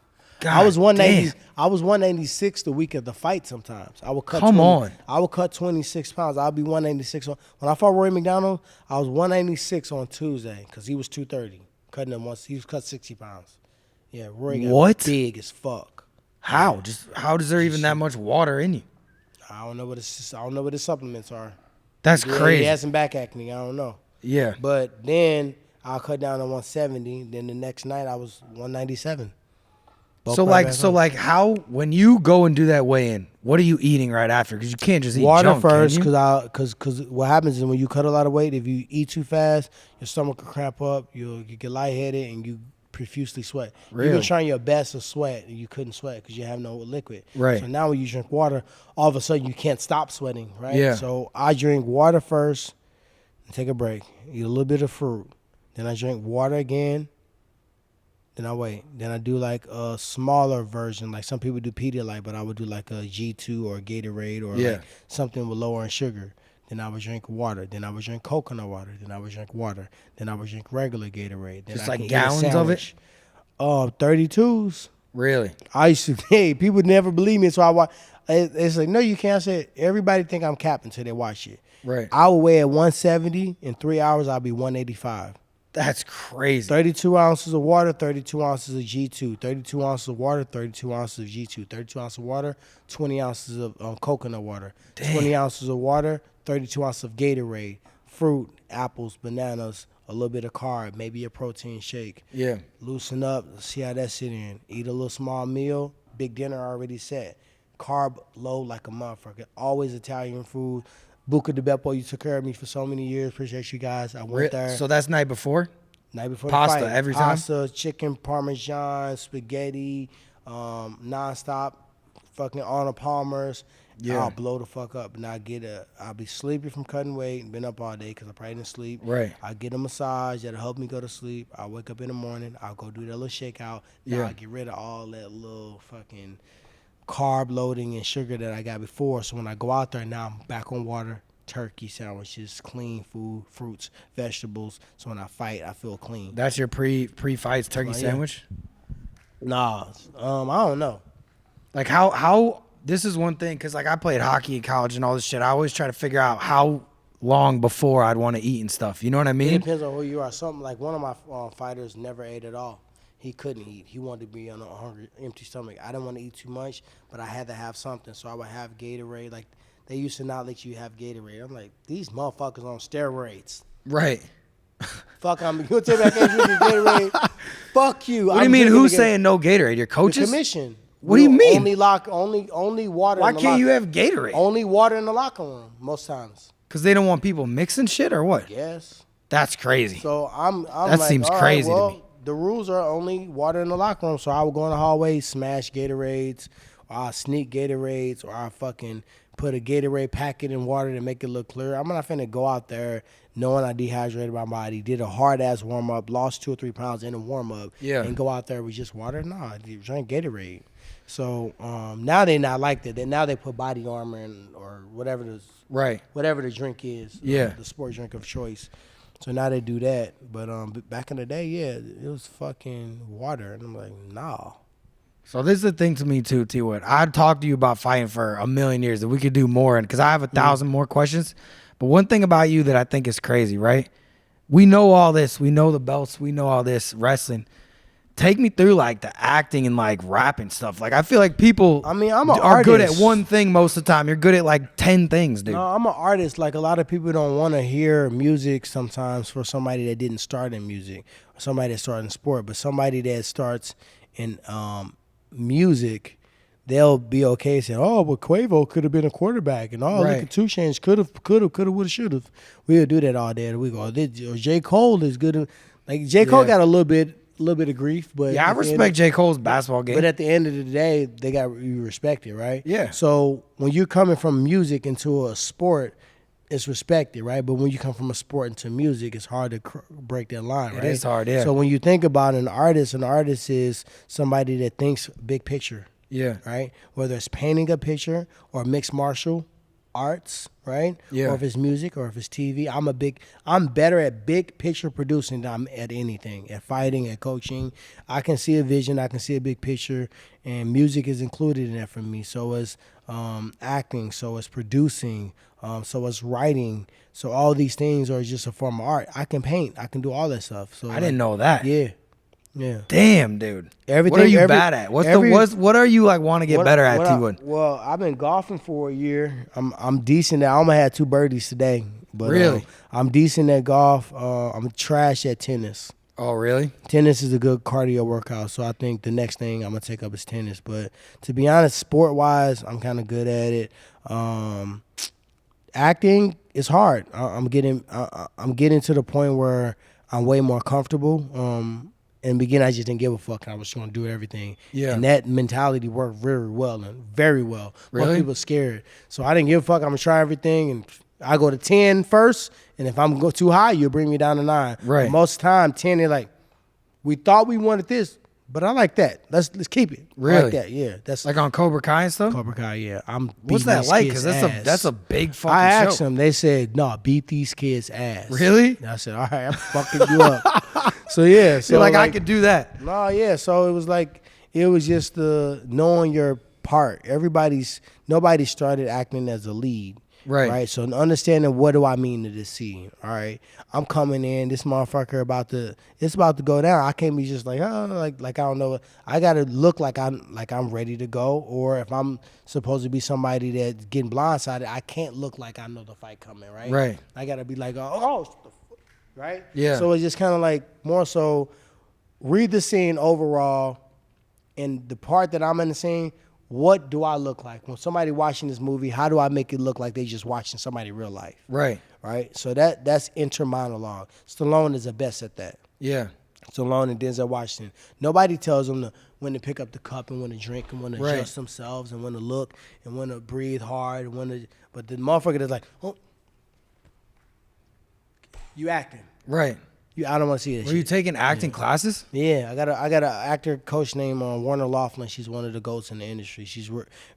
S1: God,
S2: I was 190.
S1: damn.
S2: I was 196 the week of the fight. Sometimes I would cut. I would cut 26 pounds. I'd be 196 when I fought Roy McDonald. I was 196 on Tuesday because he was 230. Cutting him once. He was cut 60 pounds. Yeah, Roy got big as fuck.
S1: How? How does there even that much water in you?
S2: I don't know what his supplements are.
S1: That's crazy.
S2: He had some back acne. I don't know.
S1: Yeah.
S2: But then I'll cut down to 170. Then the next night I was 197.
S1: So how when you go and do that weigh-in, what are you eating right after? Because you can't just eat
S2: water
S1: junk,
S2: first.
S1: can you?
S2: Because what happens is when you cut a lot of weight, if you eat too fast, your stomach will cramp up. You get lightheaded and you profusely sweat.
S1: Really?
S2: You've been trying your best to sweat and you couldn't sweat because you have no liquid.
S1: Right.
S2: So now when you drink water, all of a sudden you can't stop sweating. Right.
S1: Yeah.
S2: So I drink water first, and take a break, eat a little bit of fruit, then I drink water again. Then I wait. Then I do like a smaller version. Like some people do Pedialyte, but I would do like a G2 or a Gatorade or like something with lower in sugar. Then I would drink water. Then I would drink coconut water. Then I would drink water. Then I would drink regular Gatorade. Then
S1: just like gallons of it?
S2: 32s.
S1: Really?
S2: I used to, people would never believe me. So I watch. It's like, no, you can't say it. Everybody think I'm capping until they watch it.
S1: Right.
S2: I will weigh at 170. In 3 hours, I'll be 185.
S1: That's crazy.
S2: 32 ounces of water, 32 ounces of G2, 32 ounces of water, 32 ounces of G2, 32 ounces of water, 20 ounces of coconut water, 20 ounces of water, 32 ounces of Gatorade, fruit, apples, bananas, a little bit of carb, maybe a protein shake.
S1: Yeah.
S2: Loosen up, see how that sit in. Eat a little small meal, big dinner already set. Carb low like a motherfucker. Always Italian food. Buca di Beppo, you took care of me for so many years. Appreciate you guys. I went there.
S1: So that's night before?
S2: Night before
S1: Pasta
S2: the fight.
S1: every time?
S2: Pasta, chicken, parmesan, spaghetti, nonstop, fucking Arnold Palmer's.
S1: Yeah.
S2: I'll blow the fuck up. And I'll be sleepy from cutting weight. Been up all day because I probably didn't sleep.
S1: Right.
S2: I'll get a massage that'll help me go to sleep. I'll wake up in the morning. I'll go do that little shakeout. Now I'll get rid of all that little fucking carb loading and sugar that I got before. So when I go out there now, I'm back on water, turkey sandwiches, clean food, fruits, vegetables. So when I fight, I feel clean.
S1: That's your pre-fight turkey sandwich?
S2: Nah, I don't know.
S1: Like how this is one thing, because like I played hockey in college and all this shit. I always try to figure out how long before I'd want to eat and stuff. You know what I mean?
S2: It depends on who you are. Something like one of my fighters never ate at all. He couldn't eat. He wanted to be on a hungry, empty stomach. I didn't want to eat too much, but I had to have something. So I would have Gatorade. Like, they used to not let you have Gatorade. I'm like, these motherfuckers on steroids.
S1: Right.
S2: Fuck, you tell me I can't drink Gatorade? Fuck you.
S1: What do you mean? Who's saying no Gatorade? Your coaches?
S2: The commission.
S1: What do you mean?
S2: Only water.
S1: Why
S2: in the
S1: can't you have Gatorade?
S2: Only water in the locker room most times.
S1: Because they don't want people mixing shit or what?
S2: Yes.
S1: That's crazy.
S2: So I'm
S1: That
S2: like,
S1: seems
S2: all right,
S1: crazy to
S2: well,
S1: me.
S2: the rules are only water in the locker room. So I would go in the hallway, smash Gatorades, or I'll sneak Gatorades, or I'll fucking put a Gatorade packet in water to make it look clear. I'm not finna go out there knowing I dehydrated my body, did a hard-ass warm-up, lost 2 or 3 pounds in a warm-up, and go out there with just water. Nah, I drank Gatorade. So now they not like that. Now they put body armor in, or whatever whatever the drink is, the sport drink of choice. So now they do that. But back in the day, yeah, it was fucking water. And I'm like, nah.
S1: So this is the thing to me too, T Wood. I'd talk to you about fighting for a million years, that we could do more, and because I have 1,000 more questions. But one thing about you that I think is crazy, right? We know all this. We know the belts. We know all this wrestling. Take me through like the acting and like rapping stuff. Like I feel like people
S2: I'm an
S1: are good at
S2: artist.
S1: one thing most of the time. You're good at like 10 things, dude.
S2: No, I'm an artist. Like a lot of people don't want to hear music sometimes for somebody that didn't start in music, or somebody that started in sport, but somebody that starts in music, they'll be okay saying, "Oh, well, Quavo could have been a quarterback," and "Oh, look at 2 Chainz, could have, would have, should have." We'll do that all day. And we go, J. Cole is good. Like J. Cole got a little bit of grief, but
S1: Yeah, I respect J. Cole's basketball game.
S2: But at the end of the day, they got you respected, right?
S1: Yeah.
S2: So when you're coming from music into a sport, it's respected, right? But when you come from a sport into music, it's hard to break that line, right?
S1: It is hard, yeah.
S2: So when you think about an artist is somebody that thinks big picture,
S1: Yeah.
S2: right? Whether it's painting a picture or mixed martial arts, right?
S1: Yeah.
S2: Or if it's music or if it's TV. I'm better at big picture producing than I'm at anything, at fighting, at coaching. I can see a vision, I can see a big picture, and music is included in that for me. So is acting, so is producing, so is writing. So all these things are just a form of art. I can paint, I can do all that stuff. So
S1: I didn't know that.
S2: Yeah. Yeah.
S1: Damn, dude.
S2: Everything.
S1: What are you bad at? What are you like want to get better at, T Wood?
S2: Well, I've been golfing for a year. I'm decent at. I almost had 2 birdies today. But
S1: really?
S2: I'm decent at golf. I'm trash at tennis.
S1: Oh, really?
S2: Tennis is a good cardio workout, so I think the next thing I'm gonna take up is tennis. But to be honest, sport wise, I'm kind of good at it. Acting is hard. I'm getting to the point where I'm way more comfortable. In the beginning, I just didn't give a fuck. I was trying to do everything.
S1: Yeah.
S2: And that mentality worked very well.
S1: Really?
S2: Most people scared. So I didn't give a fuck. I'm going to try everything. And I go to 10 first. And if I'm go too high, you'll bring me down to 9.
S1: Right.
S2: But most of the time, 10, they're like, we thought we wanted this, but I like that. Let's keep it.
S1: Really?
S2: I like that, yeah. That's
S1: Like on Cobra Kai and stuff?
S2: Cobra Kai, yeah. I'm
S1: What's
S2: beating
S1: that
S2: these
S1: like?
S2: kids'
S1: Because
S2: ass.
S1: that's a big fucking
S2: I
S1: show.
S2: asked them. They said, "No, beat these kids' ass."
S1: Really?
S2: And I said, "All right, I'm fucking you up." So yeah, so
S1: You're like, I could do that.
S2: No, yeah. So it was just the knowing your part. Nobody started acting as a lead. Right. So understanding what do I mean to this scene. All right. I'm coming in, this motherfucker it's about to go down. I can't be just like, oh, like I don't know. I gotta look like I'm ready to go. Or if I'm supposed to be somebody that's getting blindsided, I can't look like I know the fight coming, right?
S1: Right.
S2: I gotta be like, oh, right?
S1: Yeah.
S2: So it's just kinda like more so read the scene overall, and the part that I'm in the scene, what do I look like? When somebody watching this movie, how do I make it look like they just watching somebody real life?
S1: Right.
S2: Right? So that's inter monologue. Stallone is the best at that.
S1: Yeah.
S2: Stallone and Denzel Washington. Nobody tells them when to pick up the cup and when to drink and when to adjust themselves and when to look and when to breathe hard and but the motherfucker that's like, oh, you acting.
S1: Right.
S2: I don't want to see that.
S1: Were you taking acting classes?
S2: Yeah, I got an actor coach named Warner Laughlin. She's one of the goats in the industry. She's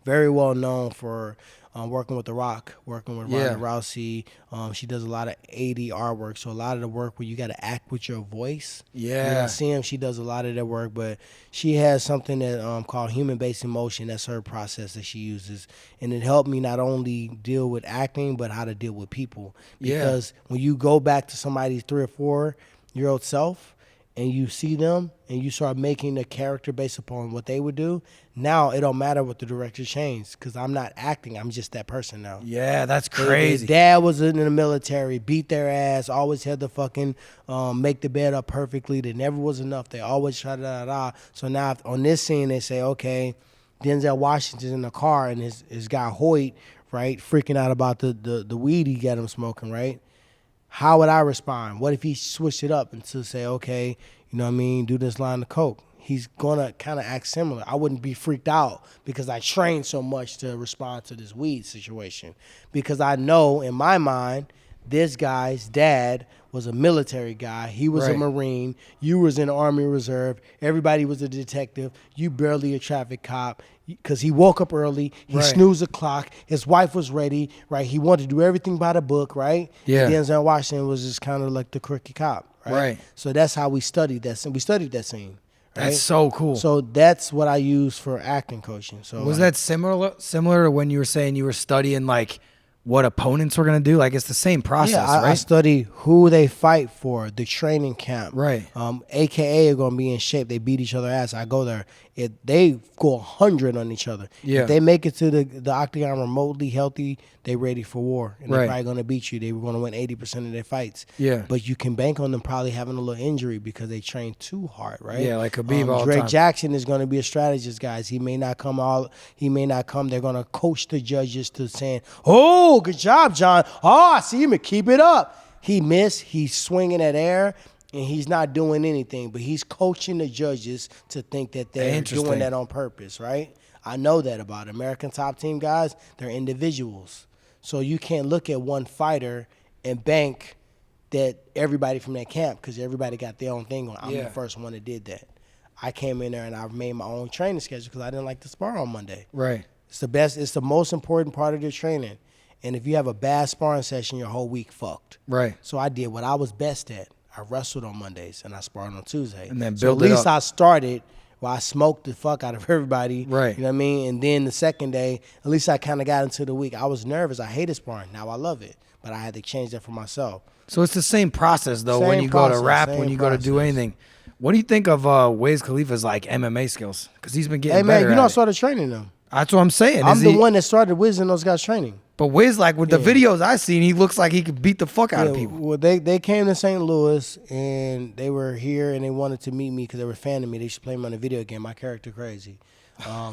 S2: very well known for working with The Rock, working with Ronda Rousey. She does a lot of ADR work, so a lot of the work where you got to act with your voice.
S1: Yeah.
S2: See him. She does a lot of that work, but she has something that called human-based emotion. That's her process that she uses, and it helped me not only deal with acting, but how to deal with people. Because when you go back to somebody's 3 or 4-year-old self, and you see them and you start making a character based upon what they would do, now it don't matter what the director changed because I'm not acting. I'm just that person now.
S1: Yeah, that's crazy.
S2: Their dad was in the military, beat their ass, always had to fucking make the bed up perfectly. There never was enough. They always try to So now on this scene, they say, okay, Denzel Washington's in the car and his guy Hoyt right, freaking out about the weed he got him smoking, right? How would I respond? What if he switched it up and to say, okay, you know what I mean, do this line of coke? He's gonna kind of act similar. I wouldn't be freaked out because I trained so much to respond to this weed situation, because I know in my mind this guy's dad was a military guy. He was a Marine. You was in the Army Reserve. Everybody was a detective. You barely a traffic cop, because he woke up early. He snoozed the clock. His wife was ready, right? He wanted to do everything by the book, right?
S1: Yeah.
S2: And Denzel Washington was just kind of like the quirky cop, right?
S1: Right.
S2: So that's how we studied that scene. We studied that scene. Right?
S1: That's so cool.
S2: So that's what I use for acting coaching. So
S1: was that similar to when you were saying you were studying like what opponents were gonna do? Like it's the same process, right?
S2: I study who they fight for, the training camp.
S1: Right.
S2: AKA are gonna be in shape. They beat each other ass. I go there. They go 100 on each other.
S1: Yeah.
S2: If they make it to the octagon remotely healthy, they ready for war. And they're
S1: Right.
S2: probably gonna beat you. They were gonna win 80% of their fights.
S1: Yeah.
S2: But you can bank on them probably having a little injury because they train too hard, right?
S1: Yeah, like Khabib all the
S2: Drake
S1: time.
S2: Jackson is gonna be a strategist, guys. He may not come. They're gonna coach the judges to saying, "Oh, good job, John. Oh, I see him. Keep it up." He missed. He's swinging at air, and he's not doing anything. But he's coaching the judges to think that they're
S1: Interesting.
S2: doing that on purpose, right? I know that about American Top Team guys. They're individuals, so you can't look at one fighter and bank that everybody from that camp, because everybody got their own thing on. I'm the first one that did that. I came in there and I made my own training schedule because I didn't like to spar on Monday.
S1: Right.
S2: It's the best. It's the most important part of your training. And if you have a bad sparring session, your whole week fucked.
S1: Right.
S2: So I did what I was best at. I wrestled on Mondays and I sparred on Tuesday.
S1: And then
S2: so
S1: build
S2: at
S1: it
S2: least
S1: up.
S2: I started. Well, I smoked the fuck out of everybody.
S1: Right.
S2: You know what I mean? And then the second day, at least I kind of got into the week. I was nervous. I hated sparring. Now I love it. But I had to change that for myself.
S1: So it's the same process though
S2: Same
S1: when you
S2: process,
S1: go to rap,
S2: same
S1: when you go to do
S2: process.
S1: anything. What do you think of Wiz Khalifa's like MMA skills? Because he's been getting
S2: Hey, man,
S1: better
S2: you know I
S1: at it.
S2: started training them.
S1: That's what I'm saying.
S2: I'm
S1: Is
S2: the
S1: he-
S2: one that started Wiz and those guys training.
S1: But Wiz, like with the videos I seen, he looks like he could beat the fuck out of
S2: Yeah,
S1: people.
S2: well, they came to St. Louis and they were here and they wanted to meet me because they were a fan of me. They used to play me on the video game. My character crazy.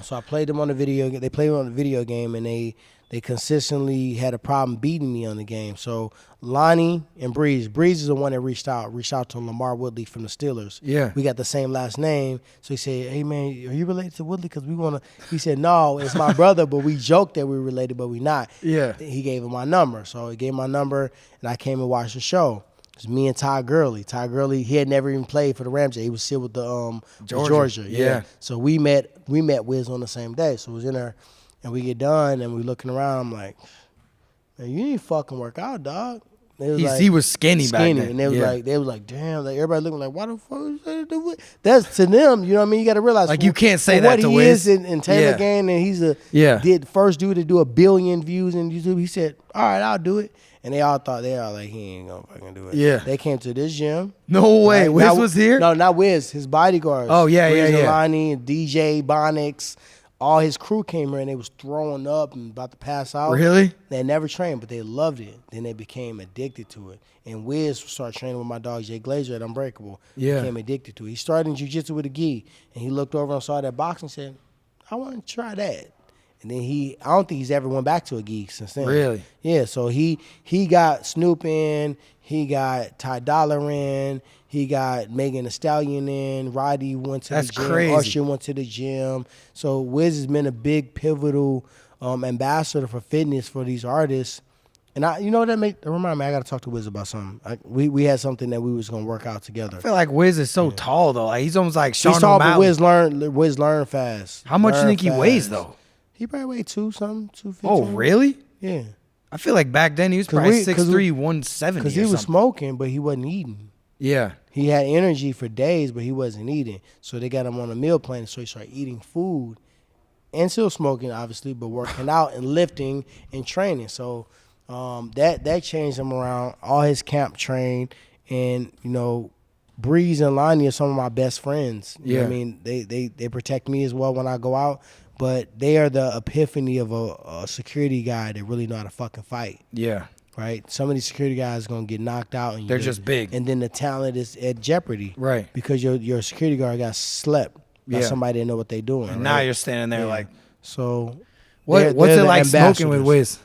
S2: So I played them on the video. They played me on the video game and they consistently had a problem beating me on the game. So Lonnie and Breeze is the one that reached out to Lamar Woodley from the Steelers.
S1: Yeah.
S2: We got the same last name. So he said, "Hey man, are you related to Woodley? Because we want to." He said, "No, it's my brother, but we joked that we're related, but we not."
S1: Yeah.
S2: He gave him my number. So he gave my number and I came and watched the show. It was me and Ty Gurley. Ty Gurley, he had never even played for the Rams. He was still with the Georgia.
S1: Yeah.
S2: So we met Wiz on the same day. So it was in there and we get done and we looking around. I'm like, "Man, you need to fucking work out, dog." They was
S1: He was skinny back then.
S2: And they was
S1: Yeah.
S2: like, damn, like everybody looking like, why the fuck is that do it? That's to them, you know what I mean? You gotta realize
S1: Like, you can't say
S2: for
S1: that
S2: what
S1: to
S2: he
S1: Wiz.
S2: is in Taylor
S1: Yeah.
S2: Gang, and he's did first dude to do 1 billion views in YouTube. He said, "All right, I'll do it." And they all thought they are like, he ain't gonna fucking do it.
S1: Yeah.
S2: They came to this gym.
S1: No way.
S2: Right?
S1: Wiz
S2: Not-
S1: was here?
S2: No, not Wiz. His bodyguards.
S1: Oh, yeah,
S2: Breeze
S1: yeah,
S2: and
S1: yeah.
S2: Lonnie and DJ Bonix. All his crew came here and they was throwing up and about to pass out.
S1: Really?
S2: They never trained, but they loved it. Then they became addicted to it. And Wiz started training with my dog Jay Glazer at Unbreakable.
S1: Yeah.
S2: Became addicted to it. He started in jiu-jitsu with a gi. And he looked over and saw that box and said, "I want to try that." And then I don't think he's ever went back to a gi since then.
S1: Really?
S2: Yeah, so he got Snoop in, he got Ty Dolla in, he got Megan Thee Stallion in, Roddy went to
S1: That's
S2: the gym,
S1: crazy.
S2: Usher went to the gym. So Wiz has been a big pivotal ambassador for fitness for these artists. And you know what that remind me, I got to talk to Wiz about something. We had something that we was going to work out together.
S1: I feel like Wiz is so tall though. Like he's almost like Sean
S2: He's tall, but
S1: O'Malley.
S2: Wiz learn fast.
S1: How much do you
S2: Learn
S1: think he weighs
S2: fast.
S1: though?
S2: He probably weighed 250.
S1: Oh, really?
S2: Yeah.
S1: I feel like back then he was
S2: 'Cause
S1: probably
S2: we- 'cause
S1: 6'3",
S2: we-
S1: 170
S2: Because
S1: or
S2: he was
S1: something.
S2: smoking, but he wasn't eating.
S1: Yeah.
S2: He had energy for days, but he wasn't eating. So they got him on a meal plan, so he started eating food and still smoking, obviously, but working out and lifting and training. So that changed him around. All his camp trained, and Breeze and Lonnie are some of my best friends. You know what I mean, they protect me as well when I go out, but they are the epiphany of a security guy that really know how to fucking fight.
S1: Yeah.
S2: Right, some of these security guys are gonna get knocked out, and
S1: They're just big.
S2: and then the talent is at jeopardy,
S1: Right.
S2: Because your security guard got slept by
S1: Yeah.
S2: somebody that know what they doing.
S1: And
S2: right?
S1: now you're standing there like,
S2: So
S1: What's
S2: they're
S1: it
S2: the
S1: like smoking with
S2: ambassadors.
S1: Wiz?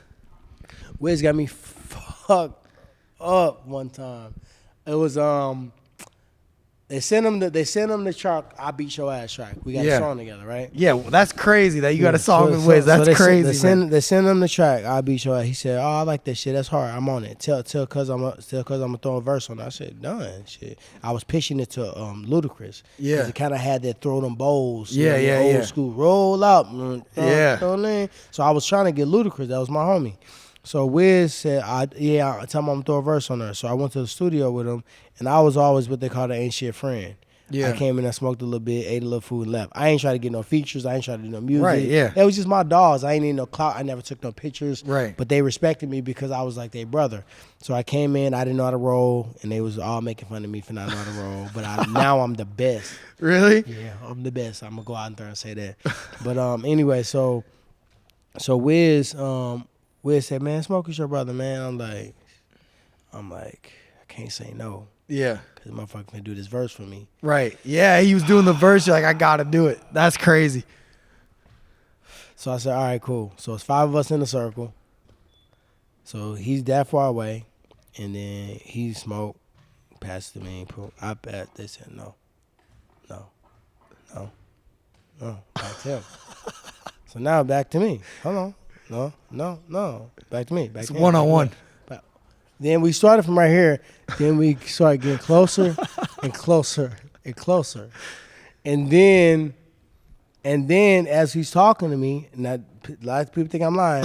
S2: Wiz got me fucked up one time. It was they sent him the truck. I beat your ass track. We got a song together, right?
S1: Yeah, well, that's crazy that you got a song with
S2: So
S1: Wiz. That's
S2: they
S1: crazy.
S2: They send him the track. I beat your ass. He said, "Oh, I like that shit. That's hard. I'm on it. Tell cause I'm gonna throw a verse on it." I said, "Done." Shit. I was pitching it to Ludacris.
S1: Yeah.
S2: 'Cause it kind of had that throw them bowls.
S1: Yeah,
S2: the
S1: yeah,
S2: old
S1: yeah.
S2: school roll up.
S1: Yeah.
S2: So I was trying to get Ludacris. That was my homie. So Wiz said, I tell him I'm gonna throw a verse on her. So I went to the studio with him, and I was always what they call the ain't shit friend.
S1: Yeah.
S2: I came in and smoked a little bit, ate a little food, and left. I ain't trying to get no features. I ain't trying to do no music.
S1: Right, yeah.
S2: It was just my dogs. I ain't need no clout. I never took no pictures.
S1: Right.
S2: But they respected me because I was like their brother. So I came in, I didn't know how to roll, and they was all making fun of me for not knowing how to roll. But now I'm the best.
S1: Really?
S2: Yeah, I'm the best. I'm gonna go out there and say that. But anyway, so Wiz said, "Man, smoke with your brother, man." I'm like, I can't say no.
S1: Yeah.
S2: Cause the motherfucker can do this verse for me.
S1: Right. Yeah, he was doing the verse. You're like, I gotta do it. That's crazy.
S2: So I said, all right, cool. So it's 5 of us in a circle. So he's that far away, and then he smoked, passed it to me. I passed. They said no, back to him. So now back to me. Hold on, no, back to me. Back
S1: It's
S2: to him.
S1: one-on-one.
S2: Then we started from right here. Then we started getting closer and closer and closer. And then as he's talking to me, and a lot of people think I'm lying,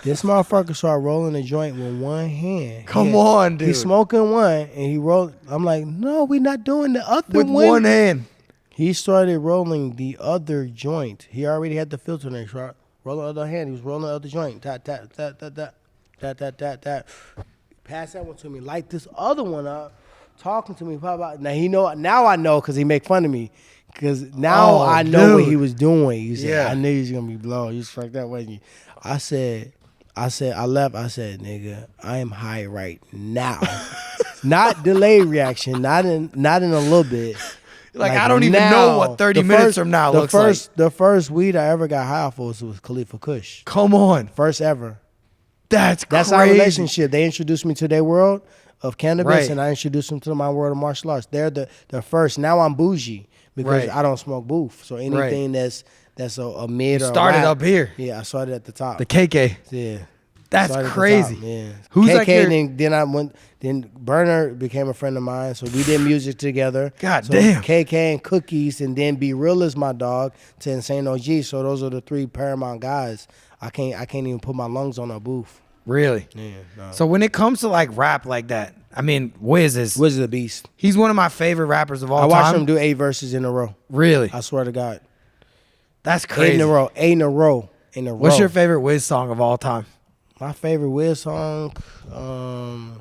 S2: this motherfucker started rolling a joint with one hand.
S1: Come on, dude.
S2: He's smoking one, and he rolled. I'm like, no, we're not doing the other
S1: With one hand.
S2: He started rolling the other joint. He already had the filter in his right. Roll the other hand. He was rolling the other joint. Tap, tap, tap, tap, tap, tap, tap, tap, tap. Pass that one to me. Light this other one up. Talking to me. Now I know because he make fun of me. Because now I know what he was doing. He said, I knew he was going to be blown. You was like that, wasn't you? I left. I said, nigga, I am high right now. Not delayed reaction. Not in a little bit.
S1: Like I don't even know what 30 minutes from now looks like.
S2: The first weed I ever got high off was Khalifa Kush.
S1: Come on.
S2: First ever.
S1: That's crazy.
S2: Our relationship. They introduced me to their world of cannabis,
S1: Right.
S2: and I introduced them to my world of martial arts. They're the first. Now I'm bougie because
S1: Right.
S2: I don't smoke booth. So anything that's a mid or
S1: started
S2: a rap,
S1: up here.
S2: Yeah, I started at the top.
S1: The KK.
S2: Yeah.
S1: That's
S2: Started at the
S1: crazy.
S2: top, yeah.
S1: Who's
S2: KK,
S1: like your...
S2: then Burner became a friend of mine, so we did music together.
S1: God
S2: so
S1: damn.
S2: KK and Cookies, and then Be Real is my dog to Insane OG. So those are the 3 paramount guys. I can't even put my lungs on a booth.
S1: Really?
S2: Yeah. No.
S1: So when it comes to like rap like that, I mean, Wiz is
S2: a beast.
S1: He's one of my favorite rappers of all time.
S2: I watched him do 8 verses in a row.
S1: Really?
S2: I swear to God.
S1: That's crazy.
S2: 8 in a row. 8 in a row.
S1: What's your favorite Wiz song of all time?
S2: My favorite Wiz song, I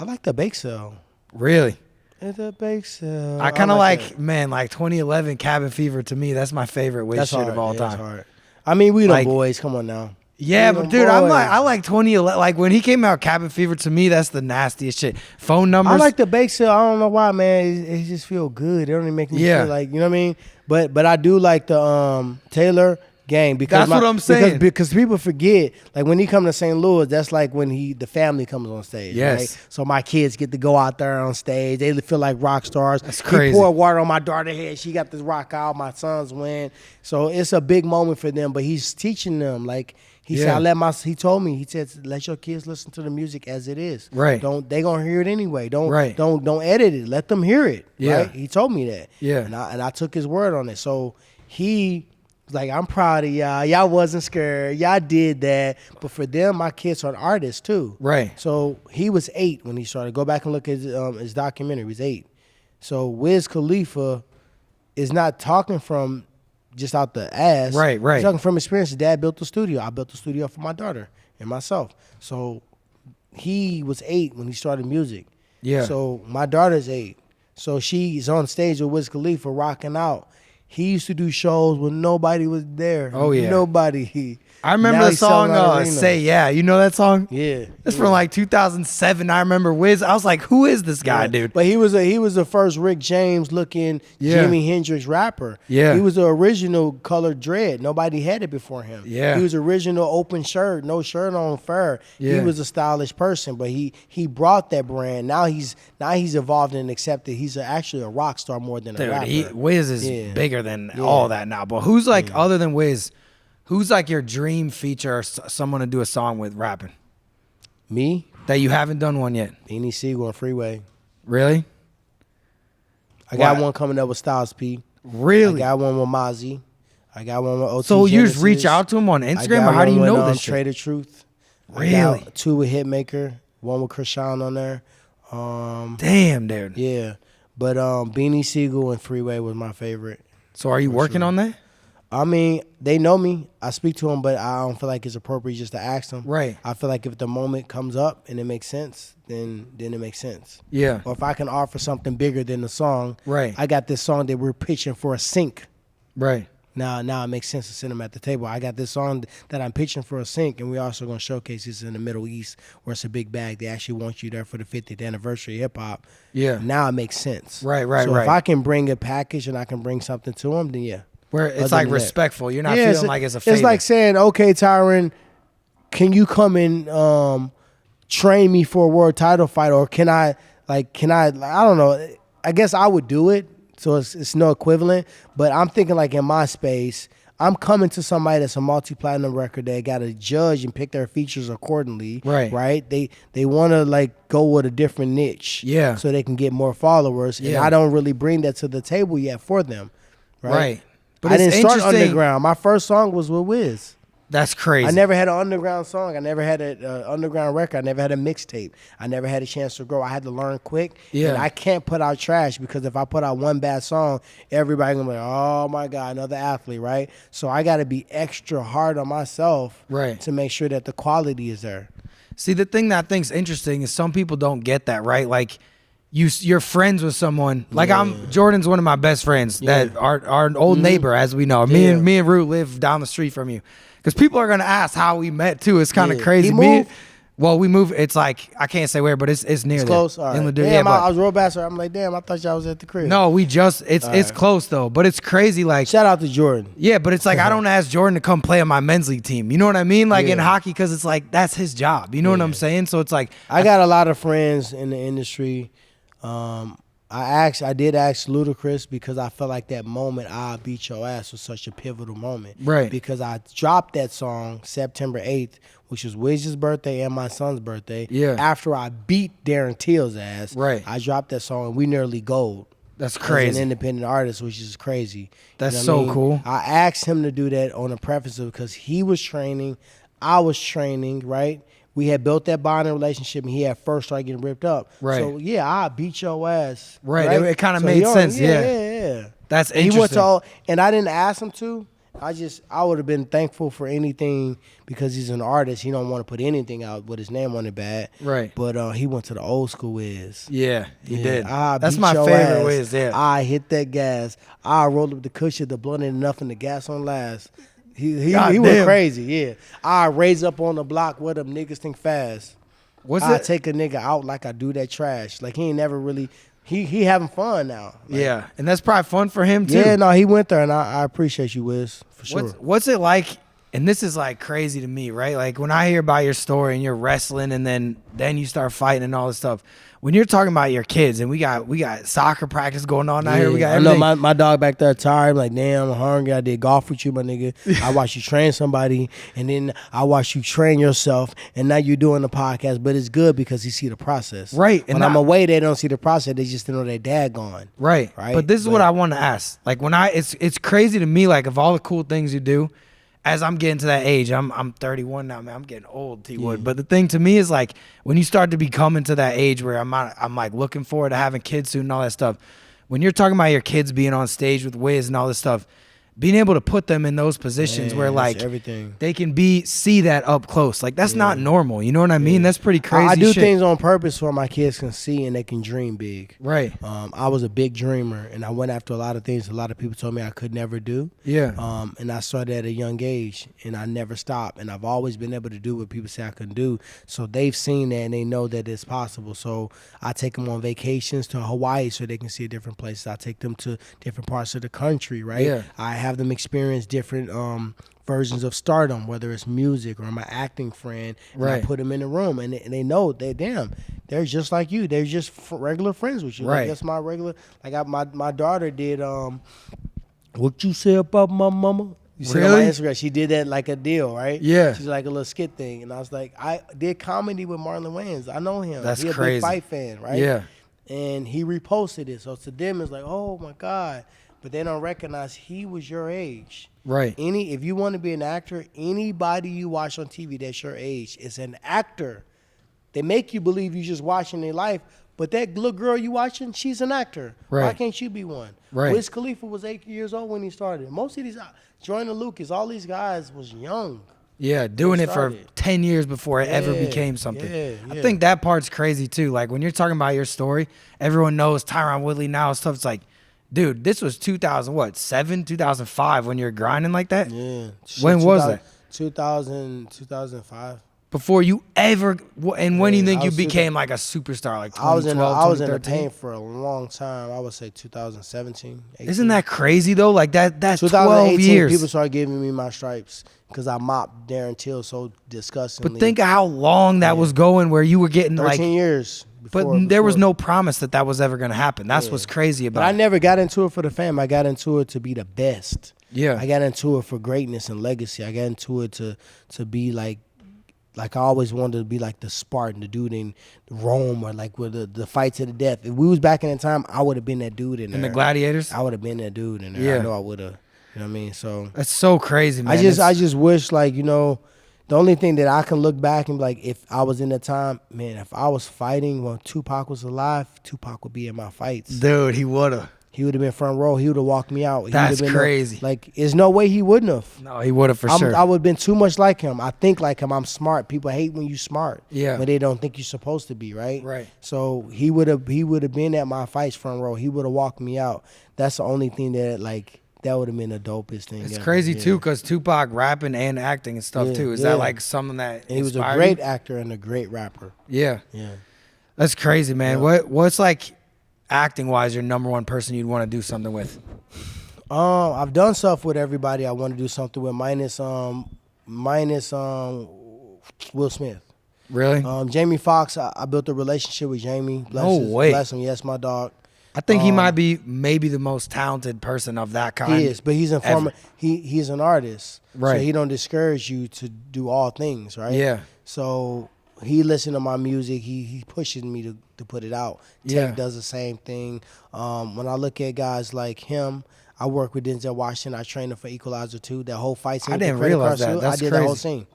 S2: like the Bake Sale.
S1: Really?
S2: It's a Bake Sale.
S1: I kind of like,
S2: that.
S1: man, like 2011 Cabin Fever to me. That's my favorite Wiz shit of all time.
S2: That's hard. I mean, we the
S1: Like-
S2: boys. Come on now.
S1: Yeah,
S2: We
S1: but
S2: them
S1: dude,
S2: boys.
S1: I like 2011. Like when he came out, Cabin Fever to me, that's the nastiest shit. Phone numbers.
S2: I like the Bake Sale. I don't know why, man. It just feel good. It don't even make me feel like, you know what I mean? But I do like the Taylor Gang because
S1: That's what I'm saying.
S2: Because people forget, like when he come to St. Louis, that's like when the family comes on stage.
S1: Yes.
S2: Right? So my kids get to go out there on stage. They feel like rock stars.
S1: That's crazy.
S2: He poured water on my daughter's head. She got this rock out. My sons win. So it's a big moment for them. But he's teaching them like. He said, he told me, he said, let your kids listen to the music as it is.
S1: Right.
S2: They gonna hear it anyway. Don't edit it. Let them hear it.
S1: Yeah.
S2: Right? He told me that.
S1: Yeah.
S2: And I took his word on it. So he was like, I'm proud of y'all. Y'all wasn't scared. Y'all did that. But for them, my kids are artists too.
S1: Right.
S2: So he was 8 when he started. Go back and look at his documentary. He was 8. So Wiz Khalifa is not talking from just out the ass.
S1: Right.
S2: He's talking from experience. His dad built the studio. I built the studio for my daughter and myself. So he was 8 when he started music.
S1: Yeah.
S2: So my daughter's 8. So she's on stage with Wiz Khalifa rocking out. he used to do shows when nobody was there.
S1: Oh, yeah.
S2: Nobody.
S1: I remember
S2: Now
S1: the
S2: he's selling out
S1: song
S2: arenas.
S1: Say Yeah. You know that song?
S2: Yeah.
S1: It's from like 2007. I remember Wiz. I was like, who is this guy, dude?
S2: But he was the first Rick James looking
S1: Yeah.
S2: Jimi Hendrix rapper.
S1: Yeah.
S2: He was the original colored dread. Nobody had it before him.
S1: Yeah.
S2: He was original open shirt, no shirt on, fur.
S1: Yeah.
S2: He was a stylish person, but he brought that brand. Now he's evolved and accepted. He's actually a rock star more than a rapper.
S1: Dude, Wiz is
S2: Yeah.
S1: bigger than all that now. But who's like, other than Wiz, who's like your dream feature or someone to do a song with rapping?
S2: Me,
S1: That you haven't done one yet?
S2: Beanie Siegel and Freeway.
S1: Really?
S2: I got
S1: Why?
S2: one coming up with Styles P.
S1: Really?
S2: I got one with Mozzie. I got one with OT
S1: So you just
S2: Genesis.
S1: reach out to him on
S2: I
S1: Instagram,
S2: got
S1: or how do you
S2: one
S1: know
S2: with,
S1: this shit?
S2: Trae The Truth. I
S1: Really?
S2: got 2 with Hitmaker. One with Krishan on there.
S1: Damn, dude.
S2: Yeah. But Beanie Siegel and Freeway was my favorite.
S1: So are you working on that?
S2: I mean, they know me. I speak to them, but I don't feel like it's appropriate just to ask them.
S1: Right.
S2: I feel like if the moment comes up and it makes sense, then it makes sense.
S1: Yeah.
S2: Or if I can offer something bigger than the song.
S1: Right.
S2: I got this song that we're pitching for a sync.
S1: Right.
S2: Now it makes sense to sit them at the table. I got this song that I'm pitching for a sync, and we're also going to showcase this in the Middle East where it's a big bag. They actually want you there for the 50th anniversary of hip-hop.
S1: Yeah.
S2: Now it makes sense.
S1: Right.
S2: So
S1: right.
S2: if I can bring a package and I can bring something to them, then yeah.
S1: Where it's
S2: Other
S1: like
S2: than that.
S1: respectful. You're not feeling like it's a favor.
S2: It's like saying, okay, Tyron, can you come and train me for a world title fight, or can I I don't know. I guess I would do it, so it's no equivalent. But I'm thinking like in my space, I'm coming to somebody that's a multi-platinum record. They got to judge and pick their features accordingly. Right. They want to like go with a different niche.
S1: Yeah.
S2: So they can get more followers.
S1: Yeah.
S2: And I don't really bring that to the table yet for them.
S1: Right. But
S2: I
S1: it's
S2: didn't start
S1: interesting-
S2: underground. My first song was with Wiz.
S1: That's crazy.
S2: I never had an underground song. I never had an underground record. I never had a mixtape. I never had a chance to grow. I had to learn quick.
S1: Yeah.
S2: And I can't put out trash because if I put out one bad song, everybody gonna be like, oh my God, another athlete, right? So I got to be extra hard on myself,
S1: Right.
S2: to make sure that the quality is there.
S1: See, the thing that I think's interesting is some people don't get that, right? Like you're friends with someone. Like Jordan's one of my best friends that our old neighbor, as we know. Me and Root live down the street from you. Because people are gonna ask how we met too. It's kind of crazy.
S2: He moved?
S1: We moved. It's like I can't say where, but it's near there.
S2: Close. All right.
S1: In Ladue.
S2: Damn,
S1: Yeah, but
S2: I was real bastard. I'm like, damn, I thought y'all was at the crib.
S1: no, we just it's close though. But it's crazy. Like
S2: Shout out to Jordan.
S1: yeah, but it's like I don't ask Jordan to come play on my men's league team. You know what I mean? Like in
S2: Yeah.
S1: hockey, because it's like that's his job. You know what I'm saying? So it's like
S2: I got a lot of friends in the industry. I did ask Ludacris because I felt like that moment I Beat Your Ass was such a pivotal moment.
S1: Right.
S2: Because I dropped that song September 8th, which was Wiz's birthday and my son's birthday.
S1: Yeah.
S2: After I beat Darren Till's ass.
S1: Right.
S2: I dropped that song and we nearly gold.
S1: that's
S2: As
S1: crazy.
S2: an independent artist, which is crazy.
S1: That's
S2: what
S1: so cool.
S2: I asked him to do that on a preface because he was training, I was training, right? We had built that bonding relationship, and he had first started getting ripped up.
S1: Right.
S2: So yeah, I beat your ass.
S1: Right. It kind of
S2: So
S1: made
S2: he on-
S1: sense. Yeah.
S2: Yeah.
S1: That's
S2: And he went
S1: interesting.
S2: to all, and I didn't ask him to. I would have been thankful for anything because he's an artist. He don't want to put anything out with his name on it bad.
S1: Right.
S2: But he went to the old school Wiz.
S1: Yeah, he
S2: Yeah,
S1: did.
S2: I
S1: That's
S2: beat
S1: my
S2: your
S1: favorite
S2: ass.
S1: Wiz. Yeah.
S2: I hit that gas. I rolled up the cushion, the blunt ain't enough, and the gas on last. He
S1: God
S2: went
S1: damn.
S2: crazy. Yeah. I raise up on the block where them niggas think fast.
S1: What's
S2: I
S1: it?
S2: take a nigga out like I do that trash. Like he ain't never really. He having fun now. Like,
S1: Yeah, and that's probably fun for him too.
S2: Yeah, no, he went there, and I appreciate you, Wiz, for sure.
S1: What's it like? And this is like crazy to me, right? Like when I hear about your story and you're wrestling, and then you start fighting and all this stuff. When you're talking about your kids, and we got soccer practice going on out here. We got
S2: I know
S1: everything.
S2: my dog back there tired. I'm like, damn, I'm hungry. I did golf with you, my nigga. I watched you train somebody, and then I watched you train yourself, and now you're doing the podcast. But it's good because you see the process.
S1: Right,
S2: When
S1: and
S2: I'm away, they don't see the process. They just know their dad gone.
S1: Right.
S2: Right?
S1: But this is
S2: But-
S1: what I want to ask. Like when it's crazy to me, like of all the cool things you do, as I'm getting to that age, I'm 31 now, man. I'm getting old, T Wood. But the thing to me is like when you start to be coming to that age where I'm like looking forward to having kids soon and all that stuff. When you're talking about your kids being on stage with Wiz and all this stuff, being able to put them in those positions where like
S2: everything
S1: they can see that up close. Like that's not normal. You know what I mean? That's pretty crazy.
S2: I do
S1: shit.
S2: things on purpose where my kids can see and they can dream big.
S1: Right.
S2: I was a big dreamer, and I went after a lot of things a lot of people told me I could never do.
S1: Yeah.
S2: And I started at a young age, and I never stopped. And I've always been able to do what people say I couldn't do. So they've seen that, and they know that it's possible. So I take them on vacations to Hawaii so they can see different places. I take them to different parts of the country, right?
S1: Yeah.
S2: I have them experience different versions of stardom, whether it's music or my acting friend. And I put them in the room, and they know that, damn, they're just like you. They're just regular friends with you.
S1: Right.
S2: Like, that's my regular. Like my daughter did. What you say about my mama? You see on my Instagram, she did that like a deal, right?
S1: Yeah.
S2: She's like a little skit thing, and I was like, I did comedy with Marlon Wayans. I know him.
S1: That's
S2: He's
S1: crazy.
S2: a big fight fan, right?
S1: Yeah.
S2: And he reposted it, so to them it's like, oh my God, but they don't recognize he was your age.
S1: Right.
S2: If you want to be an actor, anybody you watch on TV that's your age is an actor. They make you believe you just watching their life, but that little girl you watching, she's an actor.
S1: Right.
S2: Why can't you be one?
S1: Right.
S2: Wiz Khalifa was 8 years old when he started. Most of these, Jordan Lucas, all these guys was young.
S1: Yeah, doing it for 10 years before it ever
S2: Yeah,
S1: became something.
S2: yeah.
S1: I think that part's crazy too. Like when you're talking about your story, everyone knows Tyron Woodley now and stuff. It's like, dude, this was 2007, 2005 when you're grinding like that?
S2: Yeah.
S1: When was that?
S2: 2005.
S1: Before you ever, and when do you think
S2: I
S1: you
S2: was
S1: became like a superstar? Like
S2: I was in
S1: 2012,
S2: the paint for a long time. I would say 2017. 18.
S1: Isn't that crazy though? Like that's 12
S2: 2018,
S1: years.
S2: people started giving me my stripes because I mopped Darren Till so disgustingly.
S1: But think of how long that was going where you were getting
S2: 13
S1: like,
S2: years.
S1: but there was no promise that was ever going to happen. That's what's crazy about
S2: But I
S1: it.
S2: never got into it for the fame. I got into it to be the best.
S1: Yeah.
S2: I got into it for greatness and legacy. I got into it to be like I always wanted to be like the Spartan, the dude in Rome, or like with the fight to the death. If we was back in that time, I would have been that dude in there.
S1: In the Gladiators?
S2: I would have been that dude in there.
S1: Yeah.
S2: I know I would have. You know what I mean? So
S1: That's so crazy, man.
S2: I just wish, like, you know, the only thing that I can look back and be like, if I was in that time, man, if I was fighting when Tupac was alive, Tupac would be in my fights.
S1: Dude, he would have.
S2: He would have been front row. He would have walked me out.
S1: That's crazy.
S2: Like, there's no way he wouldn't have.
S1: No, he would have for sure.
S2: I would have been too much like him. I think like him. I'm smart. People hate when you smart.
S1: Yeah.
S2: But they don't think you're supposed to be, right?
S1: Right.
S2: So he would have been at my fights front row. He would have walked me out. That's the only thing that would have been the dopest thing.
S1: It's
S2: ever.
S1: crazy
S2: Yeah.
S1: too, because Tupac rapping and acting and stuff too. Is that like something that
S2: And he was a
S1: inspired
S2: great
S1: you?
S2: actor and a great rapper.
S1: Yeah.
S2: Yeah.
S1: That's crazy, man.
S2: Yeah.
S1: What's like acting wise your number one person you'd want to do something with?
S2: I've done stuff with everybody I want to do something with, minus Will Smith.
S1: Really?
S2: Jamie Foxx, I built a relationship with Jamie.
S1: No way.
S2: Bless him. Yes, my dog.
S1: I think he might be maybe the most talented person of that kind.
S2: He is, but he's he's an artist.
S1: Right.
S2: So he don't discourage you to do all things, right?
S1: Yeah.
S2: So he listens to my music. He pushes me to put it out.
S1: Yeah.
S2: Tank does the same thing. When I look at guys like him, I work with Denzel Washington. I train him for Equalizer 2. That whole fight scene.
S1: I
S2: with the
S1: didn't
S2: credit
S1: realize
S2: card
S1: that.
S2: suit,
S1: That's
S2: I did the whole
S1: crazy.
S2: scene.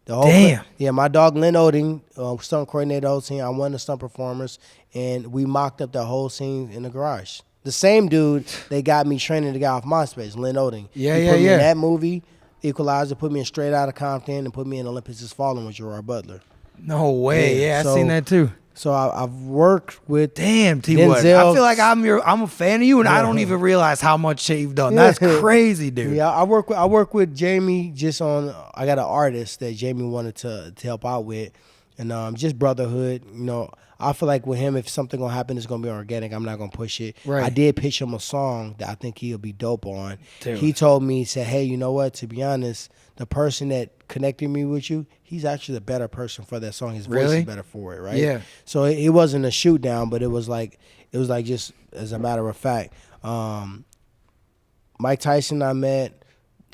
S2: The whole
S1: Damn.
S2: Yeah, my dog Lynn Oding, stunt coordinator the whole scene. I'm one of the stunt performers, and we mocked up the whole scene in the garage. The same dude they got me training the guy off MySpace, Lynn Oding.
S1: Yeah,
S2: he
S1: yeah,
S2: put me
S1: yeah.
S2: in that movie, Equalizer, put me in Straight Outta Compton, and put me in Olympus Has Fallen with Gerard Butler.
S1: No way. Yeah,
S2: so-
S1: I seen that too.
S2: So I've worked with
S1: Damn, T Wood. I
S2: Denzel.
S1: feel like I'm a fan of you, and I don't even realize how much shit you've done. That's crazy, dude.
S2: Yeah, I work with Jamie just on. I got an artist that Jamie wanted to help out with, and just brotherhood. You know, I feel like with him, if something gonna happen, it's gonna be organic. I'm not gonna push it.
S1: Right.
S2: I did pitch him a song that I think he'll be dope on.
S1: Dude.
S2: He told me, he said, "Hey, you know what? To be honest, the person that connected me with you, he's actually the better person for that song. His voice
S1: Really?
S2: is better for it, right?
S1: Yeah.
S2: So it wasn't a shoot down, but it was like just as a matter of fact. Mike Tyson I met,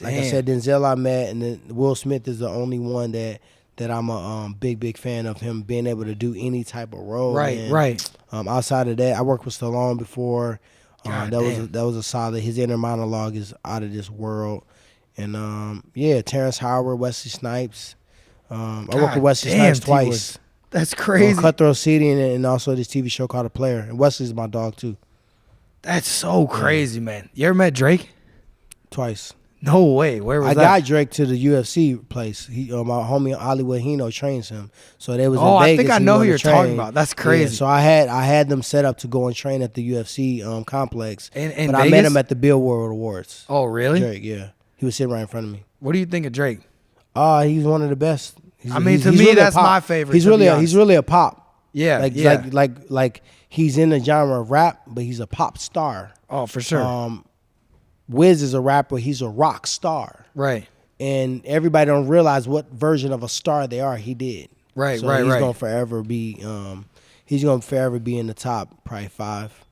S2: like I
S1: Damn.
S2: said, Denzel I met, and then Will Smith is the only one that I'm a big fan of him being able to do any type of role.
S1: Right,
S2: man.
S1: right.
S2: Outside of that, I worked with Stallone before.
S1: God
S2: that
S1: damn.
S2: was a solid. His inner monologue is out of this world. And Terrence Howard, Wesley Snipes. I worked
S1: God
S2: with Wesley
S1: damn,
S2: Snipes
S1: T-Wood.
S2: twice.
S1: That's crazy.
S2: Cutthroat City and also this TV show called A Player. And Wesley's my dog too.
S1: That's so crazy, man. You ever met Drake?
S2: twice.
S1: No way. Where was
S2: I
S1: that?
S2: got Drake to the UFC place. He, my homie Hollywood Hino trains him. So they was in
S1: Oh, I
S2: Vegas.
S1: think I
S2: He
S1: know who
S2: wanted
S1: you're
S2: to train.
S1: talking about. That's crazy.
S2: Yeah, so I had them set up to go and train at the UFC complex.
S1: In
S2: but
S1: Vegas?
S2: I met him at the Billboard Awards.
S1: Oh, really?
S2: Drake, yeah. He was sitting right in front of me.
S1: What do you think of Drake?
S2: He's one of the best.
S1: To me, really that's my favorite.
S2: He's really a pop.
S1: Yeah,
S2: like he's in the genre of rap, but he's a pop star.
S1: Oh, for sure.
S2: Wiz is a rapper. He's a rock star.
S1: Right.
S2: And everybody don't realize what version of a star they are. He did.
S1: Right,
S2: so
S1: right,
S2: he's
S1: right.
S2: Gonna forever be. He's gonna forever be in the top, probably 5.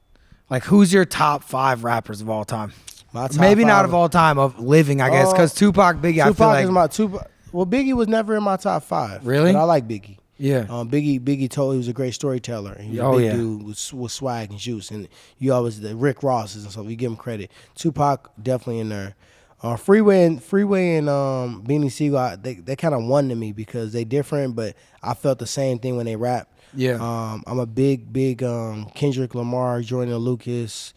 S1: Like, who's your top 5 rappers of all time?
S2: My top
S1: Maybe
S2: 5,
S1: not of all time, of living, I guess, because Tupac, Biggie, I feel
S2: Tupac
S1: like.
S2: is my Tupac. Well, Biggie was never in my top 5.
S1: Really?
S2: But I like Biggie.
S1: Yeah.
S2: Biggie told he was a great storyteller. He was a big dude with swag and juice. And you always the Rick Rosses and stuff. You give him credit. Tupac definitely in there. Freeway and Beanie Siegel, they kind of won to me because they different, but I felt the same thing when they rap.
S1: Yeah.
S2: I'm a big Kendrick Lamar, Jordan Lucas,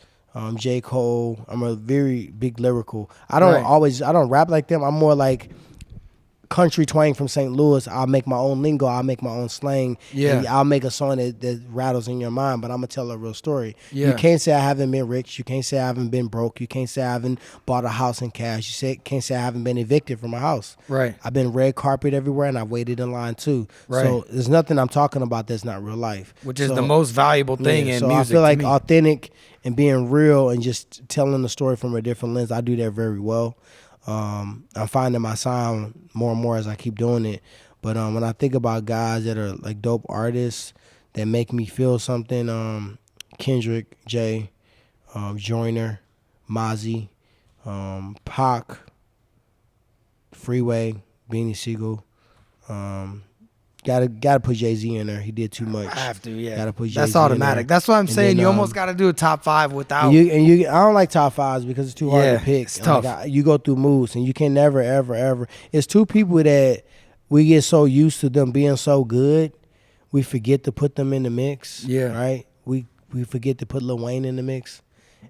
S2: J. Cole. I'm a very big lyrical. I don't rap like them. I'm more like country twang from St. Louis. I'll make my own lingo. I'll make my own slang.
S1: Yeah.
S2: And I'll make a song that rattles in your mind, but I'm going to tell a real story.
S1: Yeah.
S2: You can't say I haven't been rich. You can't say I haven't been broke. You can't say I haven't bought a house in cash. Can't say I haven't been evicted from a house.
S1: Right.
S2: I've been red carpet everywhere, and I've waited in line too.
S1: Right.
S2: So there's nothing I'm talking about that's not real life.
S1: Which is the most valuable thing in
S2: so
S1: music.
S2: I feel like
S1: to me.
S2: authentic and being real and just telling the story from a different lens, I do that very well. I'm finding my sound more and more as I keep doing it. But when I think about guys that are like dope artists that make me feel something, Kendrick, Jay, Joyner, Mozzie, Pac, Freeway, Beanie Siegel. Gotta put Jay-Z in there. He did too much.
S1: I have to, yeah.
S2: Gotta put Jay-Z
S1: That's automatic.
S2: in there.
S1: That's what I'm
S2: And
S1: saying.
S2: then,
S1: You almost got to do a top 5 without.
S2: I don't like top 5s because it's too hard to pick.
S1: It's tough.
S2: You go through moods and you can never, ever, ever. It's two people that we get so used to them being so good, we forget to put them in the mix.
S1: Yeah.
S2: Right? We forget to put Lil Wayne in the mix.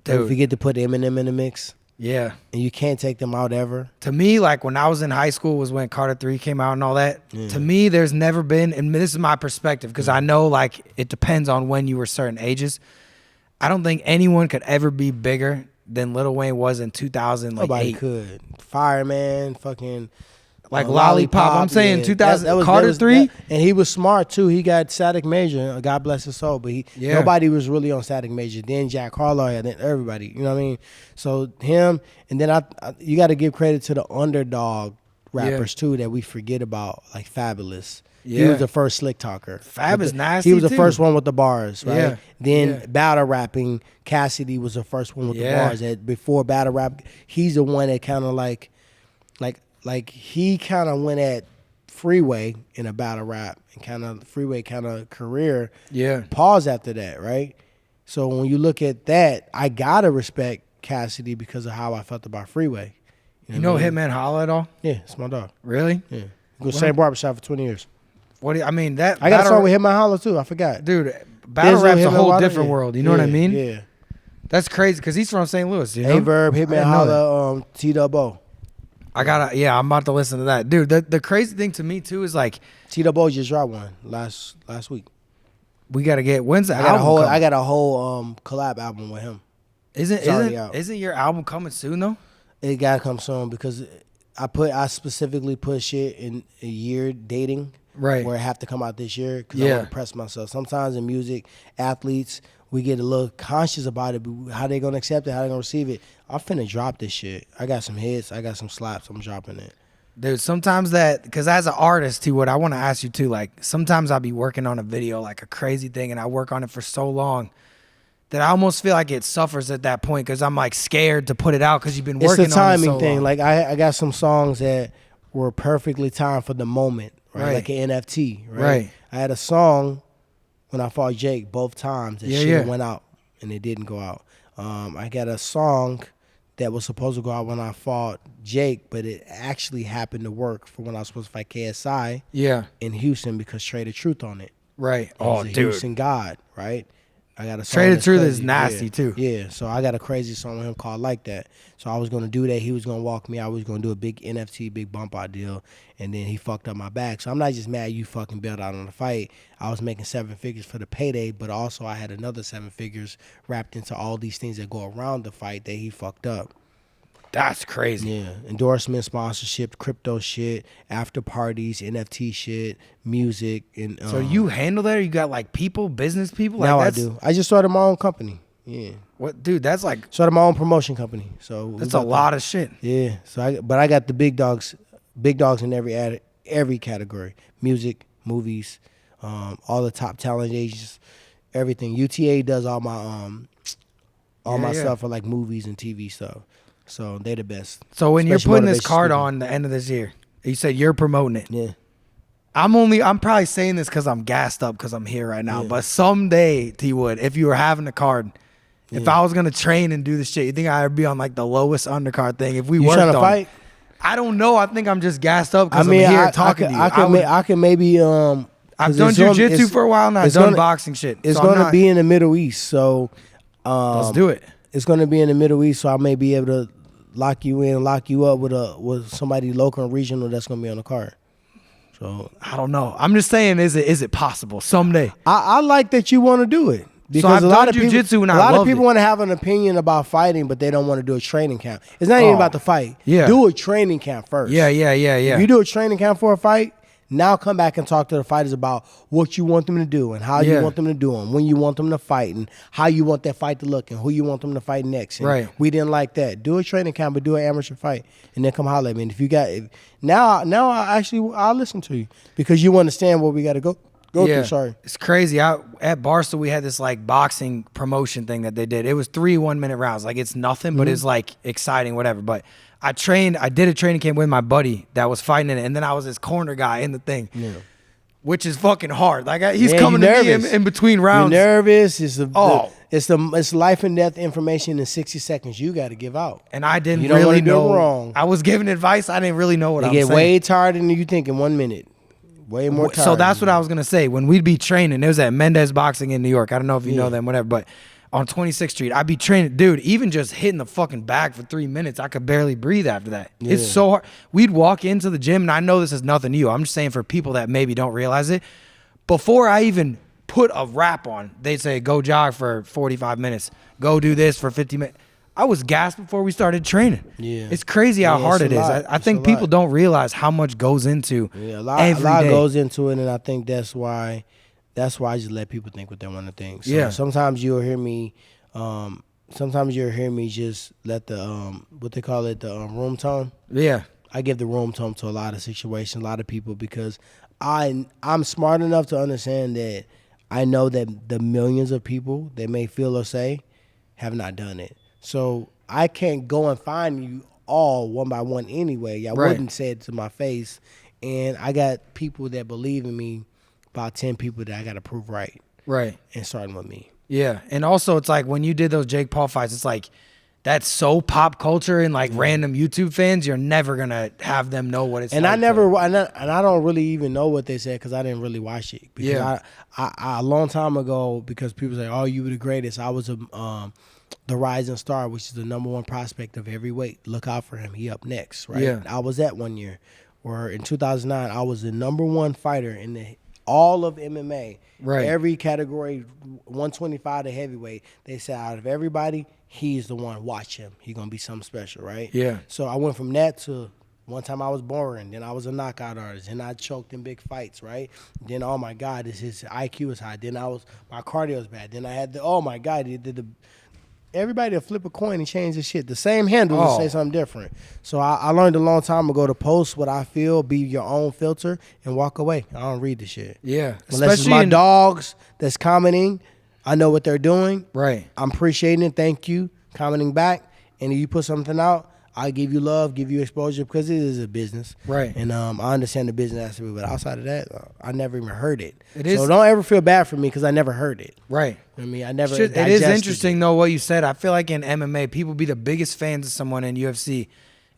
S1: Dude.
S2: We forget to put Eminem in the mix.
S1: Yeah.
S2: And you can't take them out ever.
S1: To me, like when I was in high school was when Carter 3 came out and all that.
S2: Yeah.
S1: To me, there's never been, and this is my perspective because I know like it depends on when you were certain ages. I don't think anyone could ever be bigger than Lil Wayne was in 2008.
S2: Nobody could. Fireman, fucking...
S1: Like Lollipop. I'm saying 2000,
S2: that was
S1: Carter 3.
S2: And he was smart too. He got Static Major. God bless his soul. But nobody was really on Static Major. Then Jack Harlow and then everybody. You know what I mean? So him, and then you got to give credit to the underdog rappers too that we forget about, like Fabulous. Yeah. He was the first slick talker.
S1: Fab is nasty.
S2: He was the
S1: too.
S2: first one with the bars, right?
S1: Yeah.
S2: Then battle rapping, Cassidy was the first one with the bars. Before battle rap, he's the one that kind of like he kind of went at Freeway in a battle rap and kind of Freeway kind of career.
S1: Yeah.
S2: Pause after that, right? So when you look at that, I gotta respect Cassidy because of how I felt about Freeway.
S1: You know Hitman Holla at all?
S2: Yeah, it's my dog.
S1: Really?
S2: Yeah. Go same barbershop for 20 years.
S1: What do you, I mean that
S2: I got a song with Hitman Holla too. I forgot.
S1: Dude, battle rap's a whole different
S2: yeah.
S1: world. You know what I mean?
S2: Yeah.
S1: That's crazy because he's from St. Louis. You know?
S2: A-Verb, Hitman Holla, T-Double.
S1: I'm about to listen to that. Dude, the crazy thing to me too is like
S2: T-Double just dropped one last week.
S1: We gotta get when's the album?
S2: I got a whole collab album with him.
S1: Isn't your album coming soon though?
S2: It gotta come soon because I specifically put shit in a year dating.
S1: Right.
S2: Where I have to come out this year because I want to press myself. Sometimes in music, athletes, we get a little conscious about it, but how they gonna accept it, how they gonna receive it. I'm finna drop this shit. I got some hits, I got some slaps, I'm dropping it.
S1: Dude, sometimes because as an artist too, what I want to ask you too, like sometimes I'll be working on a video, like a crazy thing, and I work on it for so long that I almost feel like it suffers at that point because I'm like scared to put it out because you've been working on it so long.
S2: It's a timing thing. Like I got some songs that were perfectly timed for the moment, right? Like an NFT, right? I had a song when I fought Jake both times that shit went out and it didn't go out. I got a song that was supposed to go out when I fought Jake, but it actually happened to work for when I was supposed to fight KSI in Houston because Trae The Truth on it.
S1: Right.
S2: Oh, dude. Houston God, right? I got a song
S1: Trae The
S2: that's
S1: Truth
S2: crazy.
S1: is nasty too.
S2: Yeah, so I got a crazy song with him called Like That. So I was gonna do that. He was gonna walk me. I was gonna do a big NFT, big bump out deal, and then he fucked up my back. So I'm not just mad you fucking bailed out on the fight. I was making 7 figures for the payday, but also I had another 7 figures wrapped into all these things that go around the fight that he fucked up.
S1: That's crazy.
S2: Yeah, endorsement, sponsorship, crypto shit, after parties, NFT shit, music, and
S1: So you handle that? Or you got like people, business people?
S2: now
S1: Like
S2: I do. I just started my own company. Yeah,
S1: What, dude? That's like
S2: started my own promotion company. So
S1: that's a lot of shit.
S2: Yeah. So I got the big dogs in every category: music, movies, all the top talent agents, everything. UTA does all my stuff for like movies and TV stuff. So they the best.
S1: So when
S2: Especially
S1: you're putting this
S2: motivation
S1: card
S2: speaking.
S1: on the end of this year, you said you're promoting it.
S2: Yeah.
S1: I'm probably saying this because I'm gassed up because I'm here right now.
S2: Yeah.
S1: But someday, T Wood, if you were having a card, if I was gonna train and do this shit, you think I'd be on like the lowest undercard thing? If we
S2: You
S1: worked
S2: trying to
S1: on
S2: fight?
S1: it? I don't know. I think I'm just gassed up
S2: I
S1: because
S2: mean,
S1: I'm here
S2: I
S1: talking to you.
S2: I can maybe
S1: I've
S2: 'cause
S1: done
S2: it's gonna-
S1: jujitsu
S2: it's-
S1: for a while now. I've
S2: it's
S1: done
S2: gonna-
S1: boxing shit.
S2: It's
S1: so
S2: going
S1: I'm
S2: to
S1: not-
S2: be in the Middle East, so
S1: Let's do it.
S2: it's going to be in the Middle East, so I may be able to lock you in, lock you up with somebody local and regional that's going to be on the card. So
S1: I don't know. I'm just saying, is it possible someday?
S2: I like that you want to do it because
S1: I've
S2: a lot
S1: done
S2: of people,
S1: jujitsu and
S2: a
S1: I
S2: lot of
S1: loved
S2: people
S1: it.
S2: want to have an opinion about fighting, but they don't want to do a training camp. It's not even about the fight.
S1: Yeah.
S2: Do a training camp first.
S1: Yeah.
S2: If you do a training camp for a fight, now come back and talk to the fighters about what you want them to do and how you want them to do them, when you want them to fight, and how you want that fight to look, and who you want them to fight next. And
S1: Right.
S2: we didn't like that. Do a training camp, but do an amateur fight, and then come holler at me. And if you got now I'll listen to you because you understand what we got to go through. Sorry.
S1: It's crazy. At Barstool, we had this like boxing promotion thing that they did. It was 3 1-minute rounds. Like it's nothing, but it's like exciting, whatever. But I did a training camp with my buddy that was fighting in it, and then I was his corner guy in the thing, which is fucking hard. Like he's coming to me in between rounds.
S2: You're nervous. It's life and death information in 60 seconds you got to give out.
S1: And I didn't
S2: You don't
S1: really
S2: wanna do it
S1: know.
S2: wrong.
S1: I was giving advice. I didn't really know what I
S2: They
S1: was
S2: get
S1: saying.
S2: way tired than you think in 1 minute. Way more tired.
S1: So that's what I was gonna say. When we'd be training, it was at Mendez Boxing in New York. I don't know if you know them, whatever. But on 26th Street, I'd be training, dude. Even just hitting the fucking bag for 3 minutes, I could barely breathe after that. It's so hard. We'd walk into the gym, and I know this is nothing new. I'm just saying for people that maybe don't realize it. Before I even put a rap on, they'd say, "Go jog for 45 minutes. Go do this for 50 minutes." I was gassed before we started training.
S2: Yeah.
S1: It's crazy how hard
S2: it's
S1: it
S2: a
S1: is.
S2: lot.
S1: I
S2: It's
S1: think
S2: a
S1: people
S2: lot.
S1: don't realize how much goes into
S2: a lot
S1: every day.
S2: goes into it, and I think that's why I just let people think what they want to think. So sometimes you'll hear me. Sometimes you'll hear me just let the what they call it, the room tone.
S1: Yeah.
S2: I give the room tone to a lot of situations, a lot of people, because I'm smart enough to understand that I know that the millions of people that may feel or say have not done it. So I can't go and find you all one by one anyway. I wouldn't say it to my face. And I got people that believe in me, about 10 people that I got to prove right.
S1: Right.
S2: And starting with me.
S1: Yeah. And also it's like when you did those Jake Paul fights, it's like that's so pop culture and like random YouTube fans, you're never going to have them know what it's
S2: and
S1: like.
S2: I don't really even know what they said because I didn't really watch it. Because I a long time ago, because people say, "Oh, you were the greatest." I was the Rising Star, which is the #1 prospect of every weight. Look out for him. He up next, right?
S1: Yeah.
S2: I was that one year. Or in 2009, I was the #1 fighter in all of MMA.
S1: Right.
S2: Every category, 125 to heavyweight. They said out of everybody, he's the one. Watch him. He's going to be something special, right?
S1: Yeah.
S2: So I went from that to one time I was boring. Then I was a knockout artist. Then I choked in big fights, right? Then, oh, my God, his IQ is high. Then my cardio was bad. Then I had oh, my God, he did everybody will flip a coin and change the shit. The same handle will say something different. So I learned a long time ago to post what I feel, be your own filter, and walk away. I don't read the shit.
S1: Yeah.
S2: Unless it's my dogs that's commenting, I know what they're doing.
S1: Right.
S2: I'm appreciating it. Thank you. Commenting back. And if you put something out, I give you love, give you exposure because it is a business.
S1: Right.
S2: And I understand the business aspect, but outside of that, I never even heard it.
S1: It is.
S2: So don't ever feel bad for me because I never heard it.
S1: Right.
S2: I mean, I never.
S1: It is interesting though what you said. I feel like in MMA, people be the biggest fans of someone in UFC,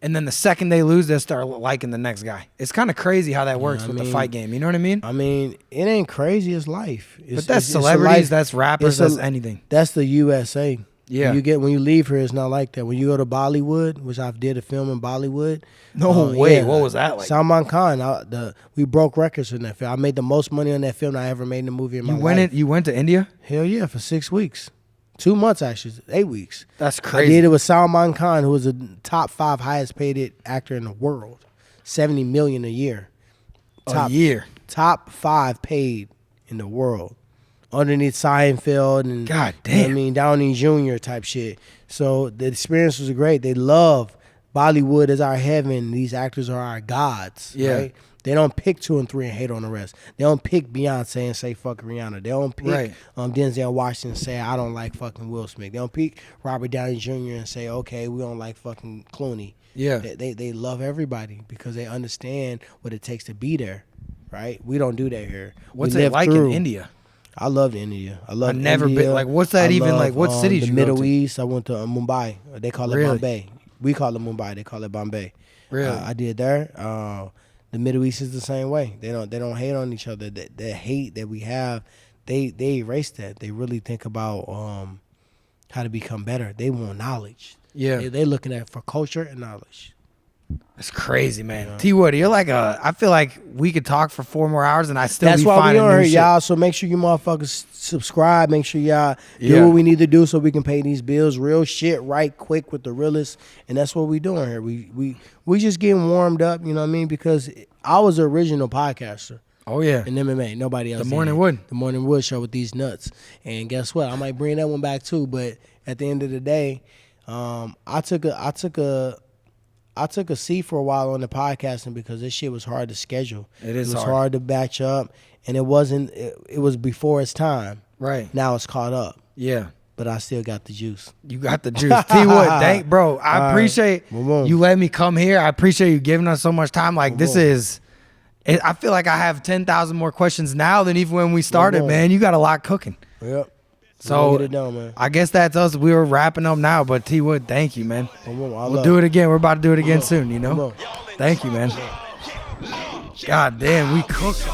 S1: and then the second they lose, they'll start liking the next guy. It's kind of crazy how that works with the fight game. You know what I mean?
S2: I mean, it ain't crazy. It's life.
S1: But that's celebrities, that's rappers, that's anything.
S2: That's the USA.
S1: Yeah.
S2: When you leave here, it's not like that. When you go to Bollywood, which I did a film in Bollywood.
S1: No way. What was that like?
S2: Salman Khan. We broke records in that film. I made the most money on that film I ever made in a movie in my life.
S1: You went to India?
S2: Hell yeah, for 6 weeks. 2 months, actually. 8 weeks.
S1: That's crazy.
S2: I did it with Salman Khan, who was a top 5 highest paid actor in the world. $70 million a year.
S1: A year?
S2: Top 5 paid in the world. Underneath Seinfeld and
S1: God damn.
S2: You know what I mean, Downey Jr. type shit. So the experience was great. They love Bollywood as our heaven. These actors are our gods.
S1: Yeah.
S2: Right? They don't pick 2 and 3 and hate on the rest. They don't pick Beyonce and say fuck Rihanna. They don't pick Denzel Washington and say I don't like fucking Will Smith. They don't pick Robert Downey Jr. and say okay we don't like fucking Clooney.
S1: Yeah.
S2: They love everybody because they understand what it takes to be there. Right? We don't do that here.
S1: What's it like in India?
S2: I loved India. I've
S1: never been. Like, what's that even like? What cities you go to?
S2: The Middle East. I went to Mumbai. They call it Bombay. We call it Mumbai. They call it Bombay.
S1: Really?
S2: I did there. The Middle East is the same way. They don't hate on each other. The hate that we have, they erase that. They really think about how to become better. They want knowledge.
S1: Yeah.
S2: They're looking at for culture and knowledge.
S1: That's crazy, man. T Wood, you're like I feel like we could talk for 4 more hours and I still
S2: That's
S1: be
S2: why
S1: finding
S2: we on
S1: new
S2: here,
S1: shit.
S2: y'all. So make sure you motherfuckers subscribe. Make sure y'all do what we need to do so we can pay these bills. Real shit, right quick with the realest. And that's what we doing here. We just getting warmed up, you know what I mean? Because I was the original podcaster.
S1: Oh yeah.
S2: In MMA. Nobody else.
S1: The Morning Wood.
S2: The Morning Wood show with these nuts. And guess what? I might bring that one back too. But at the end of the day, I took a seat for a while on the podcasting because this shit was hard to schedule.
S1: It was
S2: hard to batch up, and it was before its time.
S1: Right.
S2: Now it's caught up.
S1: Yeah.
S2: But I still got the juice.
S1: You got the juice. T Wood, bro. I appreciate you letting me come here. I appreciate you giving us so much time. Like I feel like I have 10,000 more questions now than even when we started, man. You got a lot cooking.
S2: Yep.
S1: So
S2: get it done, man.
S1: I guess that's us. We were wrapping up now, but T Wood, thank you, man. We'll do it again. We're about to do it again soon, you know? Thank you, man. God damn, we cooked.